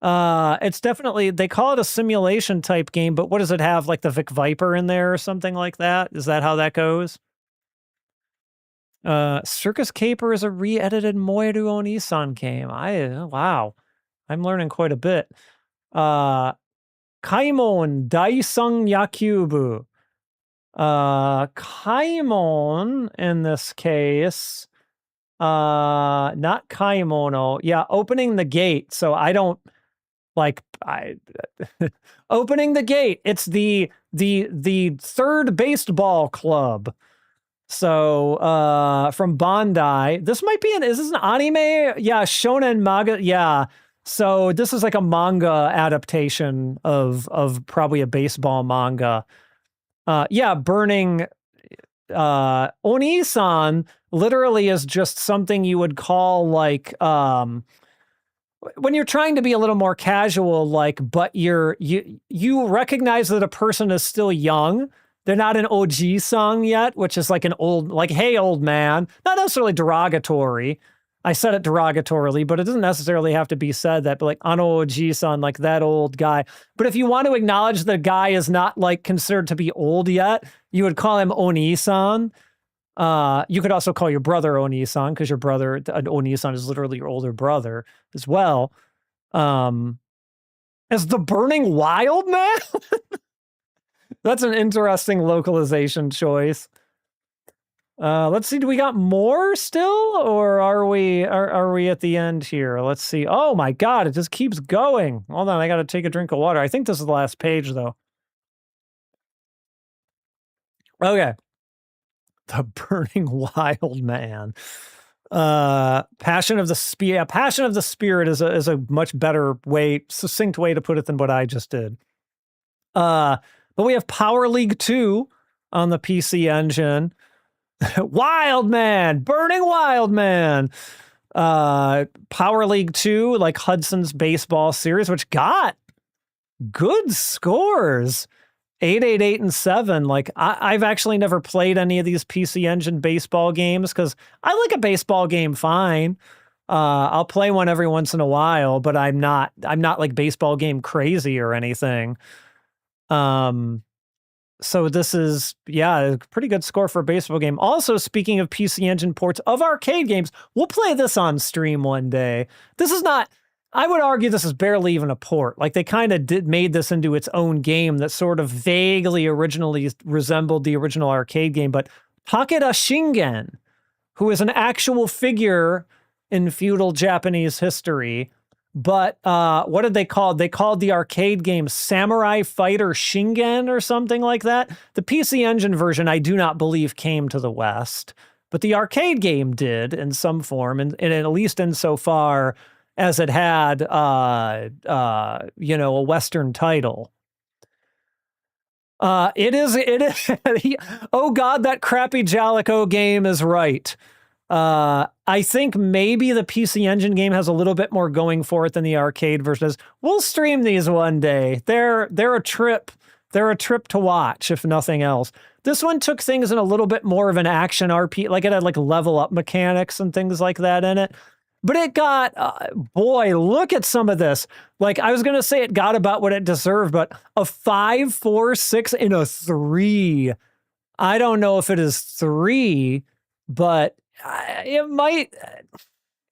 S1: It's definitely, they call it a simulation type game, but what does it have? Like the Vic Viper in there or something like that? Is that how that goes? Circus Caper is a re-edited Moeru Onisan game. Wow. I'm learning quite a bit. Kaimon Daisung Yakubu. Kaimon in this case, not Kaimono. Yeah, opening the gate. So I don't like opening the gate. It's the third baseball club. So from Bandai. This might be is this an anime? Yeah, shonen manga. Yeah. So this is like a manga adaptation of probably a baseball manga. Yeah, burning Onisan literally is just something you would call like when you're trying to be a little more casual, like, but you recognize that a person is still young. They're not an OG song yet, which is like an old, like, hey, old man. Not necessarily derogatory. I said it derogatorily, but it doesn't necessarily have to be said that, but like, ano oji-san, like that old guy. But if you want to acknowledge the guy is not like considered to be old yet, you would call him Oni-san. You could also call your brother Oni-san, because your brother, Oni-san is literally your older brother as well. As the Burning Wild Man? That's an interesting localization choice. Let's see, do we got more still, or are we at the end here? Let's see. Oh my God, it just keeps going. Hold on, I gotta take a drink of water. I think this is the last page though. Okay. The Burning Wild Man. Passion of the Spirit is a much better way, succinct way to put it than what I just did. But we have Power League 2 on the PC Engine. Wild Man, Burning Wild Man. Power League 2, like Hudson's baseball series, which got good scores. 8, 8, 8, and 7. Like I've actually never played any of these PC Engine baseball games because I like a baseball game fine. I'll play one every once in a while, but I'm not like baseball game crazy or anything. So this is, yeah, a pretty good score for a baseball game. Also, speaking of PC Engine ports of arcade games, we'll play this on stream one day. This is not, I would argue this is barely even a port. Like they kind of made this into its own game that sort of vaguely originally resembled the original arcade game. But Takeda Shingen, who is an actual figure in feudal Japanese history, but what did they call it? They called the arcade game Samurai Fighter Shingen or something like that. The PC Engine version, I do not believe, came to the West, but the arcade game did in some form, and at least insofar as it had, you know, a Western title. It is. Oh God, that crappy Jalico game is right. I think maybe the PC Engine game has a little bit more going for it than the arcade version. We'll stream these one day. They're a trip. They're a trip to watch, if nothing else. This one took things in a little bit more of an action RP, like it had like level up mechanics and things like that in it. But it got, boy, look at some of this. Like I was going to say it got about what it deserved, but a 5, 4, 6, and a 3. I don't know if it is 3, but it might.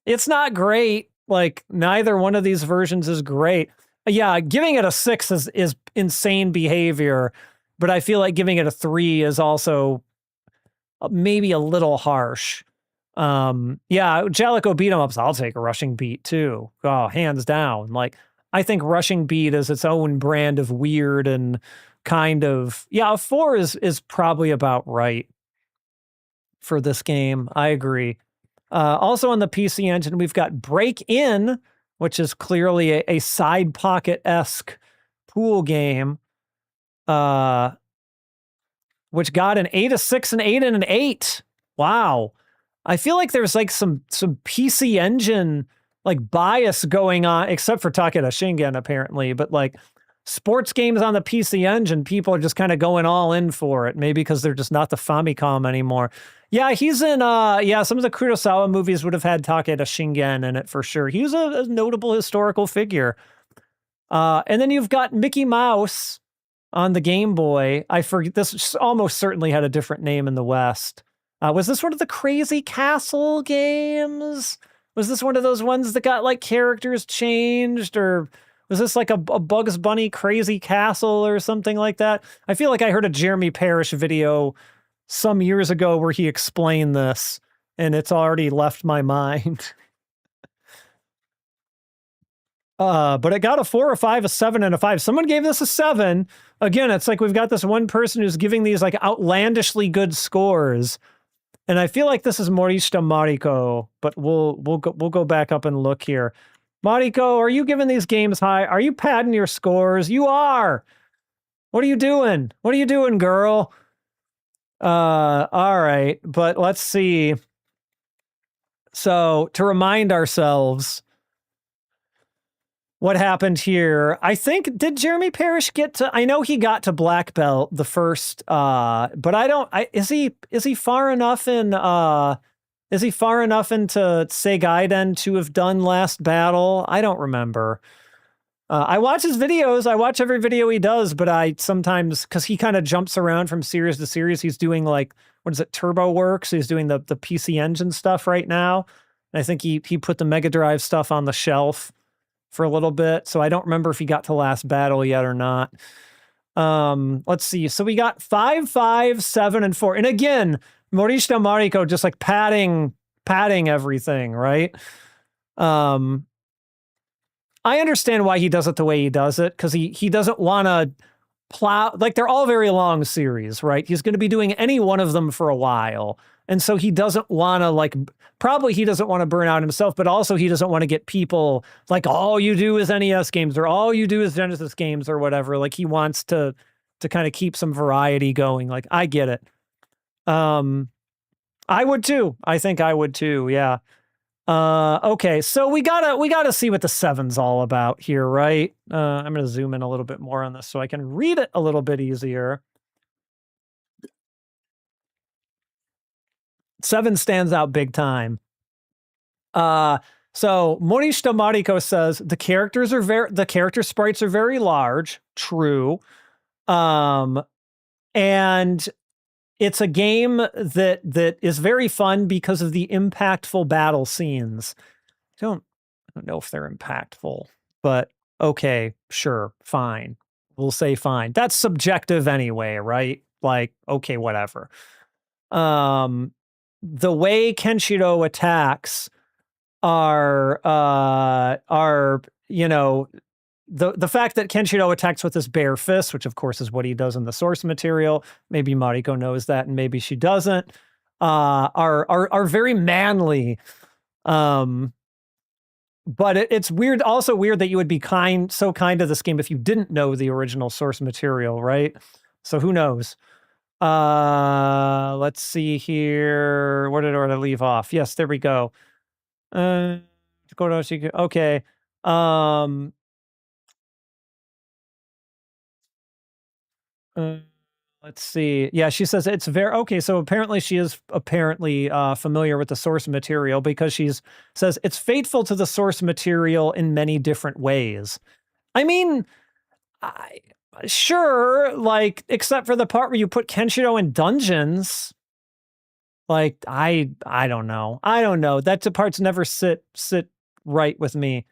S1: It's not great. Like neither one of these versions is great. Yeah, giving it a 6 is insane behavior, but I feel like giving it a 3 is also maybe a little harsh. Yeah, Jalico beat 'em ups. I'll take a rushing beat too. Oh, hands down. Like I think rushing beat is its own brand of weird and kind of yeah. A 4 is probably about right for this game. I agree. Also on the PC Engine, we've got Break In, which is clearly a side pocket esque pool game. Which got an 8, a 6, an 8, and an 8. Wow. I feel like there's like some PC Engine like bias going on, except for Takeda Shingen apparently, but like sports games on the PC Engine, people are just kind of going all in for it. Maybe because they're just not the Famicom anymore. Yeah, he's in yeah, some of the Kurosawa movies would have had Takeda Shingen in it for sure. He was a notable historical figure. And then you've got Mickey Mouse on the Game Boy. I forget, this almost certainly had a different name in the West. Was this one of the Crazy Castle games? Was this one of those ones that got like characters changed, or was this like a Bugs Bunny Crazy Castle or something like that? I feel like I heard a Jeremy Parrish video some years ago where he explained this, and it's already left my mind. But it got a 4, a 5, a 7, and a 5. Someone gave this a 7. Again, it's like we've got this one person who's giving these like outlandishly good scores. And I feel like this is Morishita Mariko, but we'll go back up and look here. Mariko, are you giving these games high? Are you padding your scores? You are. What are you doing? What are you doing, girl? All right, but let's see. So to remind ourselves what happened here, I think, did Jeremy Parrish get to, I know he got to black belt the first, but is he far enough in, is he far enough into Seigaiden to have done Last Battle? I don't remember. I watch his videos. I watch every video he does, but I sometimes, because he kind of jumps around from series to series. He's doing like, what is it, Turbo Works? He's doing the PC Engine stuff right now. And I think he put the Mega Drive stuff on the shelf for a little bit. So I don't remember if he got to Last Battle yet or not. Let's see. So we got 5, 5, 7, and 4. And again, Morishita Mariko just like padding everything, right? I understand why he does it the way he does it, because he doesn't want to plow, like they're all very long series, right? He's going to be doing any one of them for a while. And so he doesn't want to like, probably he doesn't want to burn out himself, but also he doesn't want to get people like, all you do is NES games or all you do is Genesis games or whatever. Like he wants to kind of keep some variety going. Like I get it. I would too. I think I would too. Yeah. Okay, so we gotta see what the 7's all about here, right? I'm gonna zoom in a little bit more on this so I can read it a little bit easier. 7 stands out big time. So Morishita Mariko says the character sprites are very large. True. And it's a game that is very fun because of the impactful battle scenes. I don't know if they're impactful, but okay, sure, fine. We'll say fine. That's subjective anyway, right? Like, okay, whatever. The way Kenshiro attacks are you know, the fact that Kenshiro attacks with his bare fist, which of course is what he does in the source material, maybe Mariko knows that and maybe she doesn't, are very manly. But it's weird, also weird that you would be so kind to this game if you didn't know the original source material, right? So who knows? Let's see here. Where did I leave off? Yes, there we go. Okay. Let's see. Yeah, she says it's very okay. So apparently she is familiar with the source material because says it's faithful to the source material in many different ways. I mean, sure, like except for the part where you put Kenshiro in dungeons. Like, I don't know. I don't know. That parts never sit right with me.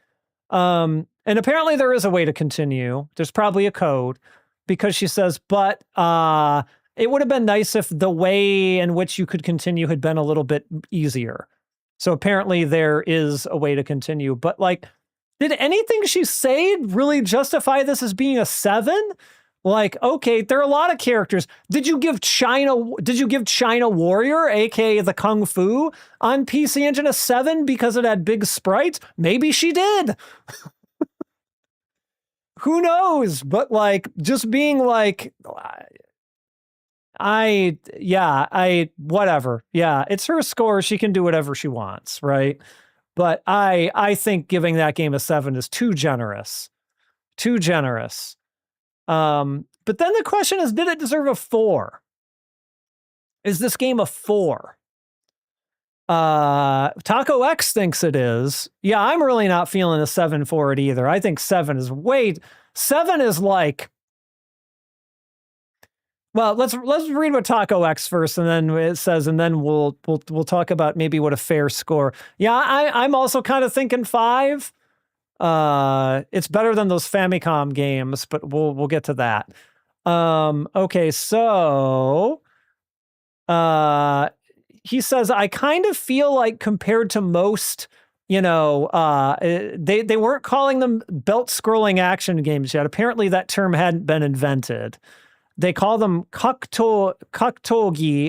S1: And apparently there is a way to continue. There's probably a code, because she says, but it would have been nice if the way in which you could continue had been a little bit easier. So apparently there is a way to continue, but like, did anything she say really justify this as being a 7? Like, okay, there are a lot of characters. Did you give China Warrior, aka the Kung Fu, on PC Engine a 7 because it had big sprites? Maybe she did. Who knows? But like, just being like, whatever. Yeah, it's her score. She can do whatever she wants, right? But I think giving that game a 7 is too generous. Too generous. But then the question is, did it deserve a 4? Is this game a 4? Taco X thinks it is. Yeah, I'm really not feeling a 7 for it either. I think 7 is 7 is like, well, let's read what Taco X first, and then it says, and then we'll talk about maybe what a fair score. Yeah, I'm also kind of thinking 5. It's better than those Famicom games, but we'll get to that. Okay, so he says, I kind of feel like compared to most, they weren't calling them belt scrolling action games yet. Apparently that term hadn't been invented. They call them kaktogi,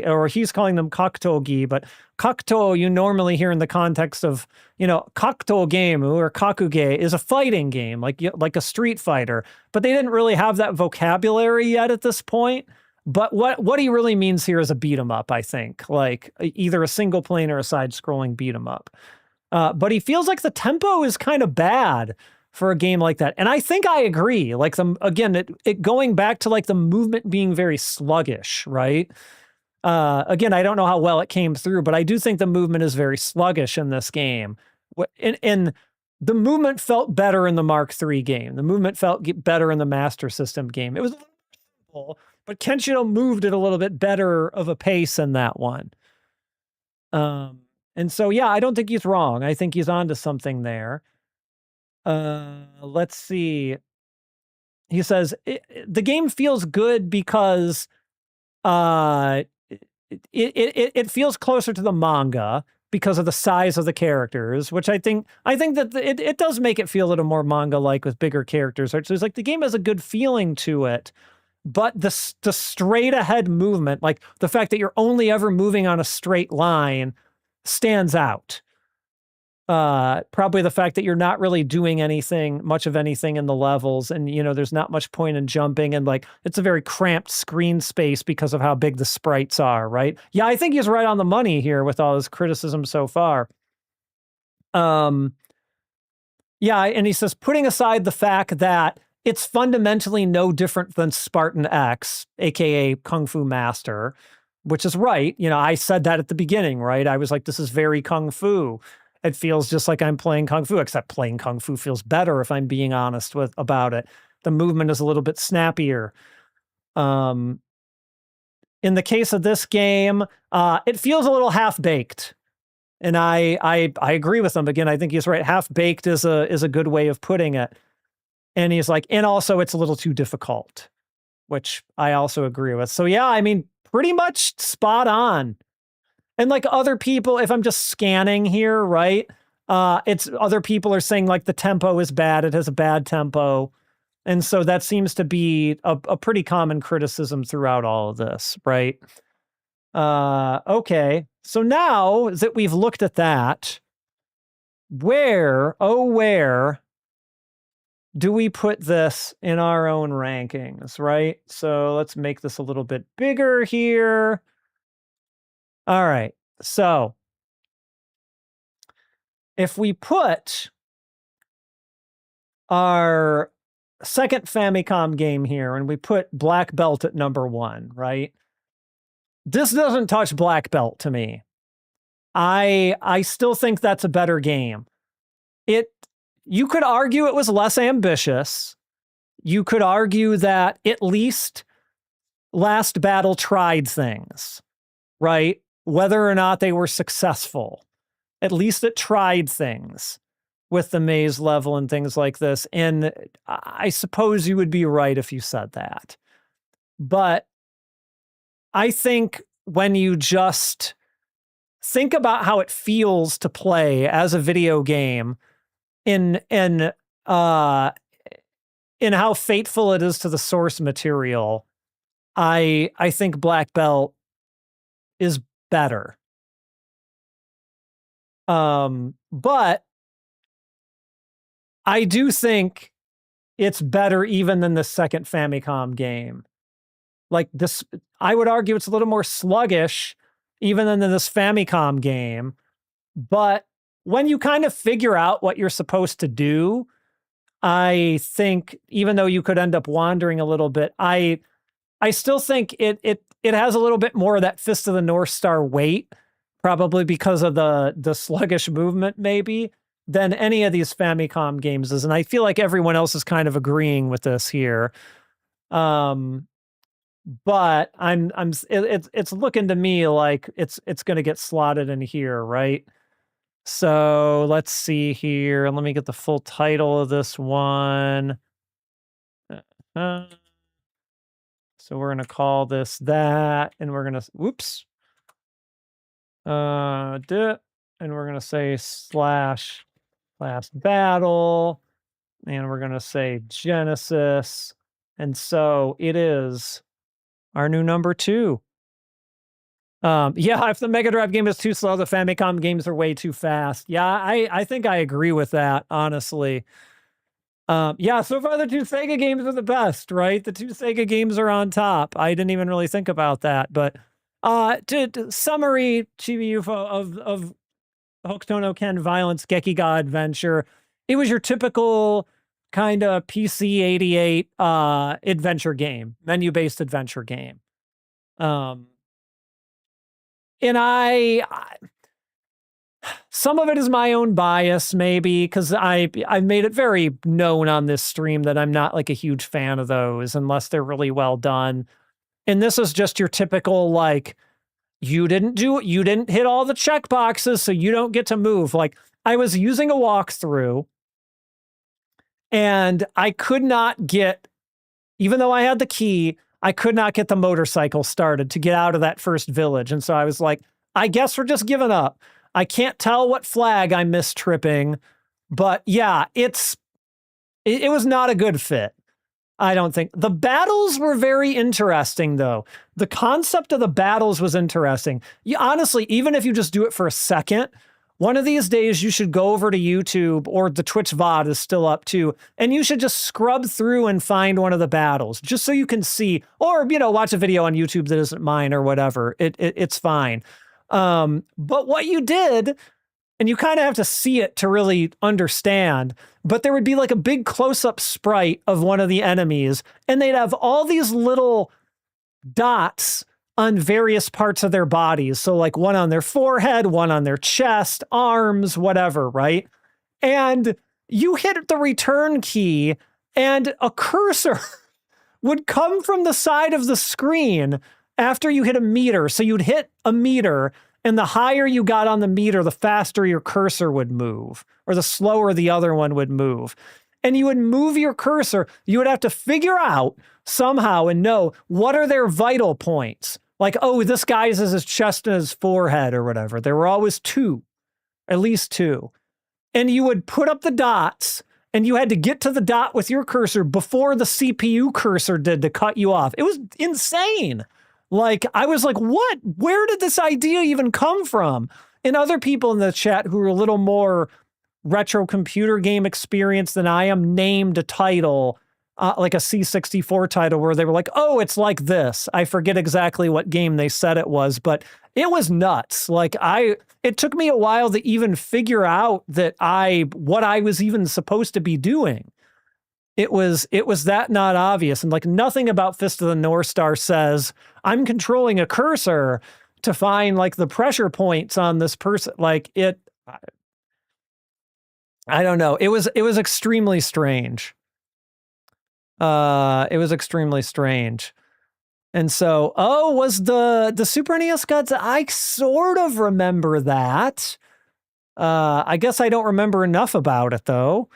S1: or he's calling them kaktogi, but kakto you normally hear in the context of, kakto game or kakuge is a fighting game, like a Street Fighter, but they didn't really have that vocabulary yet at this point. But what he really means here is a beat 'em up, I think, like either a single plane or a side scrolling beat 'em up. But he feels like the tempo is kind of bad for a game like that. And I think I agree. Like it going back to like the movement being very sluggish, right? Again, I don't know how well it came through, but I do think the movement is very sluggish in this game. And the movement felt better in the Mark III game. The movement felt better in the Master System game. It was a little simple, but Kenshiro moved at a little bit better of a pace in that one. And so, yeah, I don't think he's wrong. I think he's onto something there. Let's see. He says, the game feels good because it feels closer to the manga because of the size of the characters, which I think that it does make it feel a little more manga-like with bigger characters. So it's like the game has a good feeling to it, but the straight ahead movement, like the fact that you're only ever moving on a straight line, stands out. Probably the fact that you're not really doing much of anything in the levels, and there's not much point in jumping, and like it's a very cramped screen space because of how big the sprites are, right? Yeah, I think he's right on the money here with all his criticism so far. Yeah, and he says, putting aside the fact that it's fundamentally no different than Spartan X, aka Kung Fu Master, which is right. I said that at the beginning, right? I was like, this is very Kung Fu. It feels just like I'm playing Kung Fu, except playing Kung Fu feels better if I'm being honest about it. The movement is a little bit snappier. In the case of this game, it feels a little half-baked. And I agree with him. Again, I think he's right. Half-baked is a good way of putting it. And he's like, and also it's a little too difficult, which I also agree with. So yeah, I mean, pretty much spot on. And like other people, if I'm just scanning here, right? It's other people are saying like the tempo is bad. It has a bad tempo. And so that seems to be a pretty common criticism throughout all of this, right? Okay. So now that we've looked at that, where do we put this in our own rankings, right? So let's make this a little bit bigger here. All right. So if we put our second Famicom game here and we put Black Belt at number 1, right? This doesn't touch Black Belt to me. I still think that's a better game. You could argue it was less ambitious. You could argue that at least Last Battle tried things, right? whether or not they were successful. At least it tried things with the maze level and things like this. And I suppose you would be right if you said that. But I think when you just think about how it feels to play as a video game in how faithful it is to the source material, I think Black Belt is better. But I do think it's better even than the second Famicom game. Like this, I would argue it's a little more sluggish even than this Famicom game. But when you kind of figure out what you're supposed to do, I think even though you could end up wandering a little bit, I still think it has a little bit more of that Fist of the North Star weight, probably because of the sluggish movement maybe, than any of these Famicom games is. And I feel like everyone else is kind of agreeing with this here. But it's looking to me like it's going to get slotted in here, right? So let's see here. Let me get the full title of this one. So we're going to call this that, and we're going to, whoops. And we're going to say slash battle, and we're going to say Genesis. And so it is our new number 2. Yeah, if the Mega Drive game is too slow, the Famicom games are way too fast. Yeah, I think I agree with that, honestly. Yeah, so far the 2 Sega games are the best, right? The 2 Sega games are on top. I didn't even really think about that, but to summary, Chibi UFO of Hokuto no Ken Violence Gekiga Adventure, it was your typical kind of PC 88 adventure game, menu-based adventure game. And some of it is my own bias, maybe, because I've made it very known on this stream that I'm not like a huge fan of those unless they're really well done. And this is just your typical, like, you didn't hit all the check boxes, so you don't get to move. Like, I was using a walkthrough, and I could not get, even though I had the key, I could not get the motorcycle started to get out of that first village. And so I was like, I guess we're just giving up. I can't tell what flag I'm mistripping, but yeah, it was not a good fit. I don't think. The battles were very interesting, though. The concept of the battles was interesting. Honestly, even if you just do it for a second, one of these days you should go over to YouTube, or the Twitch VOD is still up too, and you should just scrub through and find one of the battles just so you can see, or, watch a video on YouTube that isn't mine or whatever. It's fine. But what you did, and you kind of have to see it to really understand, but there would be like a big close-up sprite of one of the enemies, and they'd have all these little dots on various parts of their bodies. So like one on their forehead, one on their chest, arms, whatever, right? And you hit the return key, and a cursor would come from the side of the screen after you hit a meter. So you'd hit a meter, and the higher you got on the meter, the faster your cursor would move, or the slower the other one would move. And you would move your cursor. You would have to figure out somehow and know what are their vital points. Like, oh, this guy's is his chest and his forehead or whatever. There were always 2, at least 2. And you would put up the dots, and you had to get to the dot with your cursor before the CPU cursor did to cut you off. It was insane. Like, I was like, what? Where did this idea even come from? And other people in the chat who are a little more retro computer game experienced than I am named a title, like a C64 title, where they were like, oh, it's like this. I forget exactly what game they said it was, but it was nuts. Like, it took me a while to even figure out what I was even supposed to be doing. It was that not obvious. And like, nothing about Fist of the North Star says I'm controlling a cursor to find like the pressure points on this person. Like, I don't know. It was extremely strange. It was extremely strange. And so, was the Super NES Gods? I sort of remember that. I guess I don't remember enough about it though,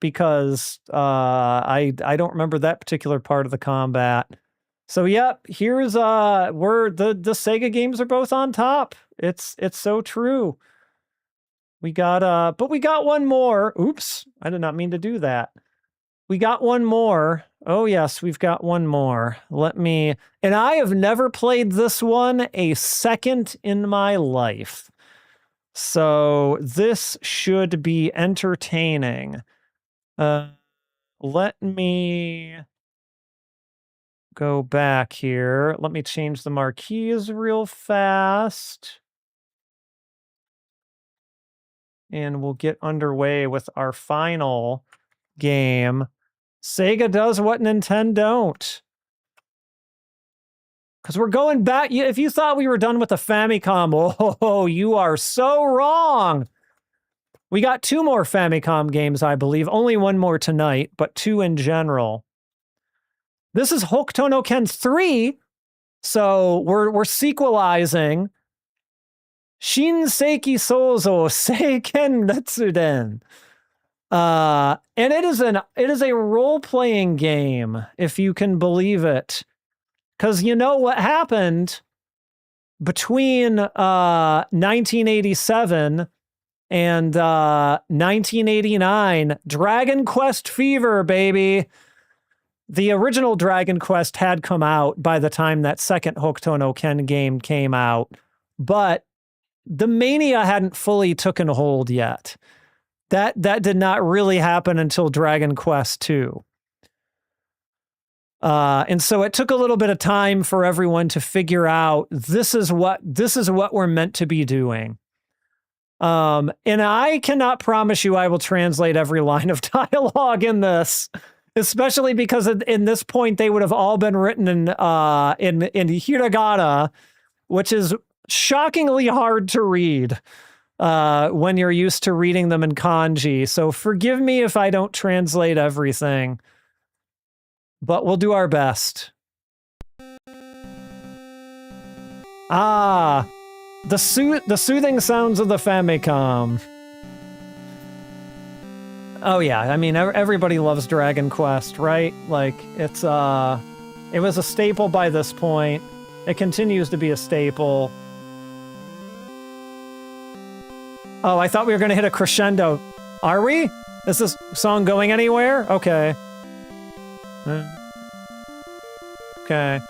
S1: because I don't remember that particular part of the combat. So yep, here's where the Sega games are both on top. It's so true. We got but we got one more. Oops, I did not mean to do that. We got one more. Oh yes, we've got one more. And I have never played this one a second in my life. So this should be entertaining. Let me go back here. Let me change the marquees real fast. And we'll get underway with our final game. Sega does what Nintendo don't. Because we're going back. If you thought we were done with the Famicom, oh, you are so wrong. We got 2 more Famicom games, I believe. Only one more tonight, but 2 in general. This is Hokuto no Ken 3, so we're sequelizing Shin Seiki Sozo Seiken Retsuden. And it is a role-playing game, if you can believe it. Because you know what happened between 1987 and 1989? Dragon Quest fever, baby. The original Dragon Quest had come out by the time that second Hokuto no Ken game came out, but the mania hadn't fully taken hold yet. That did not really happen until Dragon Quest II. And so it took a little bit of time for everyone to figure out this is what we're meant to be doing. And I cannot promise you I will translate every line of dialogue in this, especially because in this point they would have all been written in hiragana, which is shockingly hard to read when you're used to reading them in kanji. So forgive me if I don't translate everything, but we'll do our best. The soothing sounds of the Famicom. Oh yeah, I mean everybody loves Dragon Quest, right? Like it was a staple by this point. It continues to be a staple. Oh, I thought we were going to hit a crescendo. Are we? Is this song going anywhere? Okay. Okay.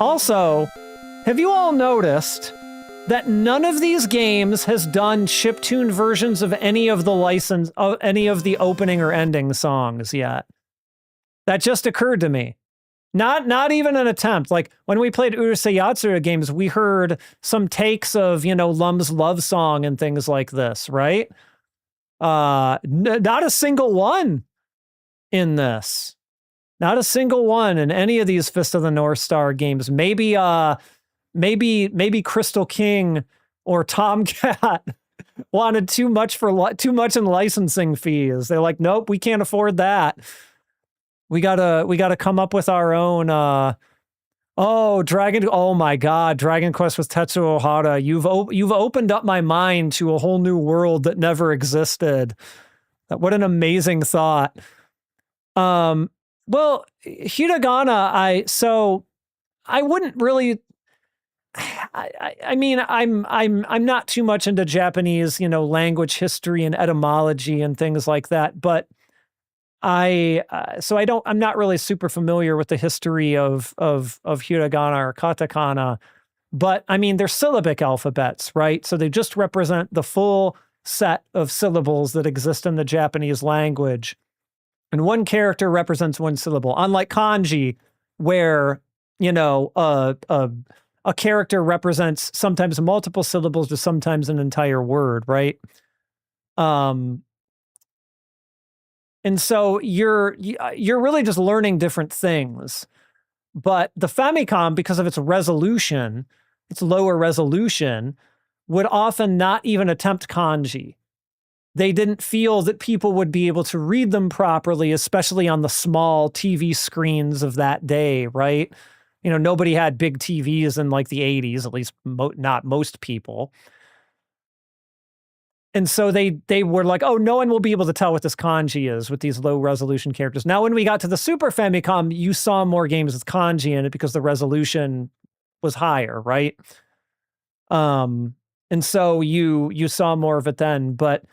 S1: Also, have you all noticed that none of these games has done chiptune versions of any of the opening or ending songs yet? That just occurred to me. Not even an attempt. Like when we played Urusei Yatsura games, we heard some takes of, Lum's love song and things like this, right? Not a single one in this. Not a single one in any of these Fist of the North Star games. Maybe Crystal King or Tomcat wanted too much in licensing fees. They're like, nope, we can't afford that. We gotta come up with our own. Oh my God, Dragon Quest with Tetsuo Ohara. You've opened up my mind to a whole new world that never existed. What an amazing thought. Well, hiragana. I wouldn't really. I mean, I'm not too much into Japanese, language history and etymology and things like that, but. I'm not really super familiar with the history of hiragana or katakana, but I mean, they're syllabic alphabets, right? So they just represent the full set of syllables that exist in the Japanese language. And one character represents one syllable, unlike kanji, where, a character represents sometimes multiple syllables or sometimes an entire word, right? And so you're really just learning different things. But the Famicom, because of its resolution, its lower resolution, would often not even attempt kanji. They didn't feel that people would be able to read them properly, especially on the small TV screens of that day, right? You know, nobody had big TVs in like the 80s, at least not most people. And so they were like, oh, no one will be able to tell what this kanji is with these low resolution characters. Now, when we got to the Super Famicom, you saw more games with kanji in it because the resolution was higher, right? And so you saw more of it then, but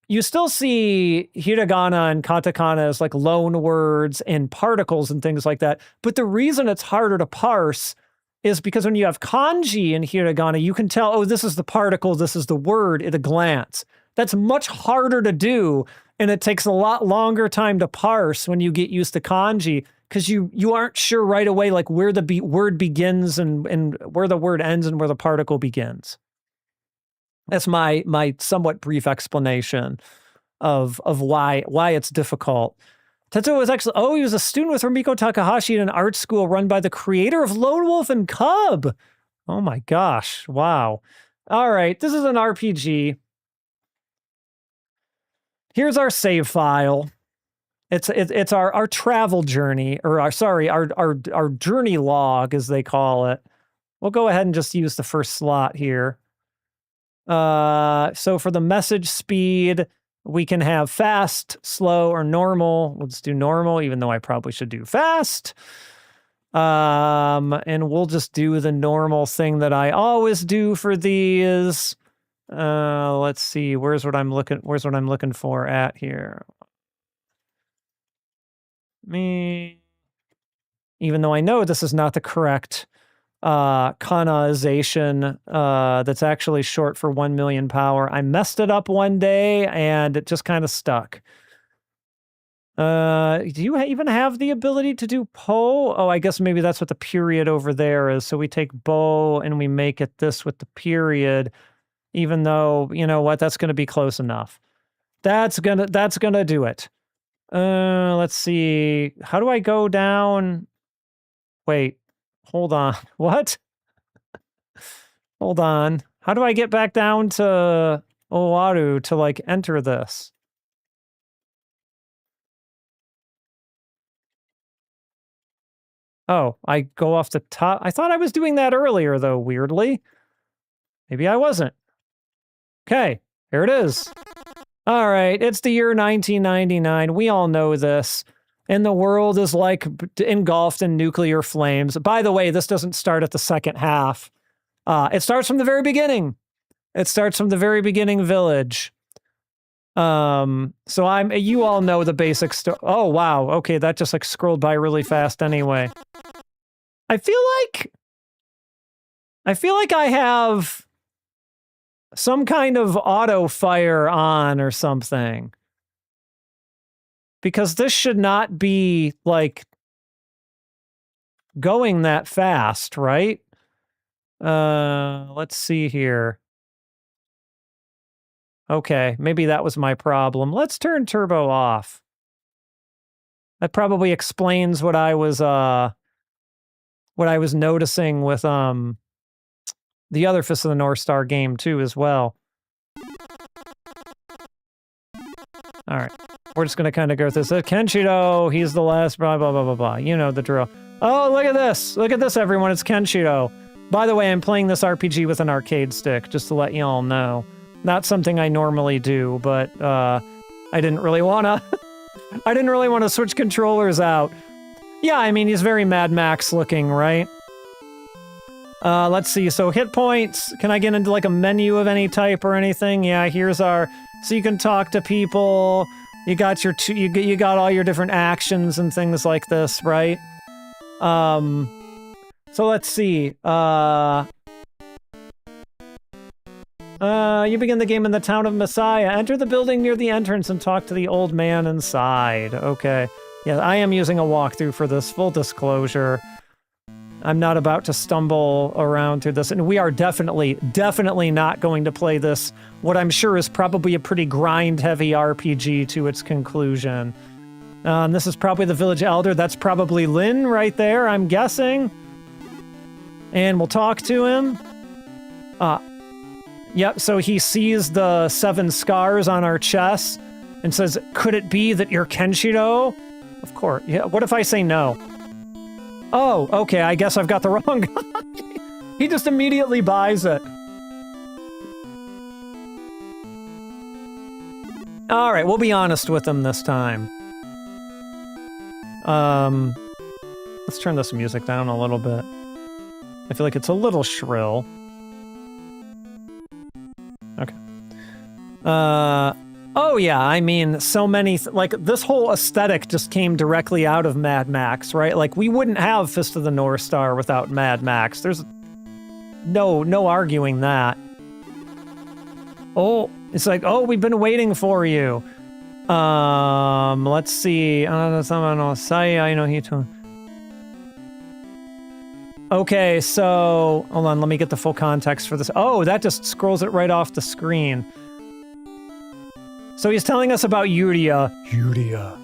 S1: you still see hiragana and katakana as like loan words and particles and things like that. But the reason it's harder to parse is because when you have kanji in hiragana, you can tell, oh, this is the particle, this is the word at a glance. That's much harder to do, and it takes a lot longer time to parse when you get used to kanji, because you aren't sure right away like where the word begins and where the word ends and where the particle begins. That's my somewhat brief explanation of why it's difficult. Tetsuo was actually, he was a student with Rumiko Takahashi in an art school run by the creator of Lone Wolf and Cub. Oh my gosh, wow. All right, this is an RPG. Here's our save file. It's our travel journey, or our journey log, as they call it. We'll go ahead and just use the first slot here. So for the message speed, we can have fast, slow, or normal. Let's do normal, even though I probably should do fast. And we'll just do the normal thing that I always do for these. Let's see, where's what I'm looking for at here. Even though I know this is not the correct kanaization, that's actually short for 1 million power. I messed it up one day and it just kind of stuck. Do you even have the ability to do po? Oh, I guess maybe that's what the period over there is. So we take bo and we make it this with the period, even though, you know what, that's going to be close enough. That's gonna do it. Let's see. How do I go down? Wait. Hold on. What? Hold on. How do I get back down to Owaru to, like, enter this? Oh, I go off the top. I thought I was doing that earlier, though, weirdly. Maybe I wasn't. Okay, here it is. All right, it's the year 1999. We all know this. And the world is like engulfed in nuclear flames. By the way, this doesn't start at the second half. It starts from the very beginning. It starts from the very beginning village. So you all know the basic story. Oh, wow. Okay, that just like scrolled by really fast anyway. I feel like I have some kind of auto fire on or something. Because this should not be, like, going that fast, right? Let's see here. Okay, maybe that was my problem. Let's turn turbo off. That probably explains what I was noticing with the other Fist of the North Star game too as well. All right. We're just going to kind of go through this. Kenshiro, he's the last, blah, blah, blah, blah, blah. You know the drill. Oh, look at this. Look at this, everyone. It's Kenshiro. By the way, I'm playing this RPG with an arcade stick, just to let you all know. Not something I normally do, but I didn't really want to... I didn't really want to switch controllers out. Yeah, I mean, he's very Mad Max looking, right? Let's see. So hit points. Can I get into like a menu of any type or anything? Yeah, here's our... So you can talk to people... You got your you got all your different actions and things like this, right? So let's see. You begin the game in the town of Messiah. Enter the building near the entrance and talk to the old man inside. Okay. Yeah, I am using a walkthrough for this, full disclosure. I'm not about to stumble around through this, and we are definitely not going to play this, what I'm sure is probably a pretty grind-heavy RPG to its conclusion. This is probably the village elder. That's probably Lin right there, I'm guessing. And we'll talk to him. Yep, so he sees the 7 scars on our chests and says, could it be that you're Kenshiro? Of course. Yeah, what if I say no? Oh, okay, I guess I've got the wrong guy. He just immediately buys it. All right, we'll be honest with him this time. Let's turn this music down a little bit. I feel like it's a little shrill. Okay. Oh yeah, I mean, so many, like, this whole aesthetic just came directly out of Mad Max, right? Like, we wouldn't have Fist of the North Star without Mad Max. There's no arguing that. Oh, it's like, oh, we've been waiting for you. Let's see. Okay, so, hold on, let me get the full context for this. Oh, that just scrolls it right off the screen. So he's telling us about Yuria. Yuria.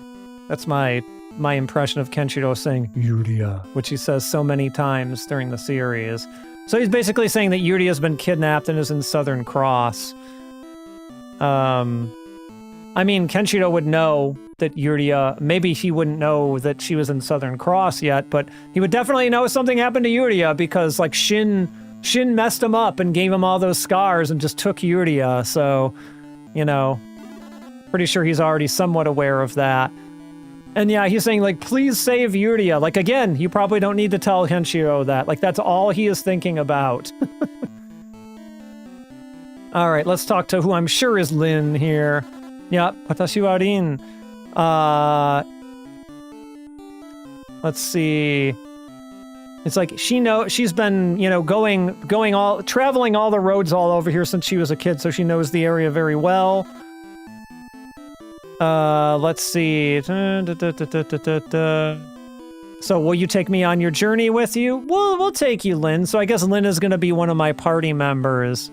S1: That's my impression of Kenshiro saying Yuria, which he says so many times during the series. So he's basically saying that Yuria has been kidnapped and is in Southern Cross. I mean, Kenshiro would know that Yuria, maybe he wouldn't know that she was in Southern Cross yet, but he would definitely know something happened to Yuria because, like, Shin messed him up and gave him all those scars and just took Yuria, so, you know, pretty sure he's already somewhat aware of that. And yeah, he's saying, like, please save Yuria. Like, again, you probably don't need to tell Kenshiro that. Like, that's all he is thinking about. All right, let's talk to who I'm sure is Lin here. Yeah, watashi wa Rin. Let's see. It's like she's been, you know, traveling all the roads all over here since she was a kid, so she knows the area very well. Let's see. So will you take me on your journey with you? We'll take you, Lin. So I guess Lin is going to be one of my party members.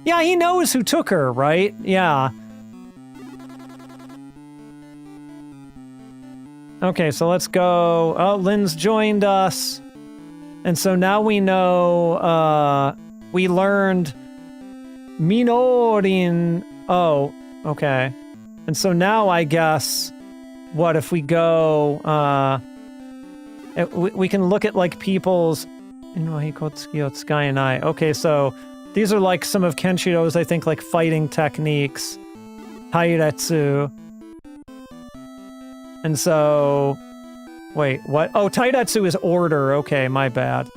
S1: Yeah, he knows who took her, right? Yeah. Okay, so let's go. Oh, Lin's joined us. And so now we know, we learned Minorin. Oh, okay. And so now I guess, what if we go, we can look at, like, people's, okay, so these are, like, some of Kenshiro's, I think, like, fighting techniques. Tairetsu. And so, wait, what? Oh, Tairetsu is order. Okay, my bad.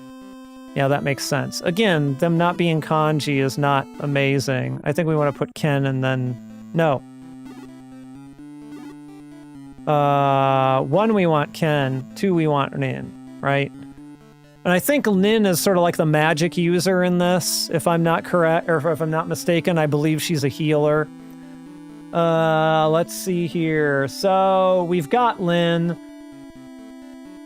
S1: Yeah, that makes sense. Again, them not being kanji is not amazing. I think we want to put Ken and then, no. 1, we want Ken. 2, we want Rin, right? And I think Nin is sort of like the magic user in this, if I'm not correct, or if I'm not mistaken. I believe she's a healer. Let's see here. So, we've got Lin.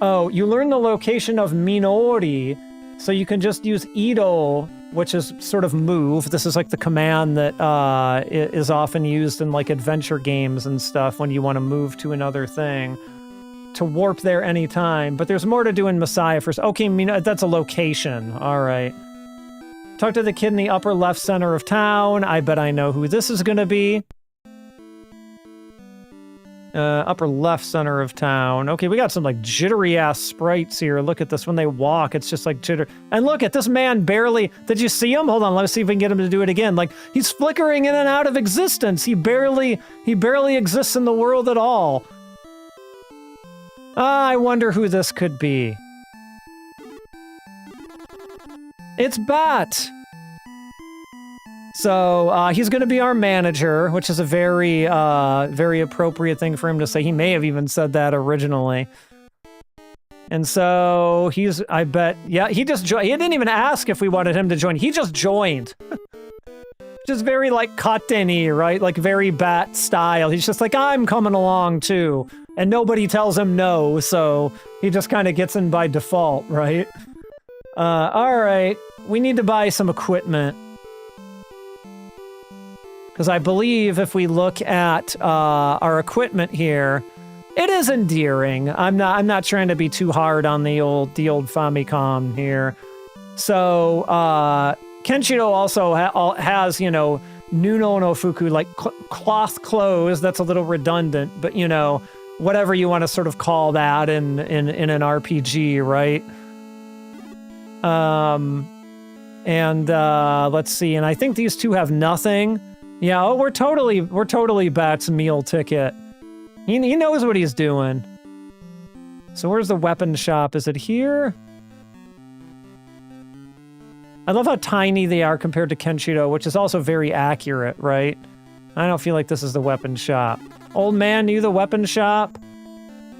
S1: Oh, you learn the location of Minori, so you can just use Ido, which is sort of move. This is like the command that is often used in, like, adventure games and stuff when you want to move to another thing. To warp there anytime. But there's more to do in Messiah first. Okay, that's a location. All right. Talk to the kid in the upper left center of town. I bet I know who this is going to be. Upper left center of town. Okay, we got some, like, jittery-ass sprites here. Look at this. When they walk, it's just, like, jitter. And look at this man barely... Did you see him? Hold on, let's see if we can get him to do it again. Like, he's flickering in and out of existence. He barely exists in the world at all. I wonder who this could be. It's Bat! So, he's going to be our manager, which is a very appropriate thing for him to say. He may have even said that originally. And so, I bet, yeah, he just joined. He didn't even ask if we wanted him to join. He just joined. Just very, like, kateni, right? Like, very Bat style. He's just like, I'm coming along, too. And nobody tells him no, so he just kind of gets in by default, right? Alright. We need to buy some equipment. Because I believe if we look at our equipment here, it is endearing. I'm not trying to be too hard on the old Famicom here. So Kenshiro also has, you know, Nuno no Fuku, like cloth clothes. That's a little redundant, but, you know, whatever you want to sort of call that in an RPG, right? Let's see, and I think these two have nothing. Yeah, oh, we're totally Bat's meal ticket. He knows what he's doing. So where's the weapon shop? Is it here? I love how tiny they are compared to Kenshiro, which is also very accurate, right? I don't feel like this is the weapon shop. Old man, you the weapon shop?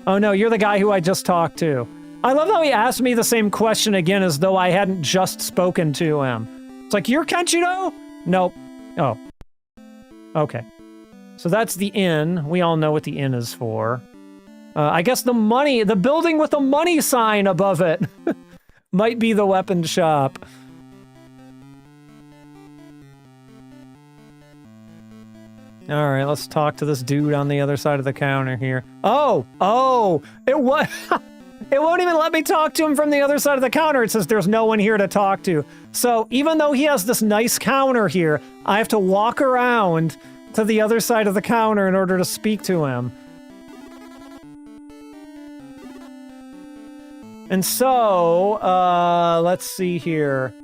S1: Oh no, you're the guy who I just talked to. I love how he asked me the same question again as though I hadn't just spoken to him. It's like, you're Kenshiro? Nope. Oh. Okay. So that's the inn. We all know what the inn is for. I guess the building with the money sign above it might be the weapon shop. All right, let's talk to this dude on the other side of the counter here. Oh, it won't even let me talk to him from the other side of the counter. It says there's no one here to talk to. So even though he has this nice counter here, I have to walk around to the other side of the counter in order to speak to him. And so, let's see here.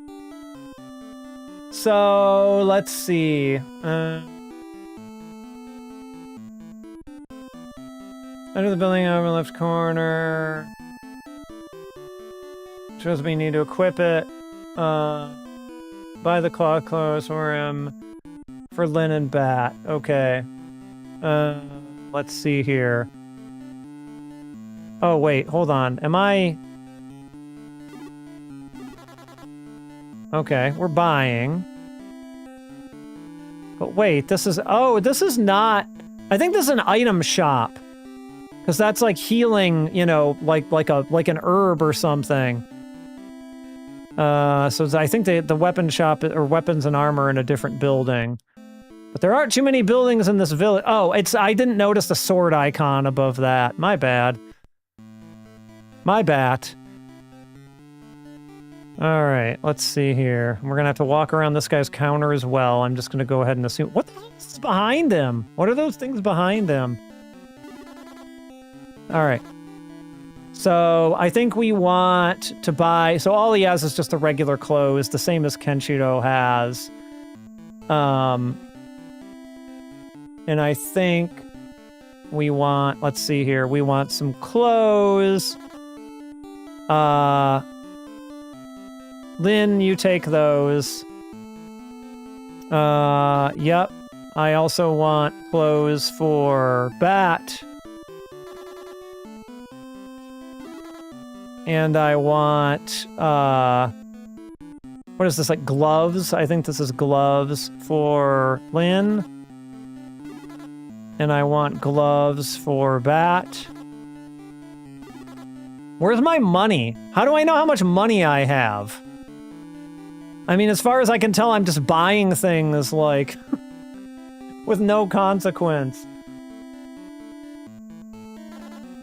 S1: So, let's see. Under the building, over left corner. Shows me need to equip it. Buy the claw clothes for him. For Lin and Bat. Okay. Let's see here. Oh, wait, hold on. Am I... Okay, we're buying. But wait, this is... Oh, this is not... I think this is an item shop. Because that's like healing, you know, like an herb or something. So I think the weapon shop or weapons and armor in a different building. But there aren't too many buildings in this village. Oh, I didn't notice the sword icon above that. My bad. My bad. All right, let's see here. We're gonna have to walk around this guy's counter as well. I'm just gonna go ahead and assume. What the hell is behind him? What are those things behind him? All right. So I think we want to buy... So all he has is just the regular clothes, the same as Kenshiro has. And I think we want... Let's see here. We want some clothes. Lin, you take those. Yep. I also want clothes for Bat. And I want, what is this, like gloves? I think this is gloves for Lin. And I want gloves for Bat. Where's my money? How do I know how much money I have? I mean, as far as I can tell, I'm just buying things, like, with no consequence.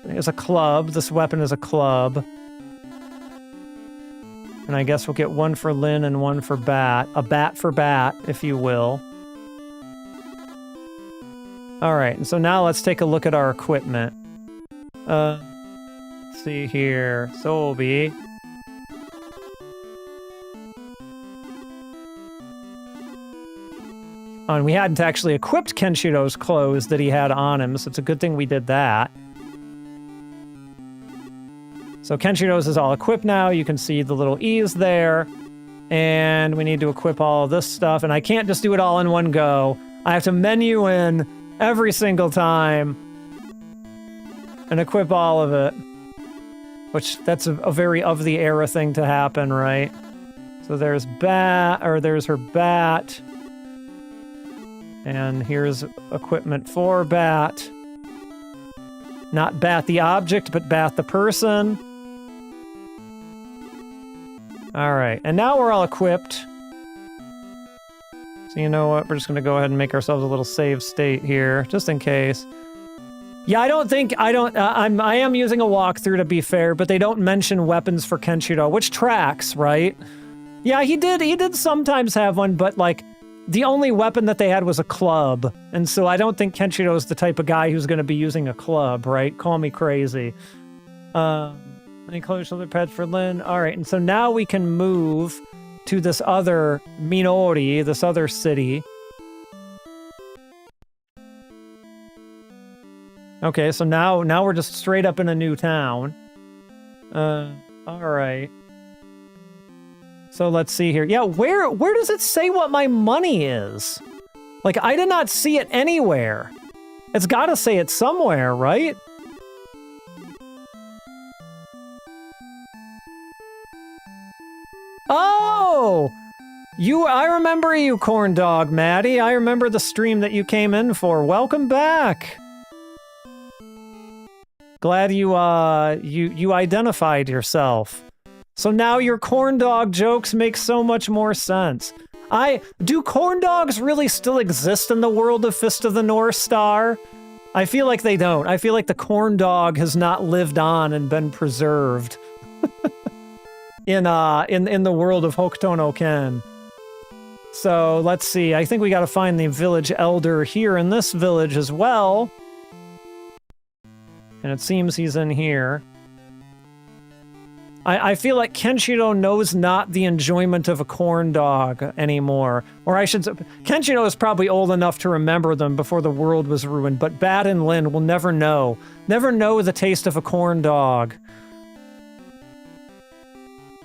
S1: It's a club. This weapon is a club. And I guess we'll get one for Lin and one for Bat. A bat for Bat, if you will. All right, and so now let's take a look at our equipment. Let's see here. Sobi. Oh, and we hadn't actually equipped Kenshiro's clothes that he had on him, so it's a good thing we did that. So Kenshiro's is all equipped now. You can see the little E's there. And we need to equip all this stuff. And I can't just do it all in one go. I have to menu in every single time and equip all of it. Which, that's a very of-the-era thing to happen, right? So there's there's her Bat. And here's equipment for Bat. Not Bat the object, but Bat the person. All right, and now we're all equipped. So you know what? We're just going to go ahead and make ourselves a little save state here, just in case. Yeah, I am using a walkthrough to be fair, but they don't mention weapons for Kenshiro, which tracks, right? Yeah, he did sometimes have one, but like, the only weapon that they had was a club. And so I don't think Kenshiro is the type of guy who's going to be using a club, right? Call me crazy. Any close shoulder pads for Lin? All right, and so now we can move to this other Minori, this other city. Okay, so now we're just straight up in a new town. All right. So let's see here. Yeah, where does it say what my money is? Like, I did not see it anywhere. It's got to say it somewhere, right? Oh! I remember you, corn dog Maddie. I remember the stream that you came in for. Welcome back. Glad you identified yourself. So now your corn dog jokes make so much more sense. Do corn dogs really still exist in the world of Fist of the North Star? I feel like they don't. I feel like the corn dog has not lived on and been preserved. in the world of Hokuto no Ken. So let's see. I think we got to find the village elder here in this village as well. And it seems he's in here. I feel like Kenshiro knows not the enjoyment of a corn dog anymore. Or I should say, Kenshiro is probably old enough to remember them before the world was ruined, but Bad and Lin will never know. Never know the taste of a corn dog.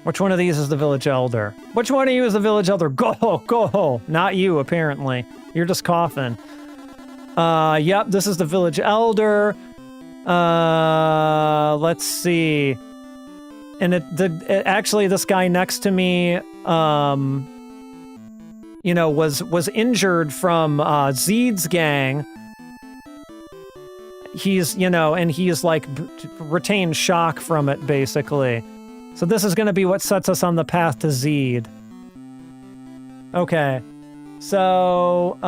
S1: Which one of these is the village elder? Which one of you is the village elder? Go! Not you, apparently. You're just coughing. Yep, this is the village elder. Let's see. And actually, this guy next to me, you know, was injured from Zeed's gang. He's, you know, and he's like retained shock from it, basically. So this is going to be what sets us on the path to Zeed. Okay. So,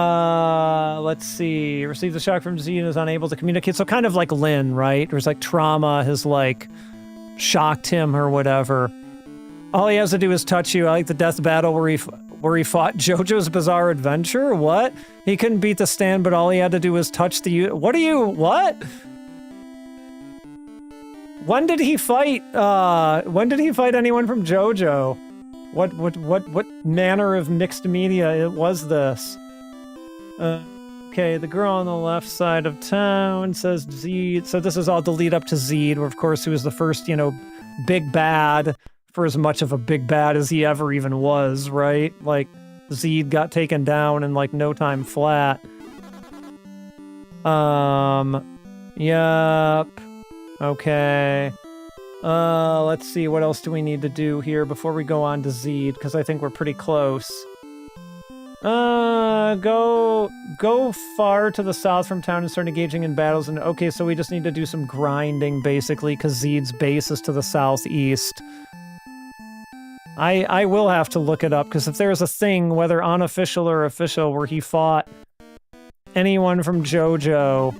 S1: let's see. Received the shock from Zeed and is unable to communicate. So kind of like Lin, right? There's like trauma has like shocked him or whatever. All he has to do is touch you. I like the death battle where he fought JoJo's Bizarre Adventure. What? He couldn't beat the stand, but all he had to do was touch the... What? When did he fight? When did he fight anyone from JoJo? What manner of mixed media was this? Okay, the girl on the left side of town says Zeed. So this is all the lead up to Zeed, where of course he was the first, you know, big bad, for as much of a big bad as he ever even was, right? Like, Zeed got taken down in like no time flat. Yep. Okay. Let's see, what else do we need to do here before we go on to Zeed, because I think we're pretty close. Go far to the south from town and start engaging in battles. And okay, so we just need to do some grinding, basically, because Zeed's base is to the southeast. I will have to look it up, because if there's a thing, whether unofficial or official, where he fought anyone from JoJo...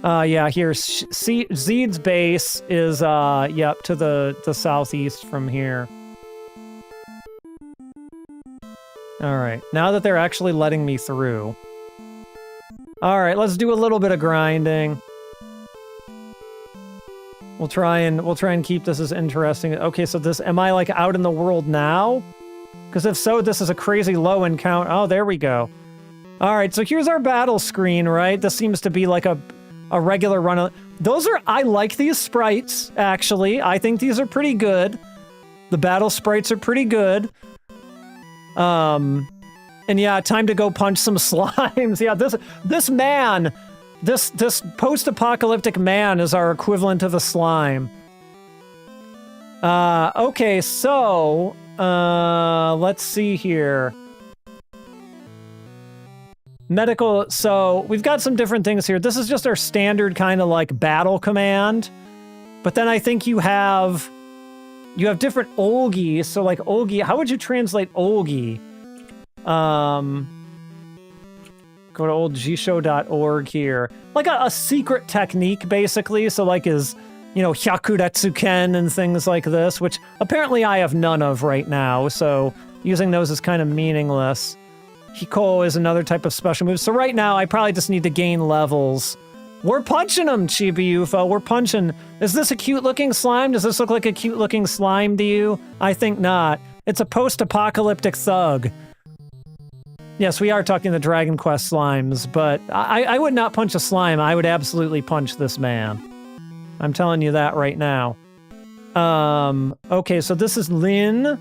S1: yeah, here, Zeed's base is, yep, to the southeast from here. Alright, now that they're actually letting me through. Alright, let's do a little bit of grinding. We'll try and keep this as interesting. Okay, so am I, like, out in the world now? Because if so, this is a crazy low encounter. Oh, there we go. Alright, so here's our battle screen, right? This seems to be like a regular run. I like these sprites, actually. I think these are pretty good. The battle sprites are pretty good. And yeah, time to go punch some slimes. Yeah, this man, this post-apocalyptic man is our equivalent of a slime. Okay, so, let's see here. Medical, so we've got some different things here. This is just our standard kind of like battle command. But then I think you have different Olgi. So like Olgi, how would you translate Olgi? Go to oldjisho.org here. Like a secret technique, basically. So like is, you know, Hyakuretsuken and things like this, which apparently I have none of right now. So using those is kind of meaningless. Hiko is another type of special move. So right now, I probably just need to gain levels. We're punching him, Chibi UFO. We're punching. Is this a cute-looking slime? Does this look like a cute-looking slime to you? I think not. It's a post-apocalyptic thug. Yes, we are talking the Dragon Quest slimes, but I would not punch a slime. I would absolutely punch this man. I'm telling you that right now. Okay, so this is Lin.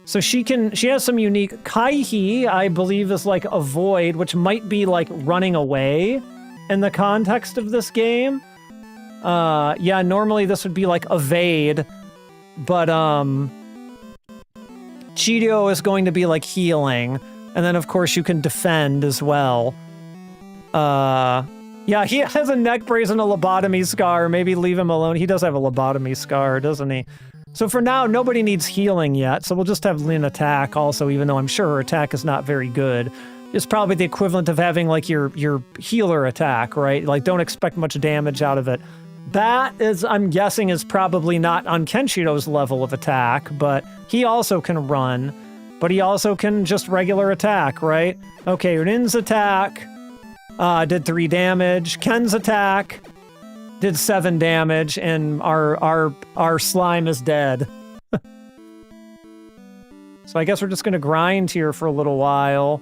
S1: So she has some unique Kaihi, I believe is like avoid, which might be like running away in the context of this game. Yeah, normally this would be like evade, but Chidio is going to be like healing. And then of course you can defend as well. Yeah, he has a neck brace and a lobotomy scar. Maybe leave him alone. He does have a lobotomy scar, doesn't he? So for now, nobody needs healing yet, so we'll just have Lin attack also, even though I'm sure her attack is not very good. It's probably the equivalent of having, like, your healer attack, right? Like, don't expect much damage out of it. Bat is, I'm guessing, is probably not on Kenshiro's level of attack, but he also can run. But he also can just regular attack, right? Okay, Rin's attack did 3 damage. Ken's attack did 7 damage, and our slime is dead. So I guess we're just gonna grind here for a little while.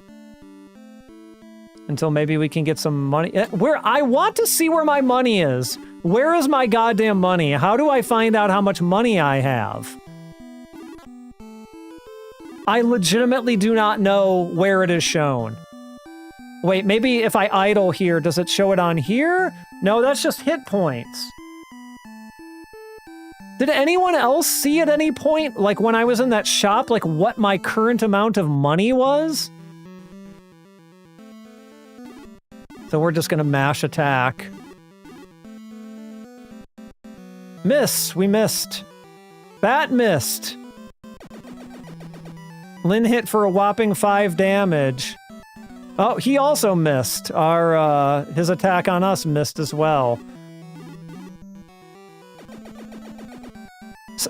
S1: Until maybe we can get some money. I want to see where my money is. Where is my goddamn money? How do I find out how much money I have? I legitimately do not know where it is shown. Wait, maybe if I idle here, does it show it on here? No, that's just hit points. Did anyone else see at any point, like when I was in that shop, like what my current amount of money was? So we're just gonna mash attack. Miss, we missed. Bat missed. Lin hit for a whopping 5 damage. Oh, he also missed. His attack on us missed as well.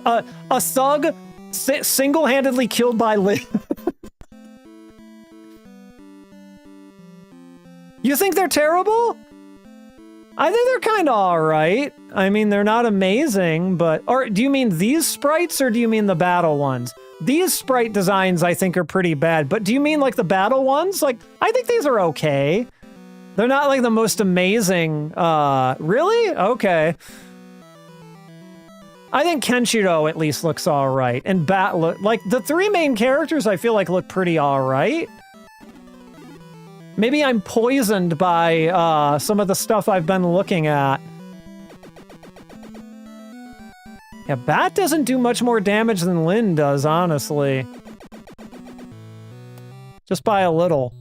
S1: A thug single-handedly killed by Lin. You think they're terrible? I think they're kind of alright. I mean, they're not amazing, but... Or do you mean these sprites, or do you mean the battle ones? These sprite designs, I think, are pretty bad, but do you mean, like, the battle ones? Like, I think these are okay. They're not, like, the most amazing, really? Okay. I think Kenshiro at least looks alright, and like, the 3 main characters I feel like look pretty alright. Maybe I'm poisoned by, some of the stuff I've been looking at. Yeah, Bat doesn't do much more damage than Lin does, honestly. Just by a little.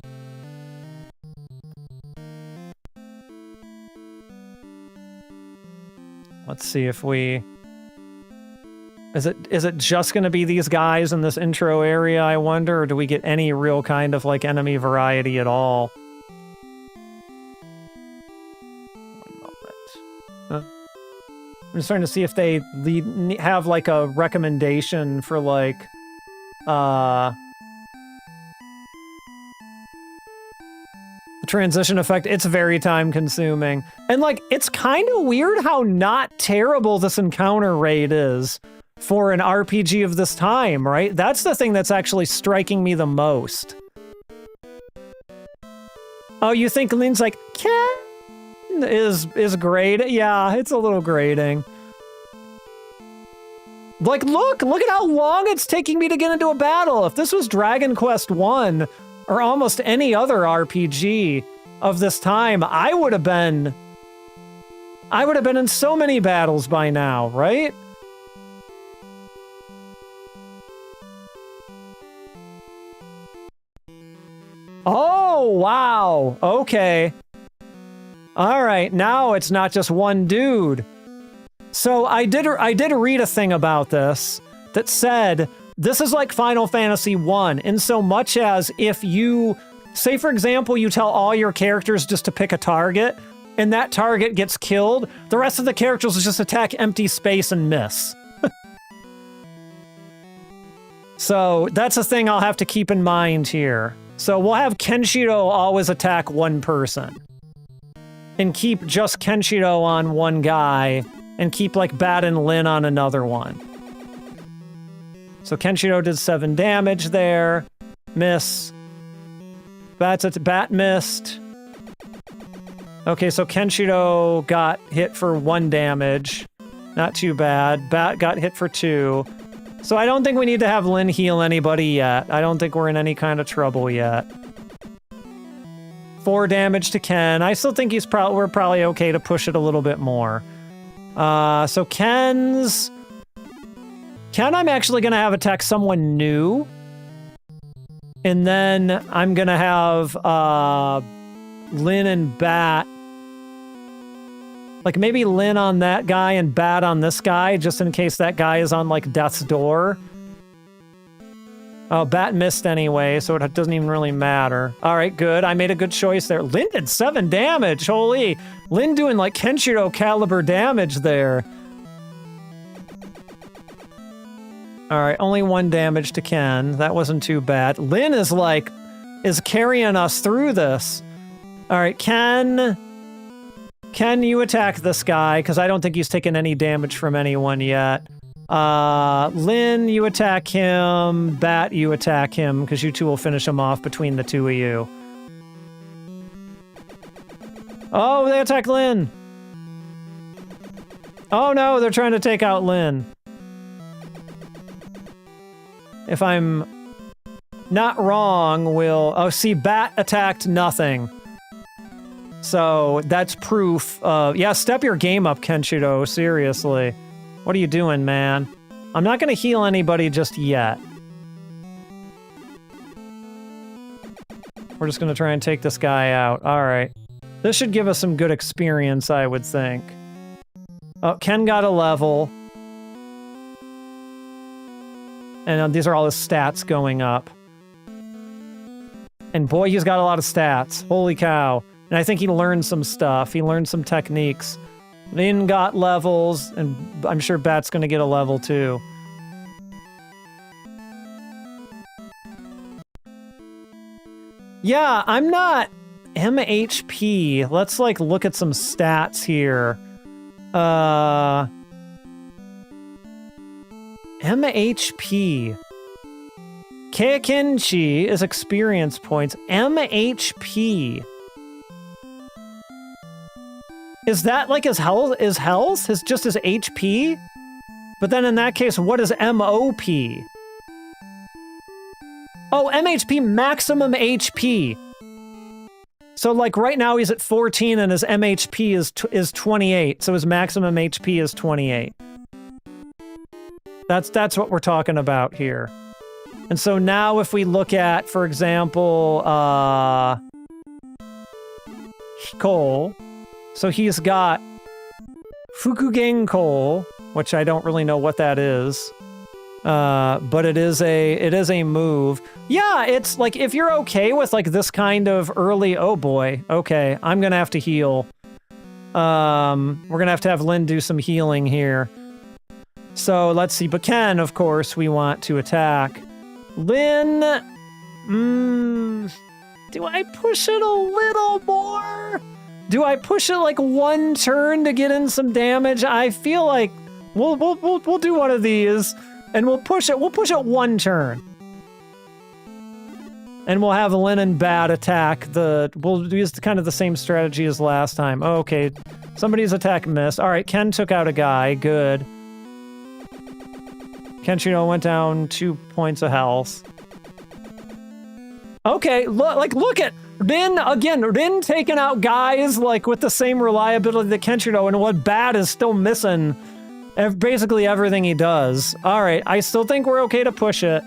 S1: Let's see if we... Is it just gonna be these guys in this intro area, I wonder, or do we get any real kind of, like, enemy variety at all? One moment. I'm just trying to see if they have, like, a recommendation for, like, the transition effect. It's very time-consuming. And, like, it's kind of weird how not terrible this encounter rate is for an RPG of this time, right? That's the thing that's actually striking me the most. Oh, you think Lin's like, Ken is great? Yeah, it's a little grating. Like, look at how long it's taking me to get into a battle. If this was Dragon Quest 1 or almost any other RPG of this time, I would have been in so many battles by now, right? Oh, wow. Okay. All right, now it's not just one dude. So I did read a thing about this that said this is like Final Fantasy 1 in so much as if you, say for example, you tell all your characters just to pick a target and that target gets killed, the rest of the characters will just attack empty space and miss. So that's a thing I'll have to keep in mind here. So we'll have Kenshiro always attack one person. And keep just Kenshiro on one guy, and keep, like, Bat and Lin on another one. So Kenshiro did 7 damage there. Miss. Bat missed. Okay, so Kenshiro got hit for 1 damage. Not too bad. Bat got hit for 2. So I don't think we need to have Lin heal anybody yet. I don't think we're in any kind of trouble yet. 4 damage to Ken. I still think we're probably okay to push it a little bit more. So Ken, I'm actually gonna have attack someone new. And then I'm gonna have Lin and Bat. Like maybe Lin on that guy and Bat on this guy, just in case that guy is on like death's door. Oh, Bat missed anyway, so it doesn't even really matter. All right, good. I made a good choice there. Lin did 7 damage. Holy. Lin doing like Kenshiro caliber damage there. All right, only 1 damage to Ken. That wasn't too bad. Lin is carrying us through this. All right, Ken, you attack this guy, because I don't think he's taken any damage from anyone yet. Lin, you attack him. Bat, you attack him, because you two will finish him off between the two of you. Oh, they attack Lin. Oh no, they're trying to take out Lin. If I'm not wrong, oh, see, Bat attacked nothing. So that's proof of, yeah, step your game up, Kenshiro, seriously. What are you doing, man? I'm not gonna heal anybody just yet. We're just gonna try and take this guy out. Alright. This should give us some good experience, I would think. Oh, Ken got a level. And these are all his stats going up. And boy, he's got a lot of stats. Holy cow. And I think he learned some stuff. He learned some techniques. Lin got levels, and I'm sure Bat's gonna get a level too. Yeah, I'm not MHP. Let's like look at some stats here. MHP. Keikenchi is experience points. MHP. Is that like his health? Is health? Just his HP? But then in that case, what is MOP? Oh, MHP, maximum HP. So like right now he's at 14 and his MHP is 28. So his maximum HP is 28. That's what we're talking about here. And so now if we look at, for example, Cole. So he's got Fukugen which I don't really know what that is. But it is a move. Yeah, it's like if you're okay with like this kind of early, oh boy, okay, I'm gonna have to heal. We're gonna have Lin do some healing here. So let's see, but Ken, of course, we want to attack. Lin, do I push it a little more? Do I push it like 1 turn to get in some damage? I feel like we'll do one of these and we'll push it 1 turn. And we'll have Lin and Bat attack we'll use kind of the same strategy as last time. Oh, okay, somebody's attack missed. All right, Ken took out a guy, good. Kenshiro went down 2 points of health. Okay, look at Rin taking out guys like with the same reliability that Kenshiro, and what Bat is still missing basically everything he does. All right, I still think we're okay to push it.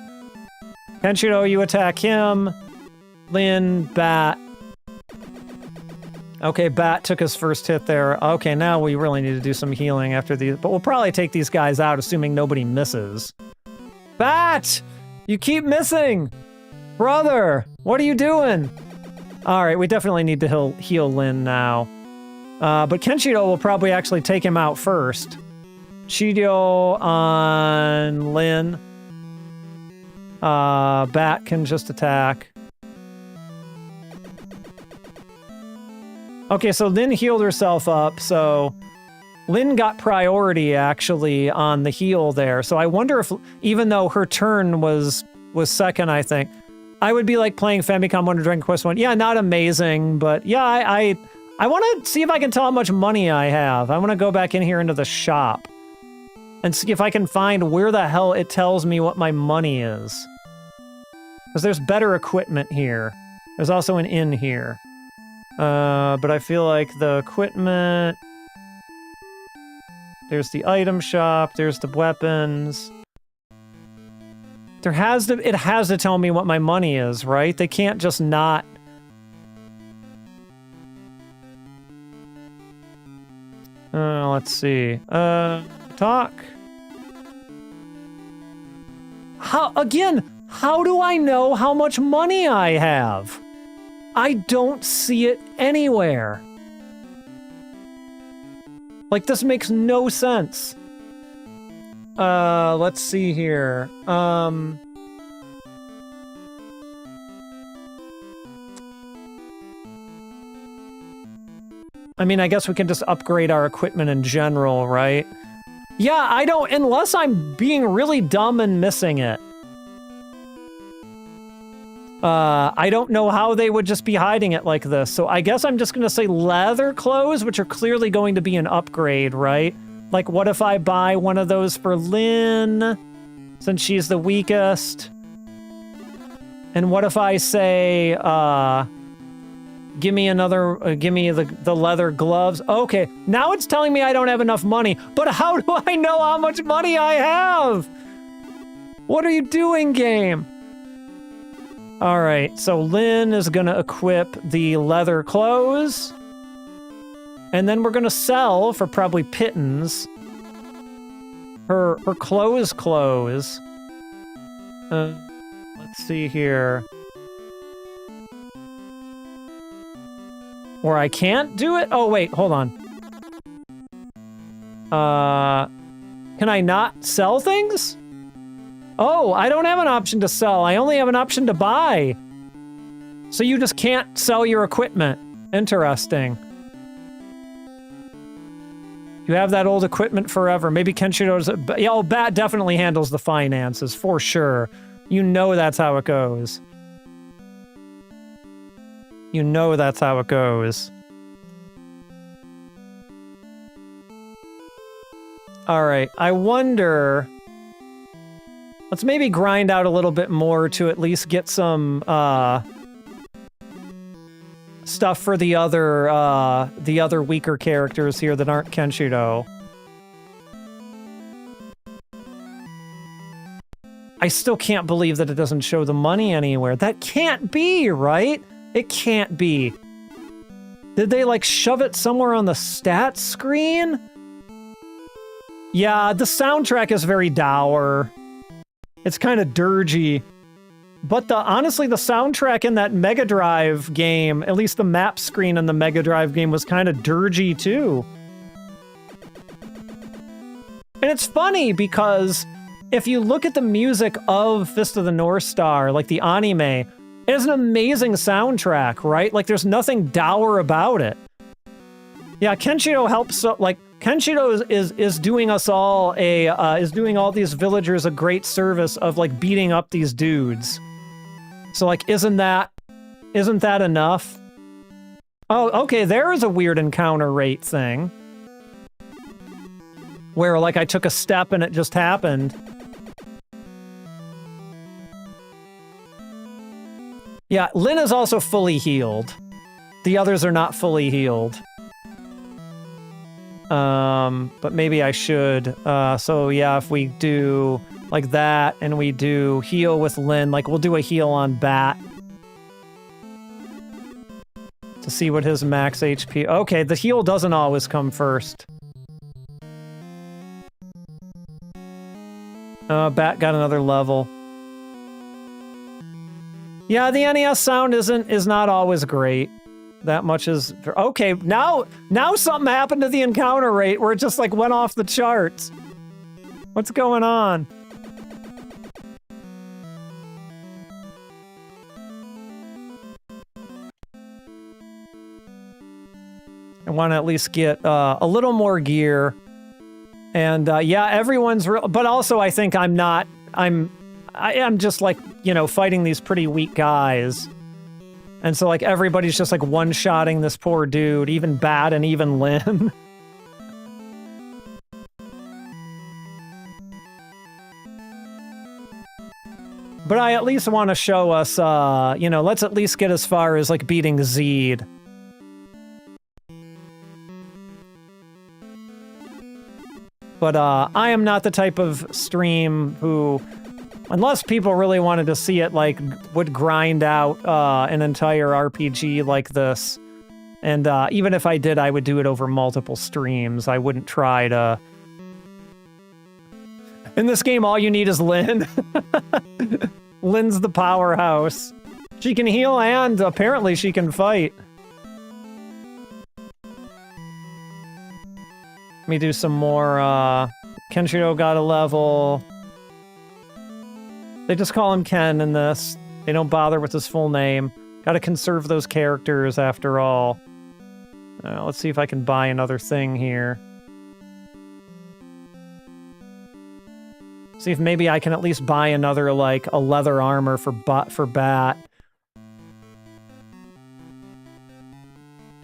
S1: Kenshiro, you attack him. Lin, Bat. Okay, Bat took his first hit there. Okay, now we really need to do some healing after these, but we'll probably take these guys out assuming nobody misses. Bat! You keep missing! Brother, what are you doing? All right, we definitely need to heal Lin now. But Kenshiro will probably actually take him out first. Chidio on Lin. Bat can just attack. Okay, so Lynn healed herself up, so Lynn got priority, actually, on the heal there. So I wonder if, even though her turn was second, I think, I would be like playing Famicom Wonder Dragon Quest 1. Yeah, not amazing, but yeah, I want to see if I can tell how much money I have. I want to go back in here into the shop and see if I can find where the hell it tells me what my money is. Because there's better equipment here. There's also an inn here. But I feel like the equipment... There's the item shop, there's the weapons. It has to tell me what my money is, right? They can't just not... let's see. Talk. How do I know how much money I have? I don't see it anywhere. Like, this makes no sense. Let's see here. I mean, I guess we can just upgrade our equipment in general, right? Yeah, I don't, unless I'm being really dumb and missing it. I don't know how they would just be hiding it like this, so I guess I'm just gonna say leather clothes, which are clearly going to be an upgrade, right? Like, what if I buy one of those for Lynn, since she's the weakest? And what if I say, give me the leather gloves? Okay, now it's telling me I don't have enough money, but how do I know how much money I have? What are you doing, game? All right, so Lynn is gonna equip the leather clothes, and then we're gonna sell for probably pittance her clothes. Let's see here. Or I can't do it? Oh, wait, hold on. Can I not sell things? Oh, I don't have an option to sell. I only have an option to buy. So you just can't sell your equipment. Interesting. You have that old equipment forever. Maybe Kenshiro's... Yeah, oh, Bat definitely handles the finances, for sure. You know that's how it goes. You know that's how it goes. Alright, I wonder... Let's maybe grind out a little bit more to at least get some, stuff for the other weaker characters here that aren't Kenshiro. I still can't believe that it doesn't show the money anywhere. That can't be, right? It can't be. Did they, like, shove it somewhere on the stats screen? Yeah, the soundtrack is very dour. It's kind of dirgy. But honestly, the soundtrack in that Mega Drive game, at least the map screen in the Mega Drive game, was kind of dirgy too. And it's funny because if you look at the music of Fist of the North Star, like the anime, it has an amazing soundtrack, right? Like, there's nothing dour about it. Yeah, Kenshiro helps, like, Kenshiro is doing us all is doing all these villagers a great service of, like, beating up these dudes. So, like, isn't that enough? Oh, okay, there is a weird encounter rate thing. Where, like, I took a step and it just happened. Yeah, Lynn is also fully healed. The others are not fully healed. But maybe I should. So yeah, if we do like that and we do heal with Lynn, like we'll do a heal on Bat. To see what his max HP... Okay, the heal doesn't always come first. Bat got another level. Yeah, the NES sound is not always great. That much is... Okay, now something happened to the encounter rate where it just, like, went off the charts. What's going on? want to at least get a little more gear. And yeah, everyone's real, but also I think I am just like, you know, fighting these pretty weak guys. And so like everybody's just like one-shotting this poor dude, even Bat and even Lin. But I at least want to show us, you know, let's at least get as far as like beating Zeed. But I am not the type of stream who, unless people really wanted to see it, like, would grind out an entire RPG like this. And even if I did, I would do it over multiple streams. I wouldn't try to... In this game, all you need is Lin. Lin's the powerhouse. She can heal and apparently she can fight. Let me do some more, Kenshiro got a level. They just call him Ken in this. They don't bother with his full name. Gotta conserve those characters after all. Let's see if I can buy another thing here. See if maybe I can at least buy another, like, a leather armor for Bat.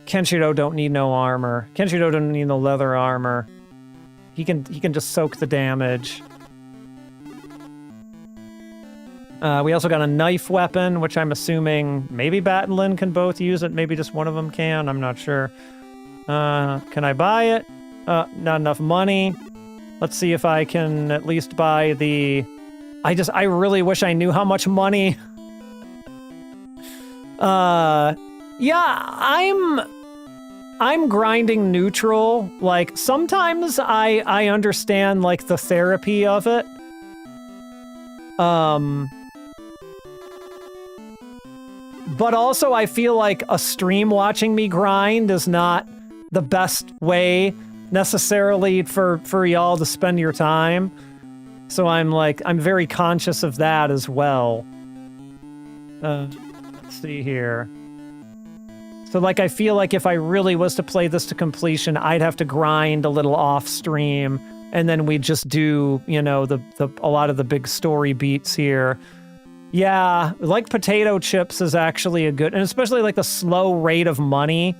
S1: Kenshiro don't need no armor. Kenshiro don't need no leather armor. He can just soak the damage. We also got a knife weapon, which I'm assuming maybe Bat and Lin can both use it. Maybe just one of them can. I'm not sure. Can I buy it? Not enough money. Let's see if I can at least buy the... I really wish I knew how much money... Yeah, I'm grinding neutral. Like, sometimes I understand, like, the therapy of it. But also I feel like a stream watching me grind is not the best way necessarily for y'all to spend your time. So I'm very conscious of that as well. Let's see here. So, like, I feel like if I really was to play this to completion, I'd have to grind a little off stream, and then we'd just do, you know, a lot of the big story beats here. Yeah, like potato chips is actually a good, and especially like the slow rate of money,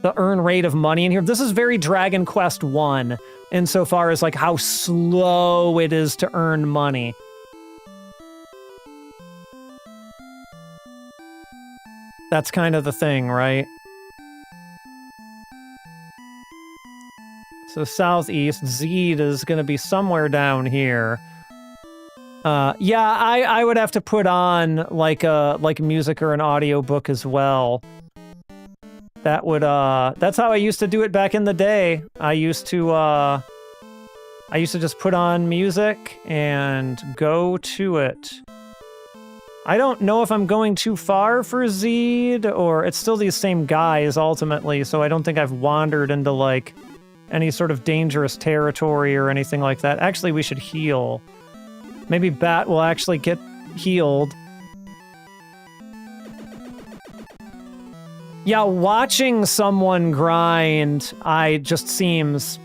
S1: the earn rate of money in here. This is very Dragon Quest 1 insofar as like how slow it is to earn money. That's kind of the thing, right? So southeast, Zeed is going to be somewhere down here. Yeah, I would have to put on like music or an audiobook as well. That would that's how I used to do it back in the day. I used to just put on music and go to it. I don't know if I'm going too far for Zeed, or it's still these same guys ultimately, so I don't think I've wandered into like any sort of dangerous territory or anything like that. Actually, we should heal. Maybe Bat will actually get healed. Yeah, watching someone grind, seems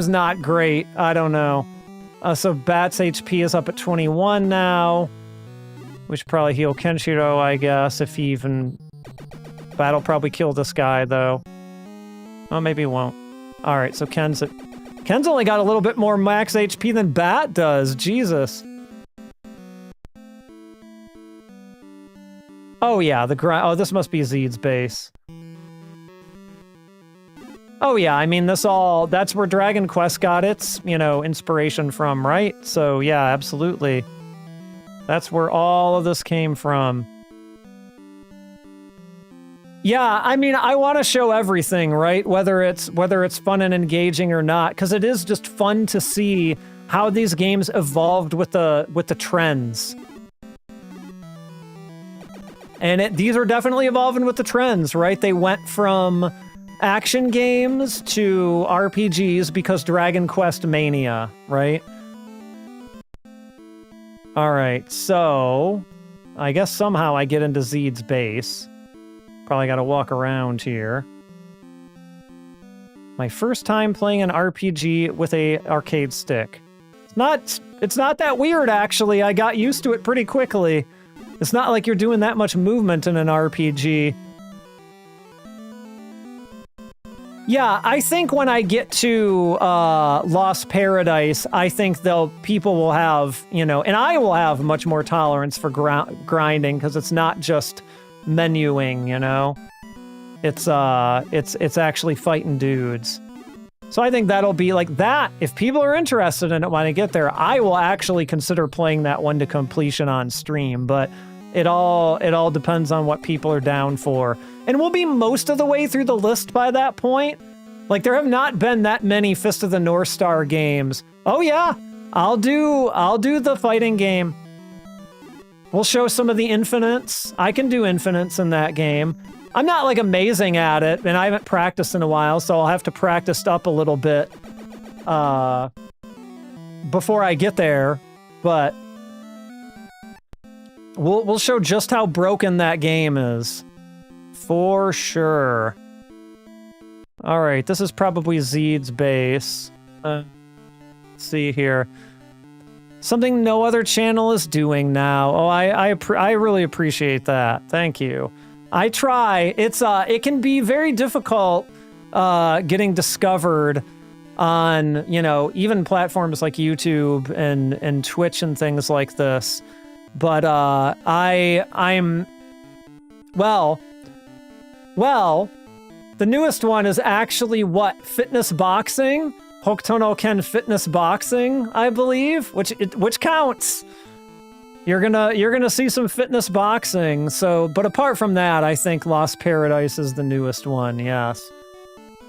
S1: not great. I don't know. So Bat's HP is up at 21 now. We should probably heal Kenshiro, I guess, if he even... Bat'll probably kill this guy, though. Oh, maybe he won't. Alright, so Ken's only got a little bit more max HP than Bat does. Jesus. Oh, yeah, oh, this must be Zeed's base. Oh yeah, I mean, that's where Dragon Quest got its, you know, inspiration from, right? So yeah, absolutely. That's where all of this came from. Yeah, I mean, I want to show everything, right? Whether it's fun and engaging or not, because it is just fun to see how these games evolved with the trends. And these are definitely evolving with the trends, right? They went from action games to RPGs because Dragon Quest Mania, right? Alright, so I guess somehow I get into Zeed's base. Probably gotta walk around here. My first time playing an RPG with a arcade stick. It's not that weird, actually. I got used to it pretty quickly. It's not like you're doing that much movement in an RPG. Yeah, I think when I get to Lost Paradise, I think people will have, you know, and I will have much more tolerance for grinding because it's not just menuing, you know. It's actually fighting dudes. So I think that'll be like that. If people are interested in it when I get there, I will actually consider playing that one to completion on stream, but it all depends on what people are down for. And we'll be most of the way through the list by that point. Like, there have not been that many Fist of the North Star games. Oh yeah, I'll do the fighting game. We'll show some of the infinites. I can do infinites in that game. I'm not like amazing at it, and I haven't practiced in a while, so I'll have to practice up a little bit before I get there. But we'll show just how broken that game is. For sure. Alright, this is probably Zeed's base. Let's see here. Something no other channel is doing now. Oh, I really appreciate that. Thank you. I try. It can be very difficult getting discovered on, you know, even platforms like YouTube and Twitch and things like this. But I'm well, the newest one is actually what? Fitness boxing? Hokuto no Ken fitness boxing, I believe, which counts. You're gonna see some fitness boxing. So, but apart from that, I think Lost Paradise is the newest one. Yes.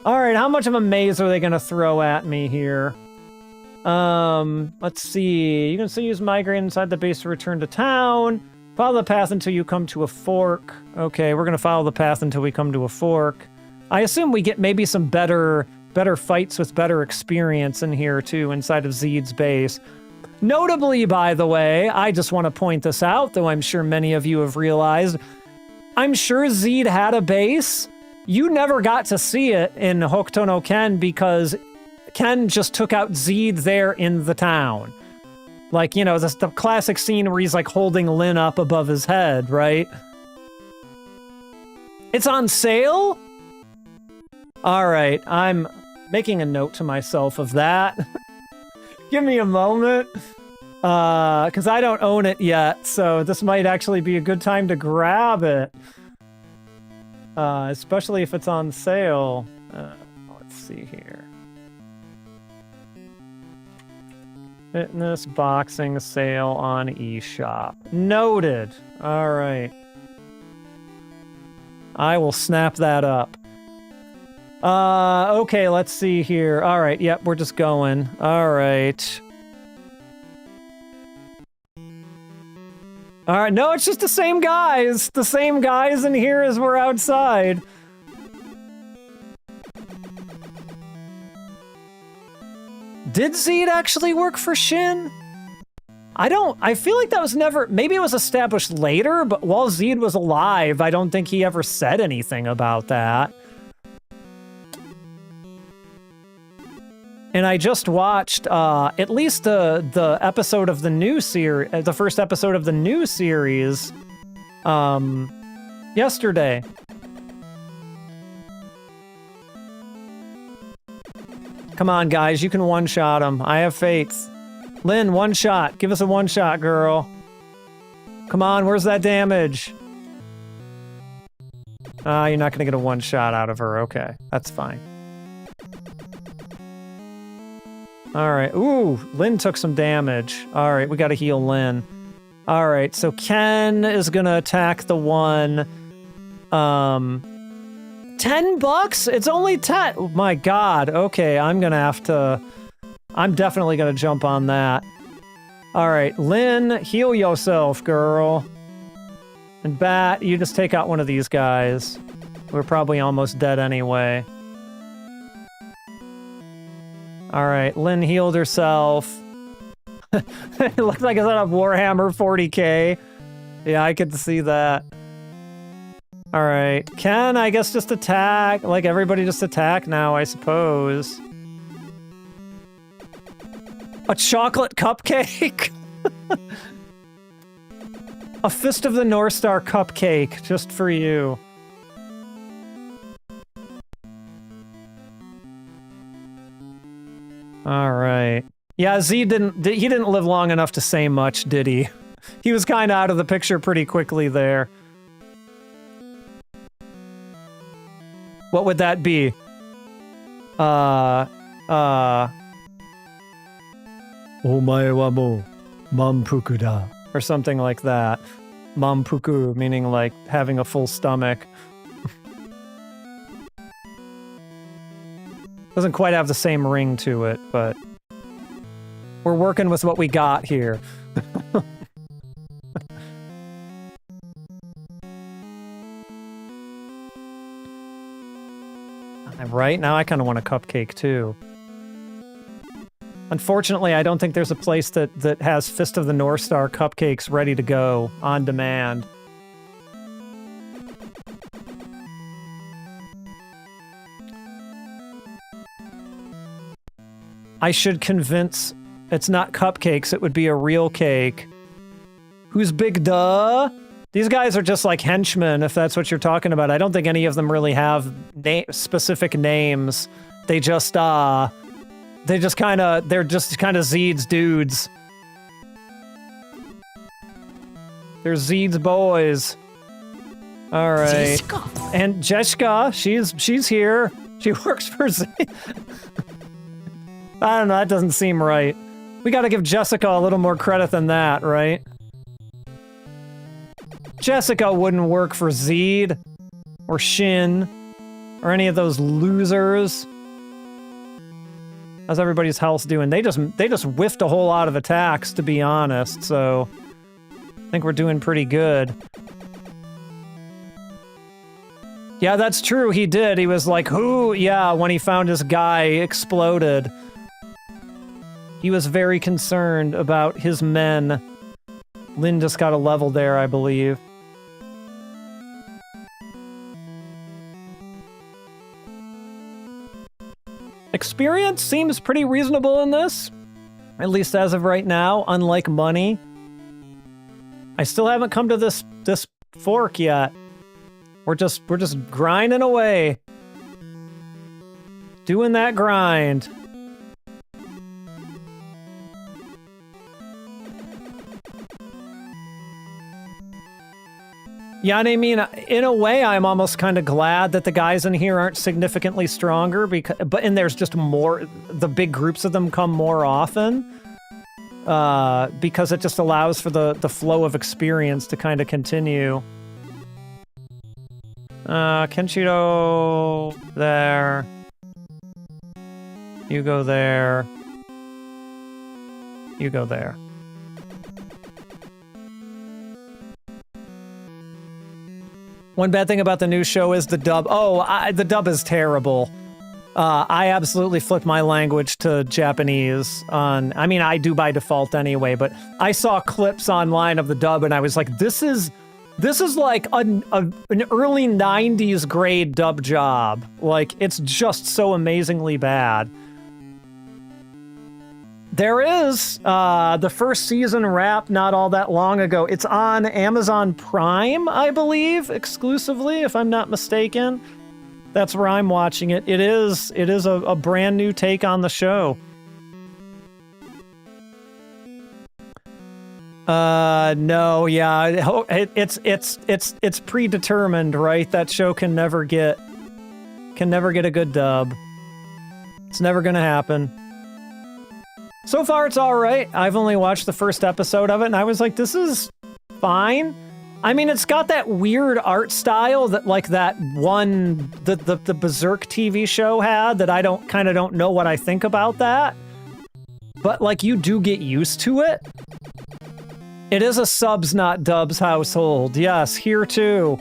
S1: All right, how much of a maze are they gonna throw at me here? Let's see. You can still use migrate inside the base to return to town. Follow the path until you come to a fork. Okay, we're gonna follow the path until we come to a fork. I assume we get maybe some better fights with better experience in here too, inside of Zeed's base. Notably, by the way, I just want to point this out, though I'm sure many of you have realized, I'm sure Zeed had a base. You never got to see it in Hokuto no Ken because Ken just took out Zeed there in the town. Like, you know, the classic scene where he's like holding Lin up above his head, right? It's on sale? All right, I'm making a note to myself of that. Give me a moment, because I don't own it yet, so this might actually be a good time to grab it. Especially if it's on sale. Let's see here. Fitness boxing sale on eShop. Noted. All right. I will snap that up. Okay, let's see here. All right, yep, we're just going. All right. All right, no, it's just the same guys. The same guys in here as we're outside. Did Zeed actually work for Shin? I feel like that was never, maybe it was established later, but while Zeed was alive, I don't think he ever said anything about that. And I just watched at least the episode of the new series, the first episode of the new series, yesterday. Come on, guys, you can one-shot him. I have faith. Lin, one shot. Give us a one-shot, girl. Come on, where's that damage? You're not gonna get a one-shot out of her. Okay, that's fine. Alright, ooh, Lin took some damage. Alright, we gotta heal Lin. Alright, so Ken is gonna attack the one. $10? It's only 10. Oh my god, okay, I'm definitely gonna jump on that. Alright, Lin, heal yourself, girl. And Bat, you just take out one of these guys. We're probably almost dead anyway. Alright, Lin healed herself. It looks like it's on a Warhammer 40k. Yeah, I could see that. All right. Can I guess just attack? Like everybody just attack now, I suppose. A chocolate cupcake? A Fist of the North Star cupcake, just for you. All right. Yeah, Z didn't live long enough to say much, did he? He was kind of out of the picture pretty quickly there. What would that be? Omae wa mo manpuku da. Or something like that. Manpuku, meaning like having a full stomach. Doesn't quite have the same ring to it, but we're working with what we got here. Right? Now I kind of want a cupcake, too. Unfortunately, I don't think there's a place that has Fist of the North Star cupcakes ready to go, on demand. I should convince it's not cupcakes, it would be a real cake. Who's Big Duh? These guys are just like henchmen, if that's what you're talking about. I don't think any of them really have specific names. They're just kind of Zeed's dudes. They're Zeed's boys. All right. Jessica. And Jessica, she's here. She works for Zeed. I don't know, that doesn't seem right. We gotta give Jessica a little more credit than that, right? Jessica wouldn't work for Zeed, or Shin, or any of those losers. How's everybody's health doing? They just whiffed a whole lot of attacks, to be honest, so I think we're doing pretty good. Yeah, that's true, he did. He was like, who? Yeah, when he found his guy exploded. He was very concerned about his men. Lynn just got a level there, I believe. Experience seems pretty reasonable in this. At least as of right now, unlike money. I still haven't come to this fork yet. We're just grinding away. Doing that grind. Yeah, and I mean, in a way, I'm almost kind of glad that the guys in here aren't significantly stronger, and there's just more, the big groups of them come more often, because it just allows for the flow of experience to kind of continue. Kenshiro, there. You go there. You go there. One bad thing about the new show is the dub. Oh, the dub is terrible. I absolutely flipped my language to Japanese on... I mean, I do by default anyway, but I saw clips online of the dub and I was like, this is like an early 90s grade dub job. Like, it's just so amazingly bad. There is the first season wrap not all that long ago. It's on Amazon Prime, I believe, exclusively, if I'm not mistaken. That's where I'm watching it. It is a brand new take on the show. No, yeah, it's predetermined, right? That show can never get a good dub. It's never gonna happen. So far, it's all right. I've only watched the first episode of it, and I was like, this is fine. I mean, it's got that weird art style that, like, that one, the Berserk TV show had, that I kind of don't know what I think about that. But, like, you do get used to it. It is a subs, not dubs household. Yes, here too.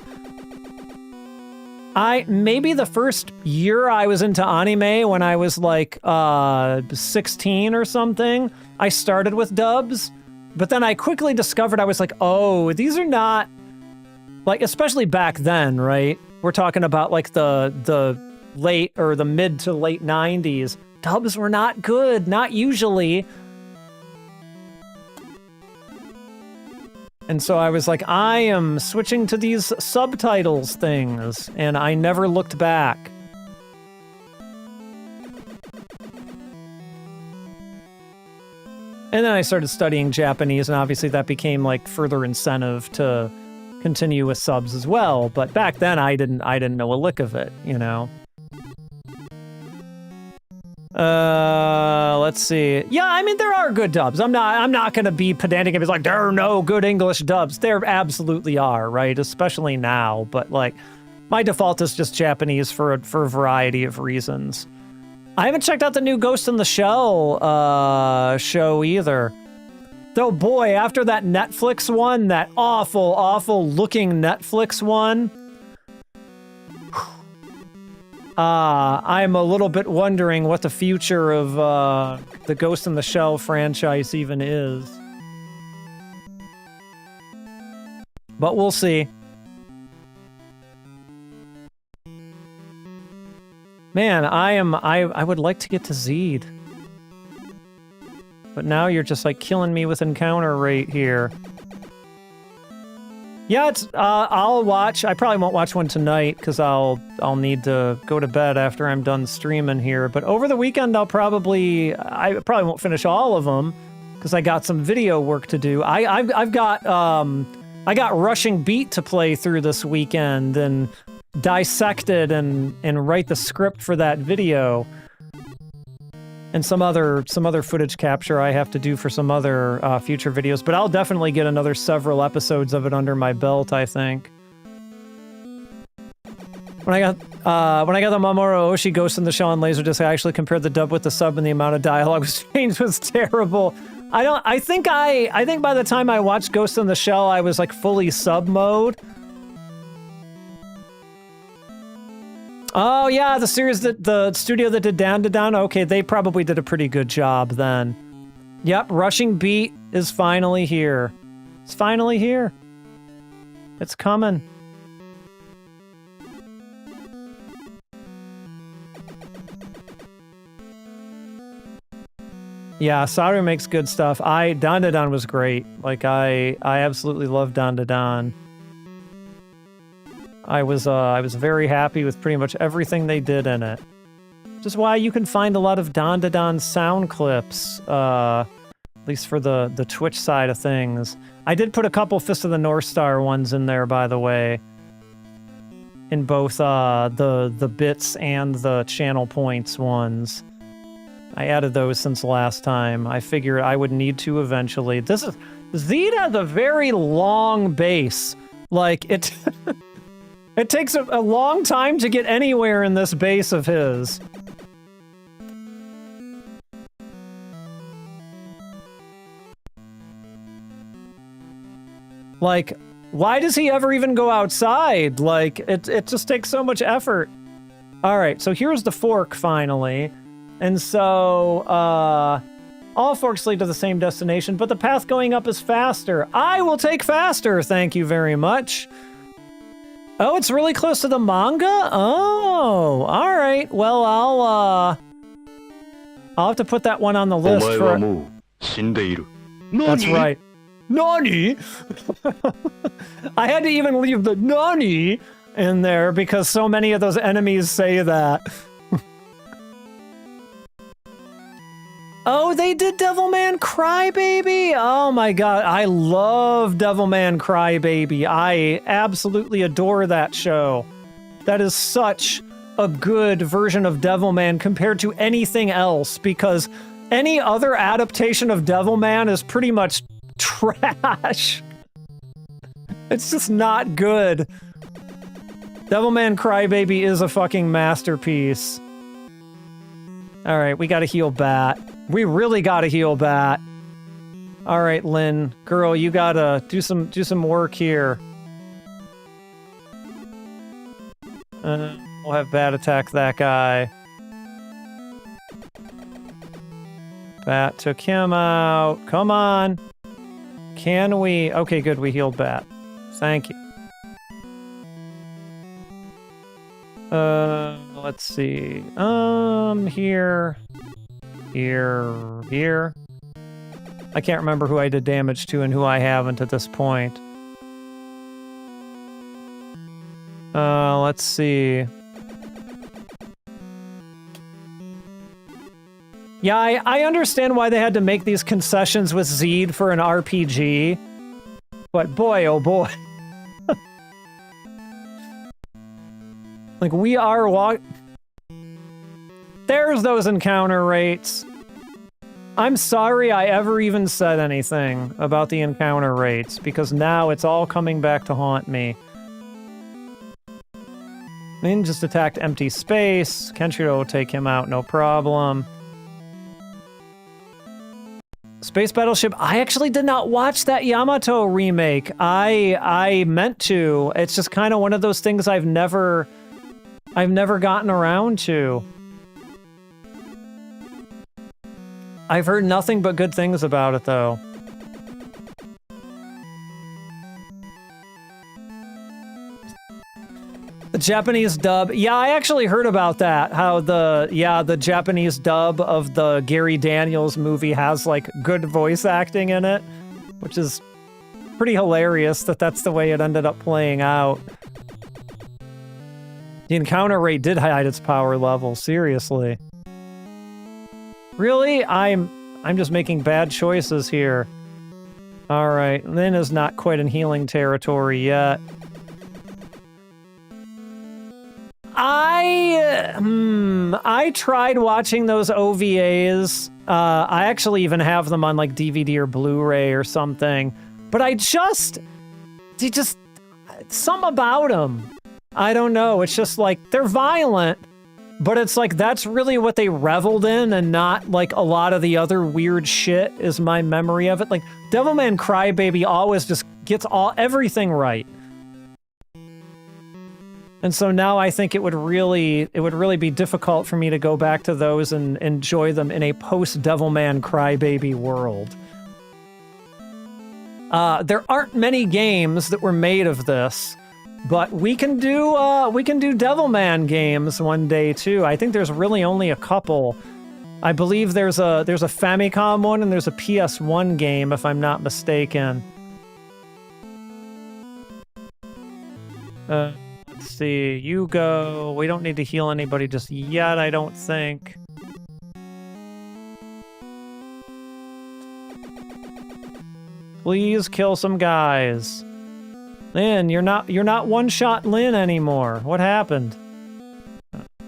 S1: Maybe the first year I was into anime, when I was like 16 or something, I started with dubs, but then I quickly discovered I was like, oh, these are not Like, especially back then, right? We're talking about like the late or the mid to late 90s. Dubs were not good, not usually. And so I was like, I am switching to these subtitles things, and I never looked back. And then I started studying Japanese, and obviously that became like further incentive to continue with subs as well. But back then I didn't know a lick of it, you know. Let's see. Yeah, I mean there are good dubs. I'm not gonna be pedantic and be like there are no good English dubs. There absolutely are, right? Especially now. But like, my default is just Japanese for a variety of reasons. I haven't checked out the new Ghost in the Shell show either. Though boy, after that Netflix one, that awful looking Netflix one, I'm a little bit wondering what the future of the Ghost in the Shell franchise even is. But we'll see. Man, I would like to get to Zed. But now you're just like killing me with encounter rate here. Yeah, it's I'll watch. I probably won't watch one tonight because I'll need to go to bed after I'm done streaming here. But over the weekend I probably won't finish all of them because I got some video work to do. I got Rushing Beat to play through this weekend and dissect it and write the script for that video. And some other footage capture I have to do for some other future videos, but I'll definitely get another several episodes of it under my belt, I think. When I got the Mamoru Oshii Ghost in the Shell on Laserdisc, I actually compared the dub with the sub, and the amount of dialogue was changed was terrible. I think by the time I watched Ghost in the Shell, I was like fully sub mode. Oh yeah, the series the studio that did Down to Down, okay, they probably did a pretty good job then. Yep, Rushing Beat is finally here. It's finally here. It's coming. Yeah, Saru makes good stuff. Down to Down was great. Like I absolutely love Down to Down. I was very happy with pretty much everything they did in it. Which is why you can find a lot of Don to Don sound clips, at least for the Twitch side of things. I did put a couple Fist of the North Star ones in there, by the way. In both the bits and the channel points ones. I added those since last time. I figured I would need to eventually. Zed has a very long bass. Like, it... It takes a long time to get anywhere in this bass of his. Like, why does he ever even go outside? Like, it just takes so much effort. Alright, so here's the fork, finally. And so, all forks lead to the same destination, but the path going up is faster. I will take faster, thank you very much. Oh, it's really close to the manga? Oh, all right. Well, I'll have to put that one on the list for... That's right. Nani? I had to even leave the Nani in there because so many of those enemies say that. Oh, they did Devilman Crybaby? Oh my god, I love Devilman Crybaby. I absolutely adore that show. That is such a good version of Devilman compared to anything else, because any other adaptation of Devilman is pretty much trash. It's just not good. Devilman Crybaby is a fucking masterpiece. Alright, we gotta heal Bat. We really gotta heal Bat. Alright, Lynn. Girl, you gotta do some work here. We'll have Bat attack that guy. Bat took him out. Come on. Can we... Okay, good, we healed Bat. Thank you. Let's see. Here. Here. I can't remember who I did damage to and who I haven't at this point. Let's see. Yeah, I understand why they had to make these concessions with Zed for an RPG. But boy, oh boy. Like, we are There's those encounter rates. I'm sorry I ever even said anything about the encounter rates, because now it's all coming back to haunt me. Min just attacked empty space. Kenshiro will take him out, no problem. Space Battleship, I actually did not watch that Yamato remake. I meant to. It's just kind of one of those things I've never gotten around to. I've heard nothing but good things about it, though. The Japanese dub. Yeah, I actually heard about that. How the Japanese dub of the Gary Daniels movie has, like, good voice acting in it, which is pretty hilarious that that's the way it ended up playing out. The encounter rate did hide its power level, seriously. Really? I'm just making bad choices here. Alright, Lin is not quite in healing territory yet. I tried watching those OVAs. I actually even have them on, like, DVD or Blu-ray or something. But something about them. I don't know. It's just like, they're violent, but it's like, that's really what they reveled in, and not, like, a lot of the other weird shit is my memory of it. Like, Devilman Crybaby always just gets everything right. And so now I think it would really be difficult for me to go back to those and enjoy them in a post-Devilman Crybaby world. There aren't many games that were made of this, but we can do Devilman games one day too. I think there's really only a couple. I believe there's a Famicom one and there's a PS1 game, if I'm not mistaken. Let's see, you go. We don't need to heal anybody just yet, I don't think. Please kill some guys. Lin, you're not one-shot Lin anymore. What happened?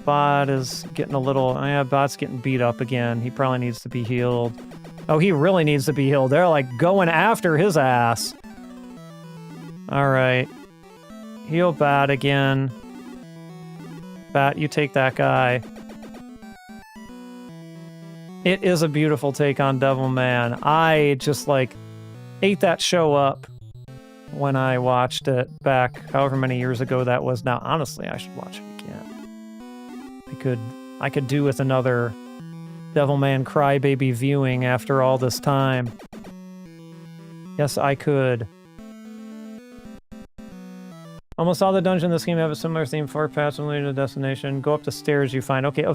S1: Bot is getting a little... Yeah, Bot's getting beat up again. He probably needs to be healed. Oh, he really needs to be healed. They're, like, going after his ass. Alright. Heal Bat again. Bat, you take that guy. It is a beautiful take on Devilman. I just, like, ate that show up when I watched it back however many years ago that was. Now, honestly, I should watch it again. I could do with another Devilman Crybaby viewing after all this time. Yes, I could. Almost all the dungeons in this game have a similar theme. 4 paths and lead to destination. Go up the stairs you find. Okay,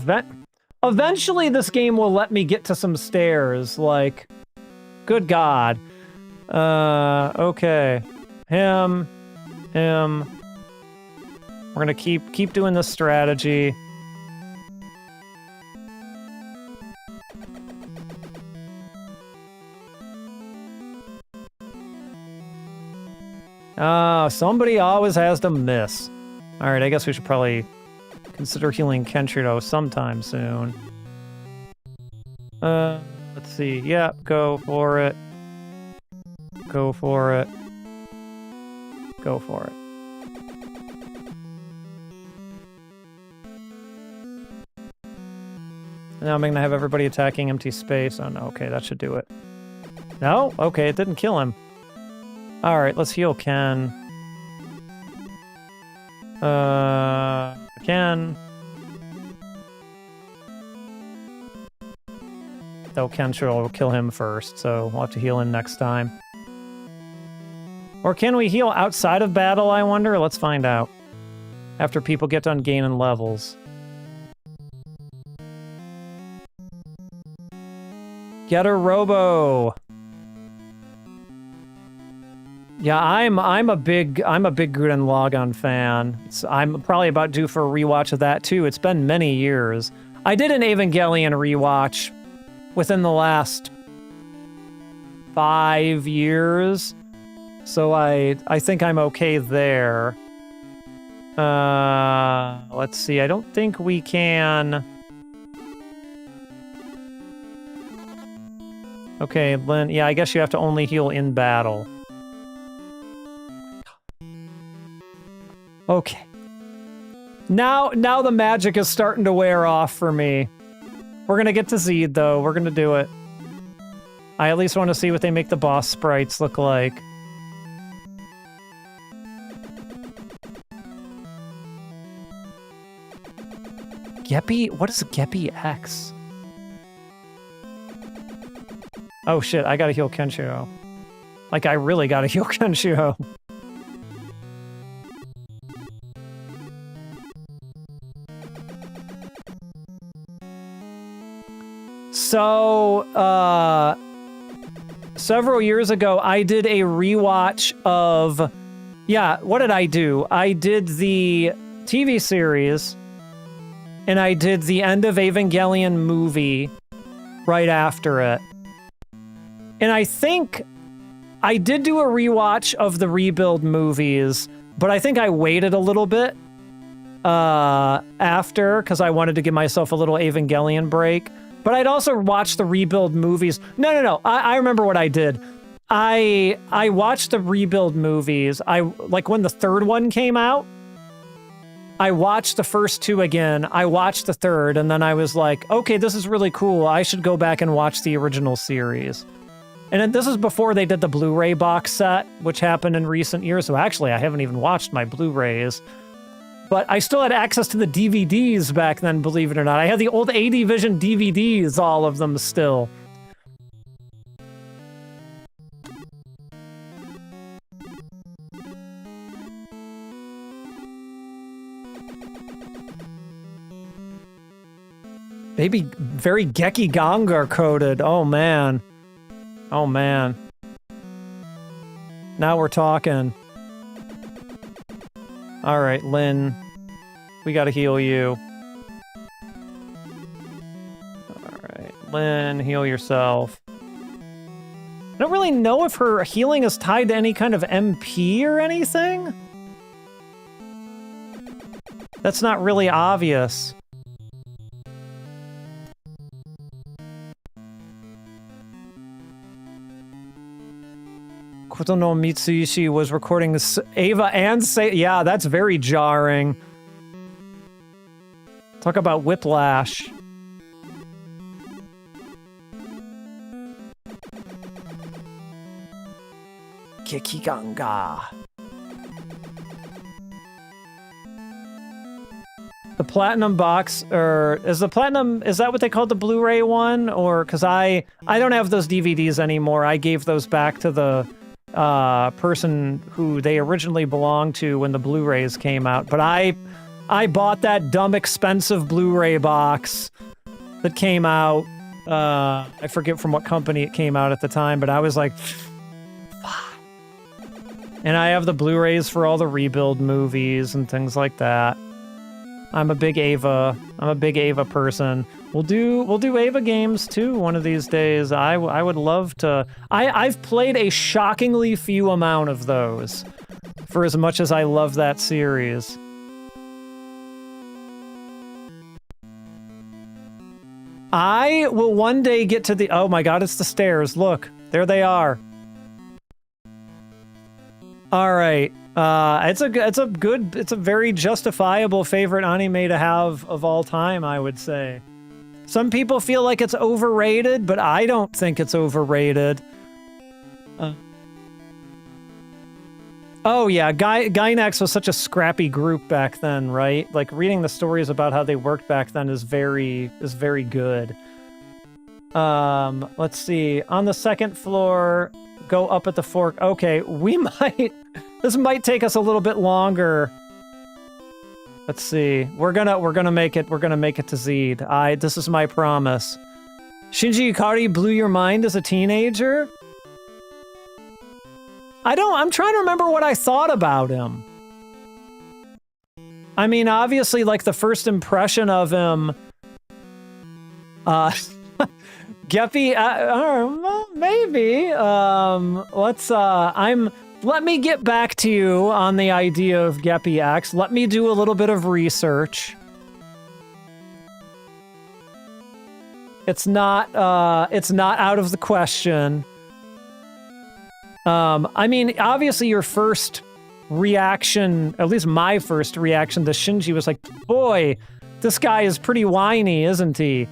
S1: eventually this game will let me get to some stairs. Like, good God. Okay. Him. We're gonna keep doing this strategy. Somebody always has to miss. Alright, I guess we should probably consider healing Kenshiro sometime soon. Let's see. Yep, go for it. Go for it. Go for it. Now I'm gonna have everybody attacking empty space. Oh no, okay, that should do it. No? Okay, it didn't kill him. Alright, let's heal Ken. Ken. Though Kenshiro will kill him first, so we'll have to heal him next time. Or can we heal outside of battle, I wonder? Let's find out. after people get done gaining levels. Get a robo. Yeah, I'm a big Gurren Lagann fan. I'm probably about due for a rewatch of that too. It's been many years. I did an Evangelion rewatch within the last 5 years, so I think I'm okay there. Let's see. I don't think we can. Okay, Lynn. Yeah, I guess you have to only heal in battle. Okay. Now the magic is starting to wear off for me. We're gonna get to Zed, though. We're gonna do it. I at least want to see what they make the boss sprites look like. Geppy? What is Geppy X? Oh shit, I gotta heal Kenshiro. Like, I really gotta heal Kenshiro. So, several years ago, I did a rewatch of... Yeah, what did I do? I did the TV series, and I did the End of Evangelion movie right after it. And I think I did do a rewatch of the Rebuild movies, but I think I waited a little bit after, because I wanted to give myself a little Evangelion break. But I'd also watched the Rebuild movies. No. I remember what I did. I watched the Rebuild movies. Like when the third one came out, I watched the first two again. I watched the third, and then I was like, okay, this is really cool. I should go back and watch the original series. And then this is before they did the Blu-ray box set, which happened in recent years. So actually, I haven't even watched my Blu-rays. But I still had access to the DVDs back then, believe it or not. I had the old AD-Vision DVDs, all of them still. Maybe very Gekigangar coded. Oh, man. Oh, man. Now we're talking. All right, Lynn. We gotta heal you. All right, Lynn, heal yourself. I don't really know if her healing is tied to any kind of MP or anything. That's not really obvious. Hokuto no Mitsuishi was recording this Ava and yeah, that's very jarring. Talk about whiplash. Gekiganga. The Platinum box, or is the Platinum, is that what they called the Blu-ray one? Or, because I don't have those DVDs anymore. I gave those back to the person who they originally belonged to when the Blu-rays came out. But I bought that dumb expensive Blu-ray box that came out. I forget from what company it came out at the time, but I was like, fuck. And I have the Blu-rays for all the Rebuild movies and things like that. I'm a big Ava person. We'll do Ava games too one of these days. I would love to. I've played a shockingly few amount of those for as much as I love that series. I will one day get to the... Oh my god, it's the stairs. Look, there they are. All right. It's a very justifiable favorite anime to have of all time, I would say. Some people feel like it's overrated, but I don't think it's overrated. Oh yeah, Gainax was such a scrappy group back then, right? Like reading the stories about how they worked back then is very good. Let's see. On the second floor, go up at the fork. Okay, we might... This might take us a little bit longer Let's see. We're gonna make it. We're gonna make it to Zed. This is my promise. Shinji Ikari blew your mind as a teenager? I'm trying to remember what I thought about him. I mean, obviously, like, the first impression of him, Geppy, maybe, let me get back to you on the idea of Geppy X. Let me do a little bit of research. It's not out of the question. I mean, obviously your first reaction, at least my first reaction to Shinji was like, boy, this guy is pretty whiny, isn't he?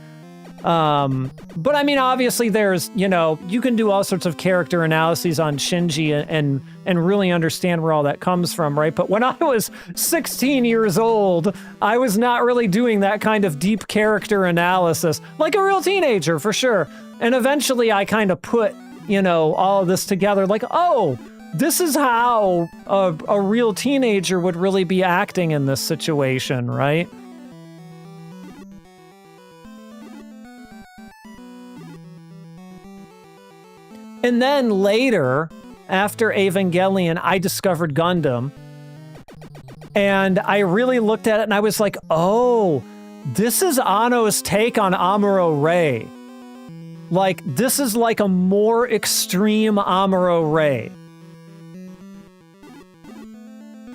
S1: But I mean, obviously there's, you know, you can do all sorts of character analyses on Shinji and really understand where all that comes from, right? But when I was 16 years old, I was not really doing that kind of deep character analysis, like a real teenager, for sure. And eventually I kind of put, you know, all of this together, like, oh, this is how a real teenager would really be acting in this situation, right? And then later, after Evangelion, I discovered Gundam. And I really looked at it and I was like, oh, this is Anno's take on Amuro Ray. Like, this is like a more extreme Amuro Ray.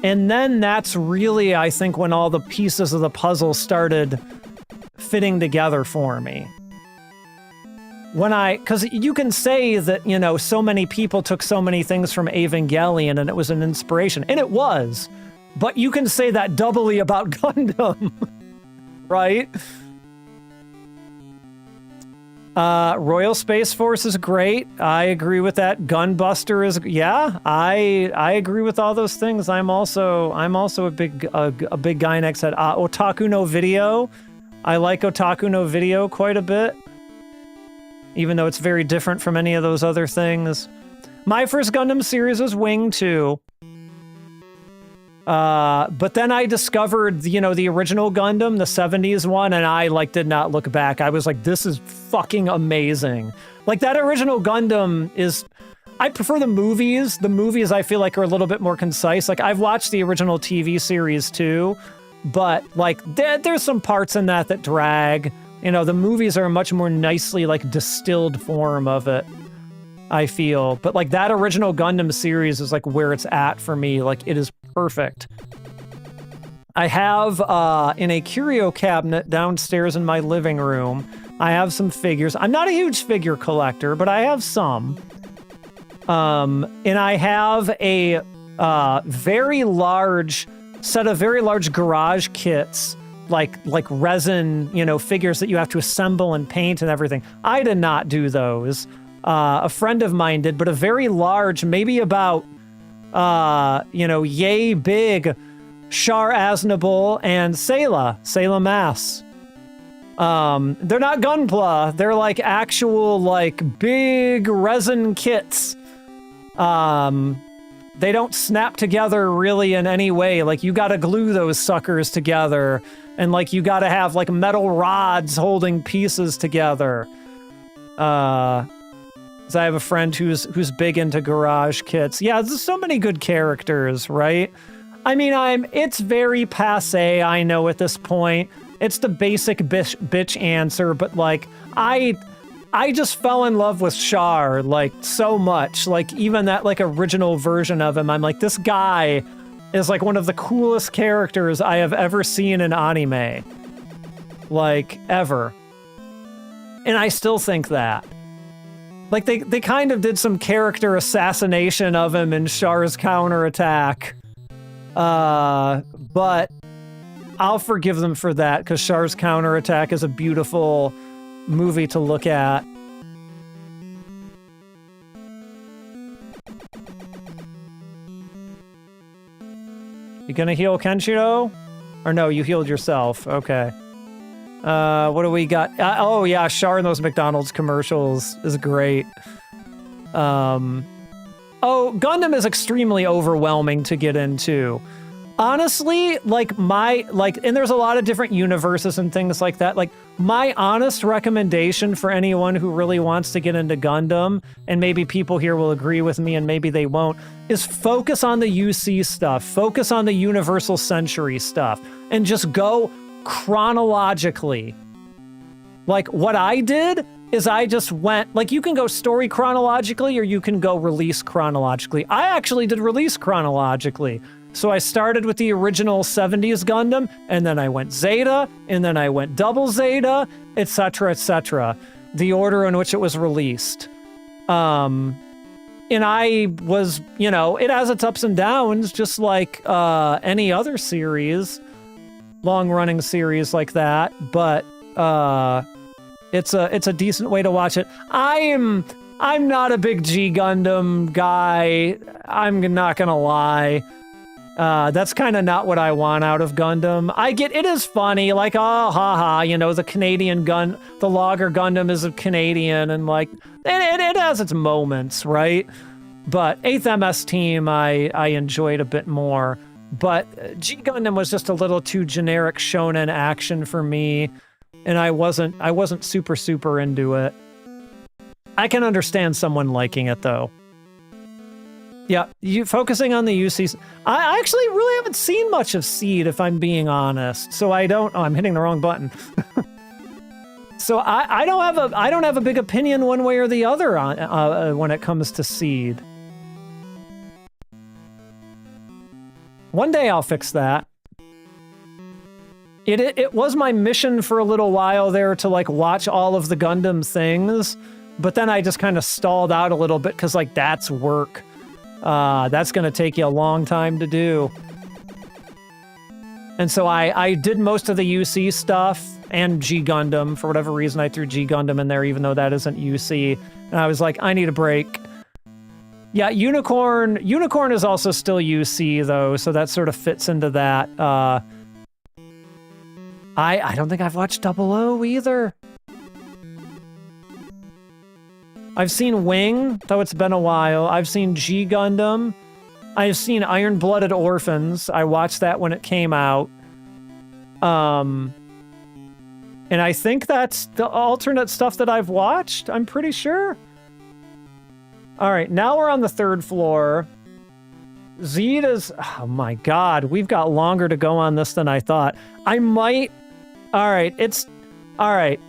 S1: And then that's really, I think, when all the pieces of the puzzle started fitting together for me. Because you can say that, you know, so many people took so many things from Evangelion and it was an inspiration, and it was, but you can say that doubly about Gundam, right? Royal Space Force is great. I agree with that. Gunbuster is, yeah, I agree with all those things. I'm also a big guy next head. Otaku no Video. I like Otaku no Video quite a bit, even though it's very different from any of those other things. My first Gundam series was Wing 2. But then I discovered, you know, the original Gundam, the 70s one, and I, like, did not look back. I was like, this is fucking amazing. Like, that original Gundam is... I prefer the movies. The movies, I feel like, are a little bit more concise. Like, I've watched the original TV series, too, but, like, there's some parts in that drag. You know, the movies are a much more nicely, like, distilled form of it, I feel. But, like, that original Gundam series is, like, where it's at for me. Like, it is perfect. I have, in a curio cabinet downstairs in my living room, I have some figures. I'm not a huge figure collector, but I have some. And I have a very large set of very large garage kits, like resin, you know, figures that you have to assemble and paint and everything. I did not do those. A friend of mine did, but a very large, maybe about, you know, yay big Char Aznable and Sayla Mass. They're not Gunpla. They're like actual, like, big resin kits. They don't snap together really in any way. Like, you gotta glue those suckers together, and, like, you gotta have, like, metal rods holding pieces together. So I have a friend who's big into garage kits. Yeah, there's so many good characters, right? I mean, it's very passé, I know at this point. It's the basic bitch answer, but, like, I just fell in love with Char, like, so much. Like, even that, like, original version of him, I'm like, this guy is, like, one of the coolest characters I have ever seen in anime. Like, ever. And I still think that. Like, they kind of did some character assassination of him in Char's counterattack. But I'll forgive them for that, because Char's counterattack is a beautiful movie to look at. You gonna heal Kenshiro? Or no, you healed yourself. Okay. What do we got? Oh yeah, Char in those McDonald's commercials is great. Oh, Gundam is extremely overwhelming to get into. Honestly, like and there's a lot of different universes and things like that. Like, my honest recommendation for anyone who really wants to get into Gundam, and maybe people here will agree with me and maybe they won't, is focus on the UC stuff, focus on the Universal Century stuff, and just go chronologically. Like, what I did is I just went, like, you can go story chronologically or you can go release chronologically. I actually did release chronologically. So I started with the original 70s Gundam, and then I went Zeta, and then I went Double Zeta, etc., etc. The order in which it was released. And I was, you know, it has its ups and downs, just like any other series, long-running series like that, but it's a decent way to watch it. I'm not a big G Gundam guy, I'm not gonna lie. That's kind of not what I want out of Gundam. It is funny, like, oh, haha, you know, the Logger Gundam is a Canadian, and like, it has its moments, right? But 8th MS Team, I enjoyed a bit more. But G Gundam was just a little too generic shonen action for me, and I wasn't super into it. I can understand someone liking it though. Yeah, you focusing on the UCs. I actually really haven't seen much of Seed, if I'm being honest. So I don't. Oh, I'm hitting the wrong button. So I don't have a big opinion one way or the other on when it comes to Seed. One day I'll fix that. It was my mission for a little while there to like watch all of the Gundam things, but then I just kind of stalled out a little bit because like that's work. That's going to take you a long time to do. And so I did most of the UC stuff and G Gundam. For whatever reason, I threw G Gundam in there, even though that isn't UC. And I was like, I need a break. Yeah, Unicorn is also still UC, though, so that sort of fits into that. I don't think I've watched 00 either. I've seen Wing, though it's been a while. I've seen G Gundam. I've seen Iron-Blooded Orphans. I watched that when it came out. And I think that's the alternate stuff that I've watched, I'm pretty sure. All right, now we're on the 3rd floor. Zeta's... Oh my god, we've got longer to go on this than I thought. I might... All right, it's... All right.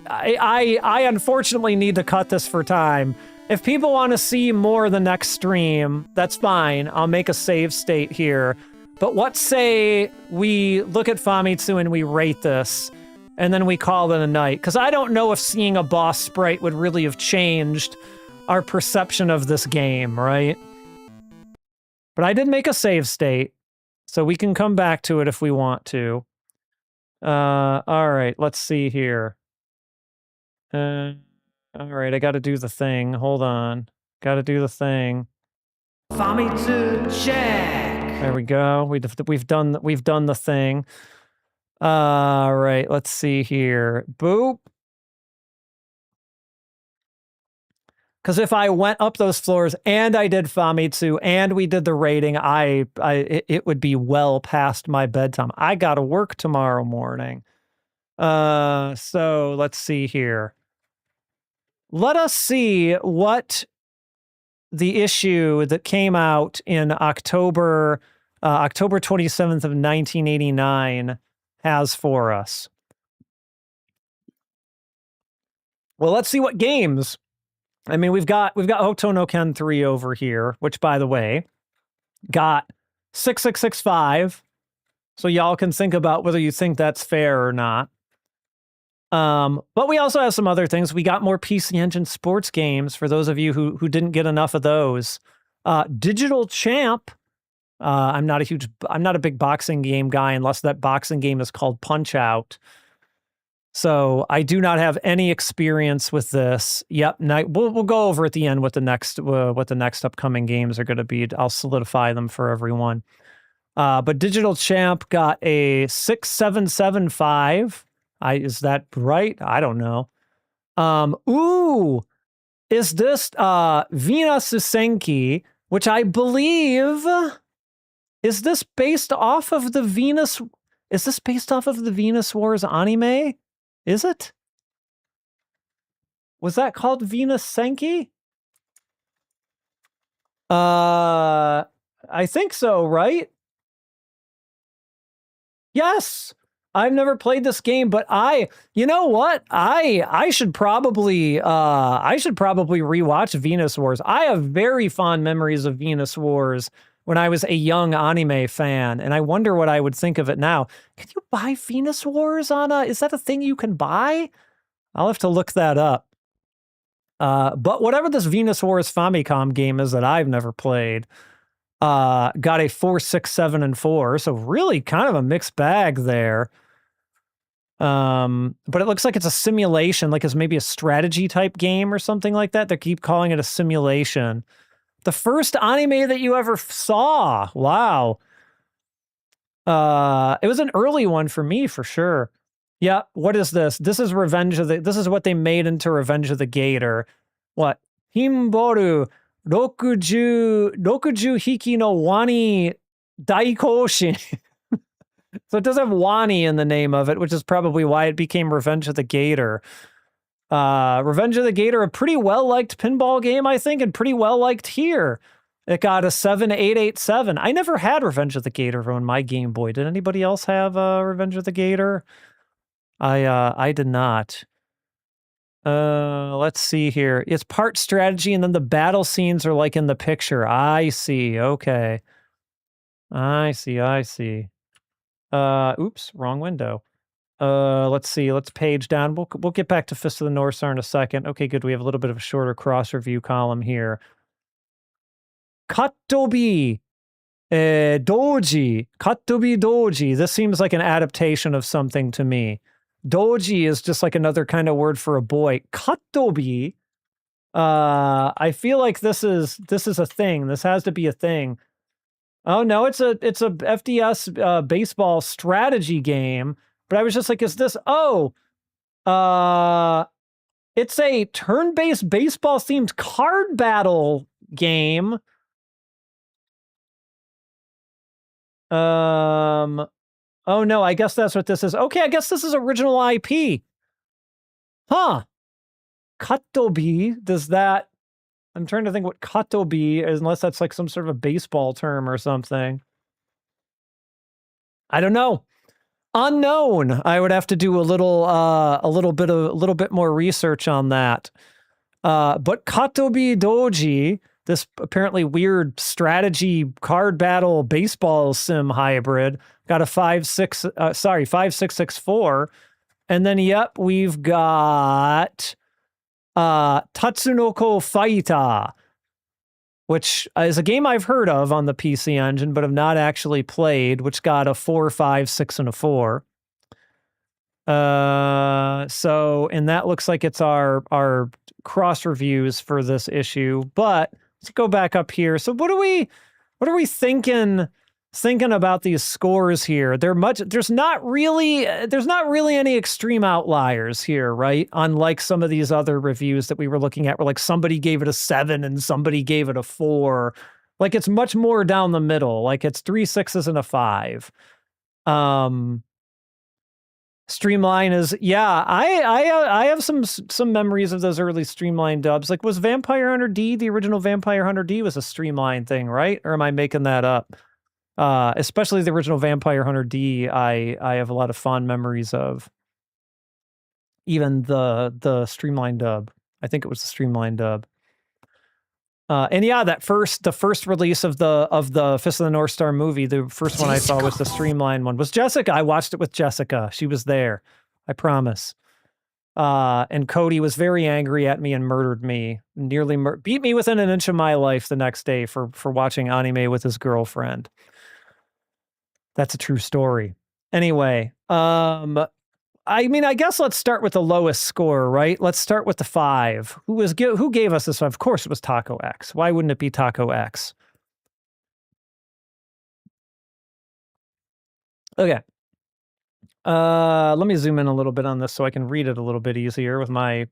S1: I unfortunately need to cut this for time. If people want to see more the next stream, that's fine. I'll make a save state here. But what say we look at Famitsu and we rate this, and then we call it a night? Because I don't know if seeing a boss sprite would really have changed our perception of this game, right? But I did make a save state, so we can come back to it if we want to. All right, let's see here. All right, I gotta do the thing. Hold on. Gotta do the thing. Famitsu check! There we go. We've done the thing. All right, let's see here. Boop. Because if I went up those floors and I did Famitsu and we did the rating, it would be well past my bedtime. I gotta work tomorrow morning. So let's see here. Let us see what the issue that came out in October 27th of 1989 has for us. Well, let's see what games. I mean, we've got Hokuto no Ken 3 over here, which, by the way, got 6665. So y'all can think about whether you think that's fair or not. But we also have some other things. We got more PC Engine sports games for those of you who didn't get enough of those. Digital Champ. I'm not a big boxing game guy unless that boxing game is called Punch-Out. So I do not have any experience with this. Yep, we'll go over at the end what the next upcoming games are going to be. I'll solidify them for everyone. But Digital Champ got a 6775. Is that right? I don't know. Is this Vina Susenki, which I believe Is this based off of the Venus? Is this based off of the Venus Wars anime? Is it? Was that called Venus Senki? I think so, right? Yes. I've never played this game, but you know what? I should probably rewatch Venus Wars. I have very fond memories of Venus Wars when I was a young anime fan, and I wonder what I would think of it now. Can you buy Venus Wars is that a thing you can buy? I'll have to look that up. But whatever this Venus Wars Famicom game is that I've never played, got a 4, 6, 7, and 4. So really kind of a mixed bag there. But it looks like it's a simulation, like it's maybe a strategy type game or something like that. They keep calling it a simulation. The first anime that you ever saw. Wow. It was an early one for me, for sure. Yeah, what is this? This is this is what they made into Revenge of the Gator. What? Himboru Rokuju Hiki no Wani Daikoshin. So it does have Wani in the name of it, which is probably why it became Revenge of the Gator. Revenge of the Gator, a pretty well-liked pinball game, I think, and pretty well-liked here. It got a 7887. I never had Revenge of the Gator on my Game Boy. Did anybody else have Revenge of the Gator? I did not. Let's see here. It's part strategy, and then the battle scenes are like in the picture. I see. Okay. I see. Oops, wrong window. Let's see. Let's page down. We'll get back to Fist of the North Star in a second. Okay, good. We have a little bit of a shorter cross review column here. Kattobi Doji. Kattobi Doji. This seems like an adaptation of something to me. Doji is just like another kind of word for a boy. Kattobi. I feel like this is a thing. This has to be a thing. Oh no, it's a FDS baseball strategy game. But I was just like, is this? Oh, it's a turn-based baseball themed card battle game. Oh no, I guess that's what this is. Okay, I guess this is original IP. Huh. Kattobi, does that... I'm trying to think what Kattobi is, unless that's like some sort of a baseball term or something. I don't know. Unknown. I would have to do a little bit more research on that. But Kattobi Doji, this apparently weird strategy card battle baseball sim hybrid, got a 5664. And then yep, we've got Tatsunoko Fighter, which is a game I've heard of on the PC Engine, but have not actually played, which got a 4, 5, 6, and a 4. So, and that looks like it's our cross reviews for this issue, but let's go back up here. So what are we thinking about these scores here? There's not really any extreme outliers here, right? Unlike some of these other reviews that we were looking at, where like somebody gave it a 7 and somebody gave it a 4. Like it's much more down the middle. Like it's 3 6s and a 5. Streamline is, yeah, I have some memories of those early Streamline dubs. Like, was Vampire Hunter D, the original Vampire Hunter D, was a Streamline thing, right? Or am I making that up? Especially the original Vampire Hunter D, I have a lot of fond memories of. Even the Streamline dub. I think it was the Streamline dub. And yeah, the first release of the Fist of the North Star movie, the first one I saw was the Streamline one. Was Jessica? I watched it with Jessica. She was there. I promise. And Cody was very angry at me and murdered me. Nearly beat me within an inch of my life the next day for watching anime with his girlfriend. That's a true story. Anyway, I mean, I guess let's start with the lowest score, right? Let's start with the 5. Who gave us this 5? Of course, it was Taco X. Why wouldn't it be Taco X? Okay. Let me zoom in a little bit on this so I can read it a little bit easier with my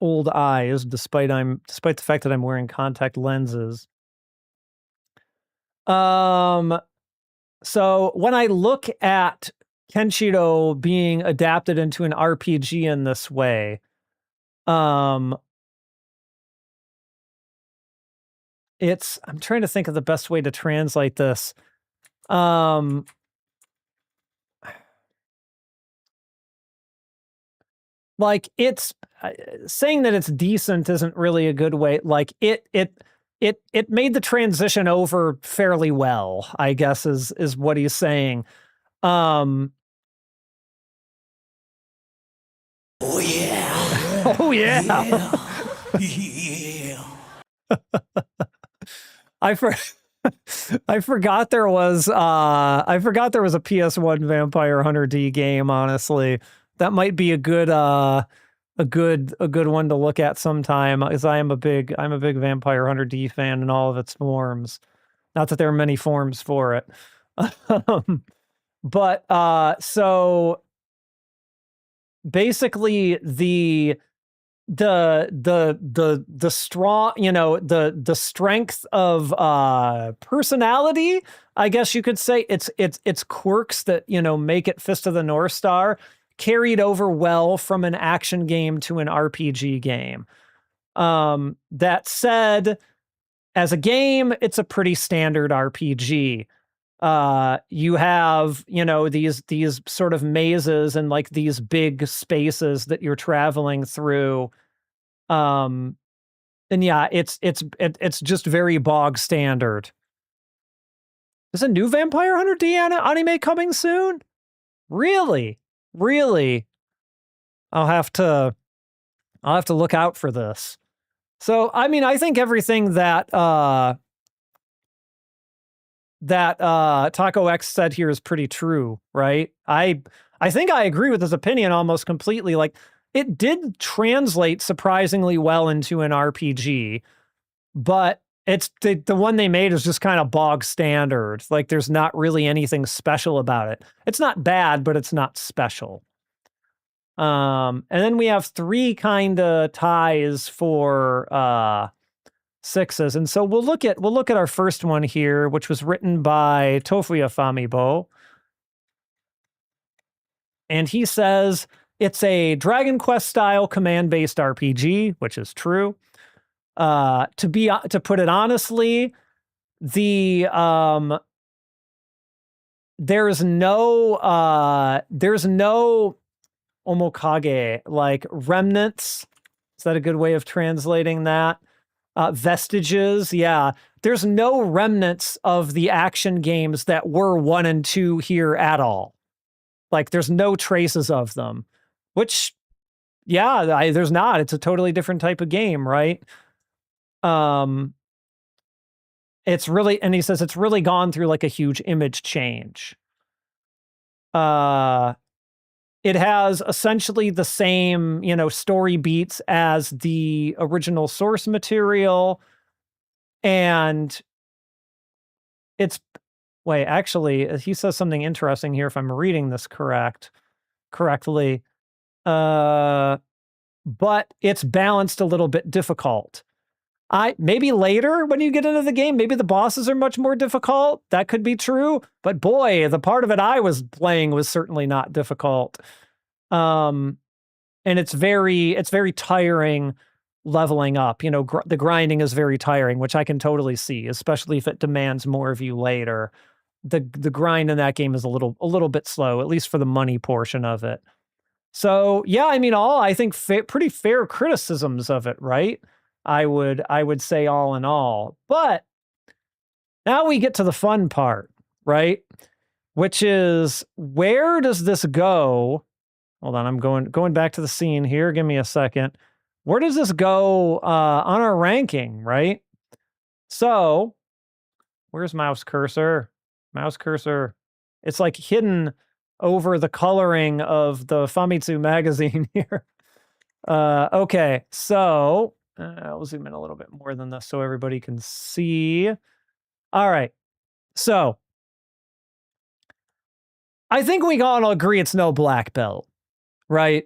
S1: old eyes, despite the fact that I'm wearing contact lenses. So when I look at Kenshiro being adapted into an RPG in this way, I'm trying to think of the best way to translate this. Like it's saying that it's decent isn't really a good way. Like it made the transition over fairly well, I guess is what he's saying. Oh yeah. Oh yeah. Yeah. I forgot there was a PS1 Vampire Hunter D game, honestly. That might be a good one to look at sometime, as I'm a big Vampire Hunter D fan in all of its forms. Not that there are many forms for it. But so basically the strong, the strength of personality, I guess you could say, it's quirks that, make it Fist of the North Star, carried over well from an action game to an RPG game. That said, as a game, it's a pretty standard RPG. You have, these sort of mazes and like these big spaces that you're traveling through. And yeah, it's just very bog standard. Is a new Vampire Hunter D anime coming soon? Really? Really? I'll have to look out for this. So, I mean, I think everything that Taco X said here is pretty true, right? I think I agree with his opinion almost completely. Like, it did translate surprisingly well into an RPG, but it's the one they made is just kind of bog standard. Like, there's not really anything special about it. It's not bad, but it's not special. And then we have 3 kind of ties for 6s. And so we'll look at our first one here, which was written by Tofuya Famibo. And he says it's a Dragon Quest style command-based RPG, which is true. To put it honestly, there's no omokage, like remnants. Is that a good way of translating that? Vestiges, yeah. There's no remnants of the action games that were 1 and 2 here at all. Like, there's no traces of them, which, yeah, there's not. It's a totally different type of game, right? It's really, and he says it's really gone through like a huge image change. It has essentially the same, story beats as the original source material. And actually, he says something interesting here, if I'm reading this correctly. But it's balanced a little bit difficult. Maybe later when you get into the game, maybe the bosses are much more difficult. That could be true. But boy, the part of it I was playing was certainly not difficult. And it's very tiring leveling up. The grinding is very tiring, which I can totally see, especially if it demands more of you later. The grind in that game is a little bit slow, at least for the money portion of it. So yeah, I mean, I think pretty fair criticisms of it, right? I would say all in all. But now we get to the fun part, right? Which is, where does this go? Hold on, I'm going back to the scene here. Give me a second. Where does this go on our ranking, right? So, where's mouse cursor? Mouse cursor. It's like hidden over the coloring of the Famitsu magazine here. Okay, so I'll zoom in a little bit more than this so everybody can see. All right, so I think we can all agree it's no black belt, right?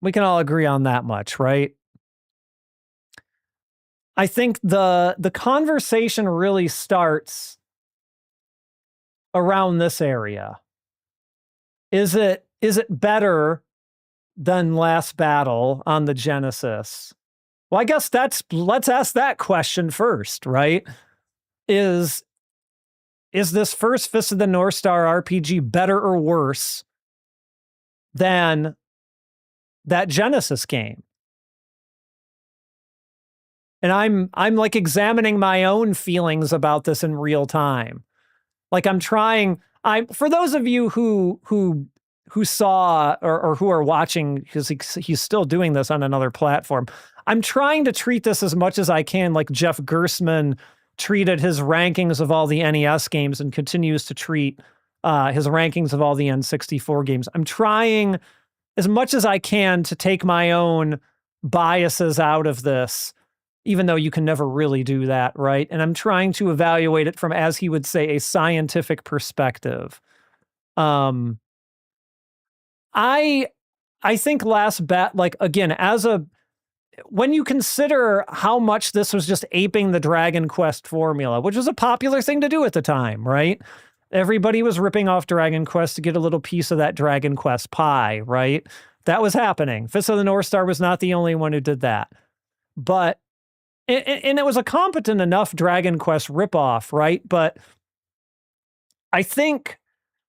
S1: We can all agree on that much, right? I think the conversation really starts around this area? Is it better than Last Battle on the Genesis? Well, I guess let's ask that question first, right? Is this first Fist of the North Star RPG better or worse than that Genesis game? And I'm like examining my own feelings about this in real time. Like for those of you who saw or who are watching, because he's still doing this on another platform, I'm trying to treat this as much as I can like Jeff Gersman treated his rankings of all the NES games and continues to treat his rankings of all the N64 games. I'm trying as much as I can to take my own biases out of this, even though you can never really do that, right? And I'm trying to evaluate it from, as he would say, a scientific perspective. I think like, again, when you consider how much this was just aping the Dragon Quest formula, which was a popular thing to do at the time, right? Everybody was ripping off Dragon Quest to get a little piece of that Dragon Quest pie, right? That was happening. Fist of the North Star was not the only one who did that. But, and it was a competent enough Dragon Quest ripoff, right? But I think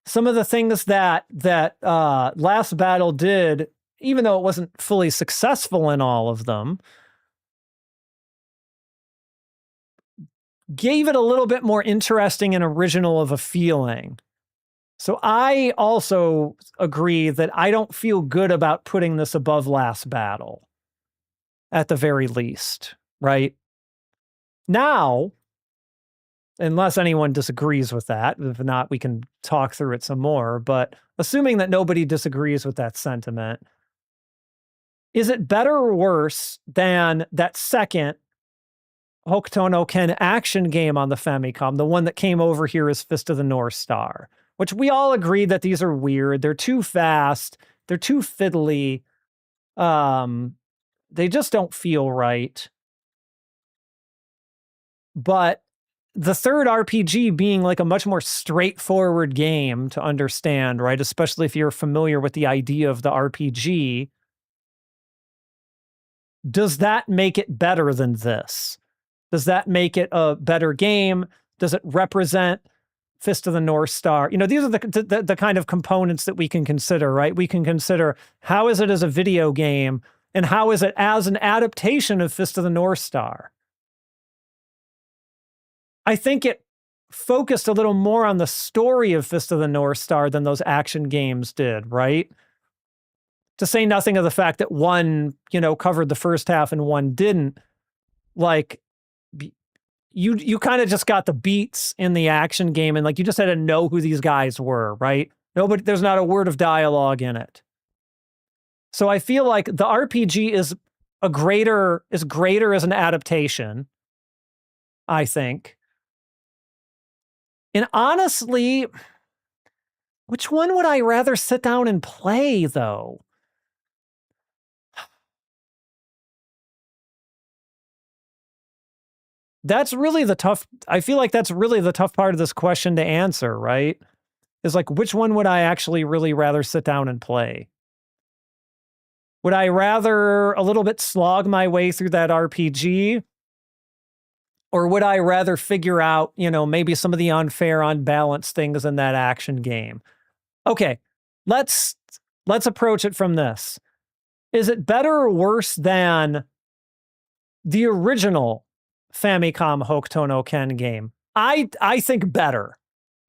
S1: some of the things that Last Battle did, even though it wasn't fully successful in all of them, gave it a little bit more interesting and original of a feeling. So I also agree that I don't feel good about putting this above Last Battle, at the very least, right? Now, unless anyone disagrees with that, if not, we can talk through it some more, but assuming that nobody disagrees with that sentiment, is it better or worse than that second Hokuto no Ken action game on the Famicom, the one that came over here as Fist of the North Star, which we all agree that these are weird, they're too fast, they're too fiddly, they just don't feel right. But the third RPG being like a much more straightforward game to understand, right? Especially if you're familiar with the idea of the RPG, does that make it better than this? Does that make it a better game? Does it represent Fist of the North Star? You know, these are the kind of components that we can consider, right? We can consider how is it as a video game and how is it as an adaptation of Fist of the North Star? I think it focused a little more on the story of Fist of the North Star than those action games did, right? To say nothing of the fact that one, covered the first half and one didn't. Like, you kind of just got the beats in the action game, and like you just had to know who these guys were, right? There's not a word of dialogue in it. So I feel like the RPG is greater as an adaptation, I think. And honestly, which one would I rather sit down and play, though? I feel like that's really the tough part of this question to answer, right? Is like, which one would I actually really rather sit down and play? Would I rather a little bit slog my way through that RPG? Or would I rather figure out, maybe some of the unfair, unbalanced things in that action game? Okay, let's approach it from this. Is it better or worse than the original Famicom Hokuto no Ken game? I think better.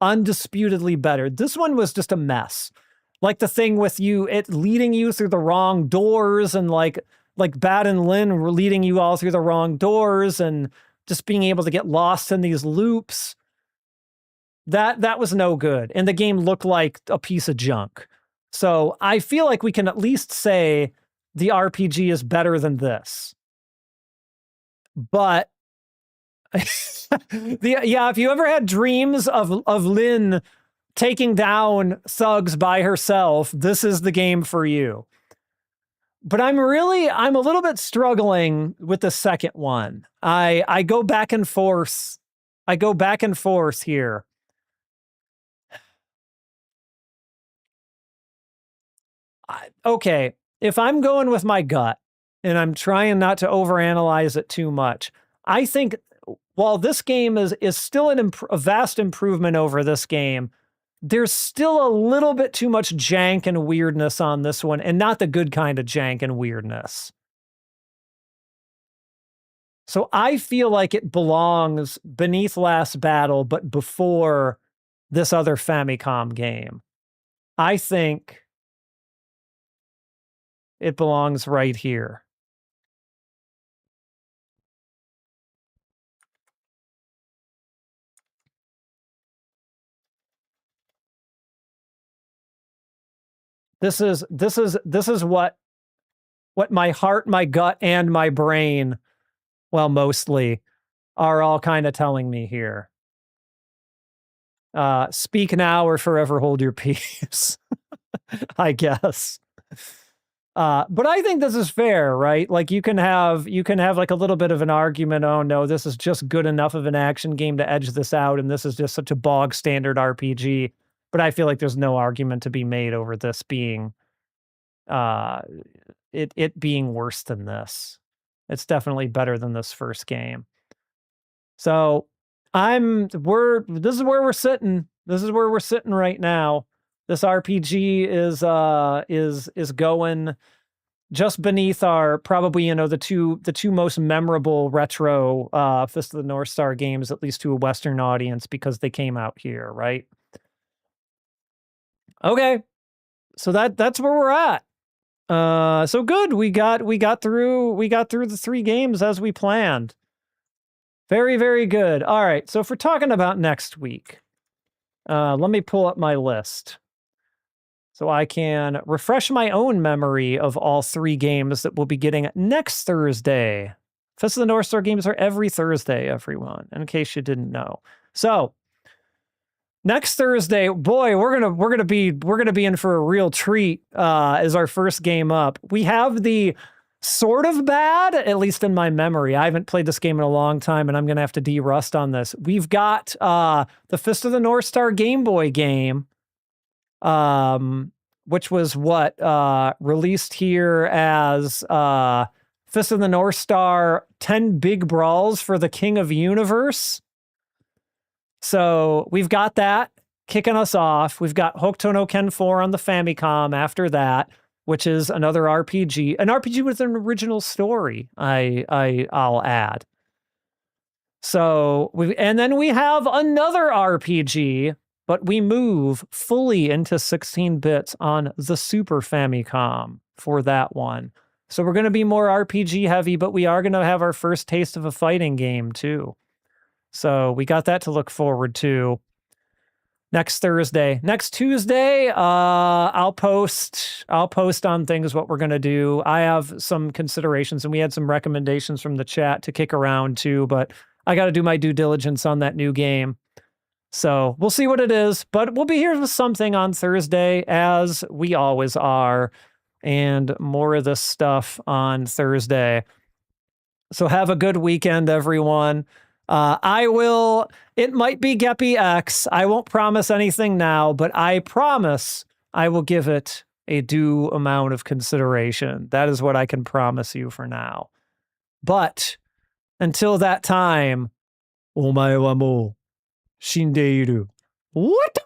S1: Undisputedly better. This one was just a mess. Like the thing with it leading you through the wrong doors, and like Bat and Lin were leading you all through the wrong doors, and just being able to get lost in these loops. That was no good. And the game looked like a piece of junk. So I feel like we can at least say the RPG is better than this. But if you ever had dreams of Lin taking down thugs by herself, this is the game for you. But I'm a little bit struggling with the second one. I go back and forth. here. Okay, if I'm going with my gut and I'm trying not to overanalyze it too much, I think while this game is still a vast improvement over this game, there's still a little bit too much jank and weirdness on this one, and not the good kind of jank and weirdness. So I feel like it belongs beneath Last Battle, but before this other Famicom game. I think it belongs right here. This is what my heart, my gut, and my brain, well, mostly, are all kind of telling me here. Speak now or forever hold your peace, I guess. But I think this is fair, right? Like you can have like a little bit of an argument. Oh no, this is just good enough of an action game to edge this out, and this is just such a bog standard RPG. But I feel like there's no argument to be made over this being, it being worse than this. It's definitely better than this first game. So this is where we're sitting. This is where we're sitting right now. This RPG is going just beneath our probably, the two most memorable retro Fist of the North Star games, at least to a Western audience, because they came out here, right? Okay. So that's where we're at. So good. We got through the 3 games as we planned. Very, very good. All right. So if we're talking about next week, let me pull up my list so I can refresh my own memory of all 3 games that we'll be getting next Thursday. Fist of the North Star games are every Thursday, everyone, in case you didn't know. So next Thursday, boy, we're gonna be in for a real treat as our first game up. We have the sort of bad, at least in my memory. I haven't played this game in a long time, and I'm gonna have to de-rust on this. We've got the Fist of the North Star Game Boy game, which was released here as Fist of the North Star 10 Big Brawls for the King of Universe. So we've got that kicking us off. We've got Hokuto no Ken 4 on the Famicom after that, which is another RPG, an RPG with an original story, I'll add. So and then we have another RPG, but we move fully into 16 bits on the Super Famicom for that one. So we're going to be more RPG heavy, but we are going to have our first taste of a fighting game too. So we got that to look forward to. Next Thursday. Next Tuesday, I'll post on things what we're going to do. I have some considerations, and we had some recommendations from the chat to kick around too, but I got to do my due diligence on that new game. So we'll see what it is, but we'll be here with something on Thursday, as we always are, and more of this stuff on Thursday. So have a good weekend, everyone. It might be Geppy X. I won't promise anything now, but I promise I will give it a due amount of consideration. That is what I can promise you for now. But until that time, omae wa mou shindeiru. What?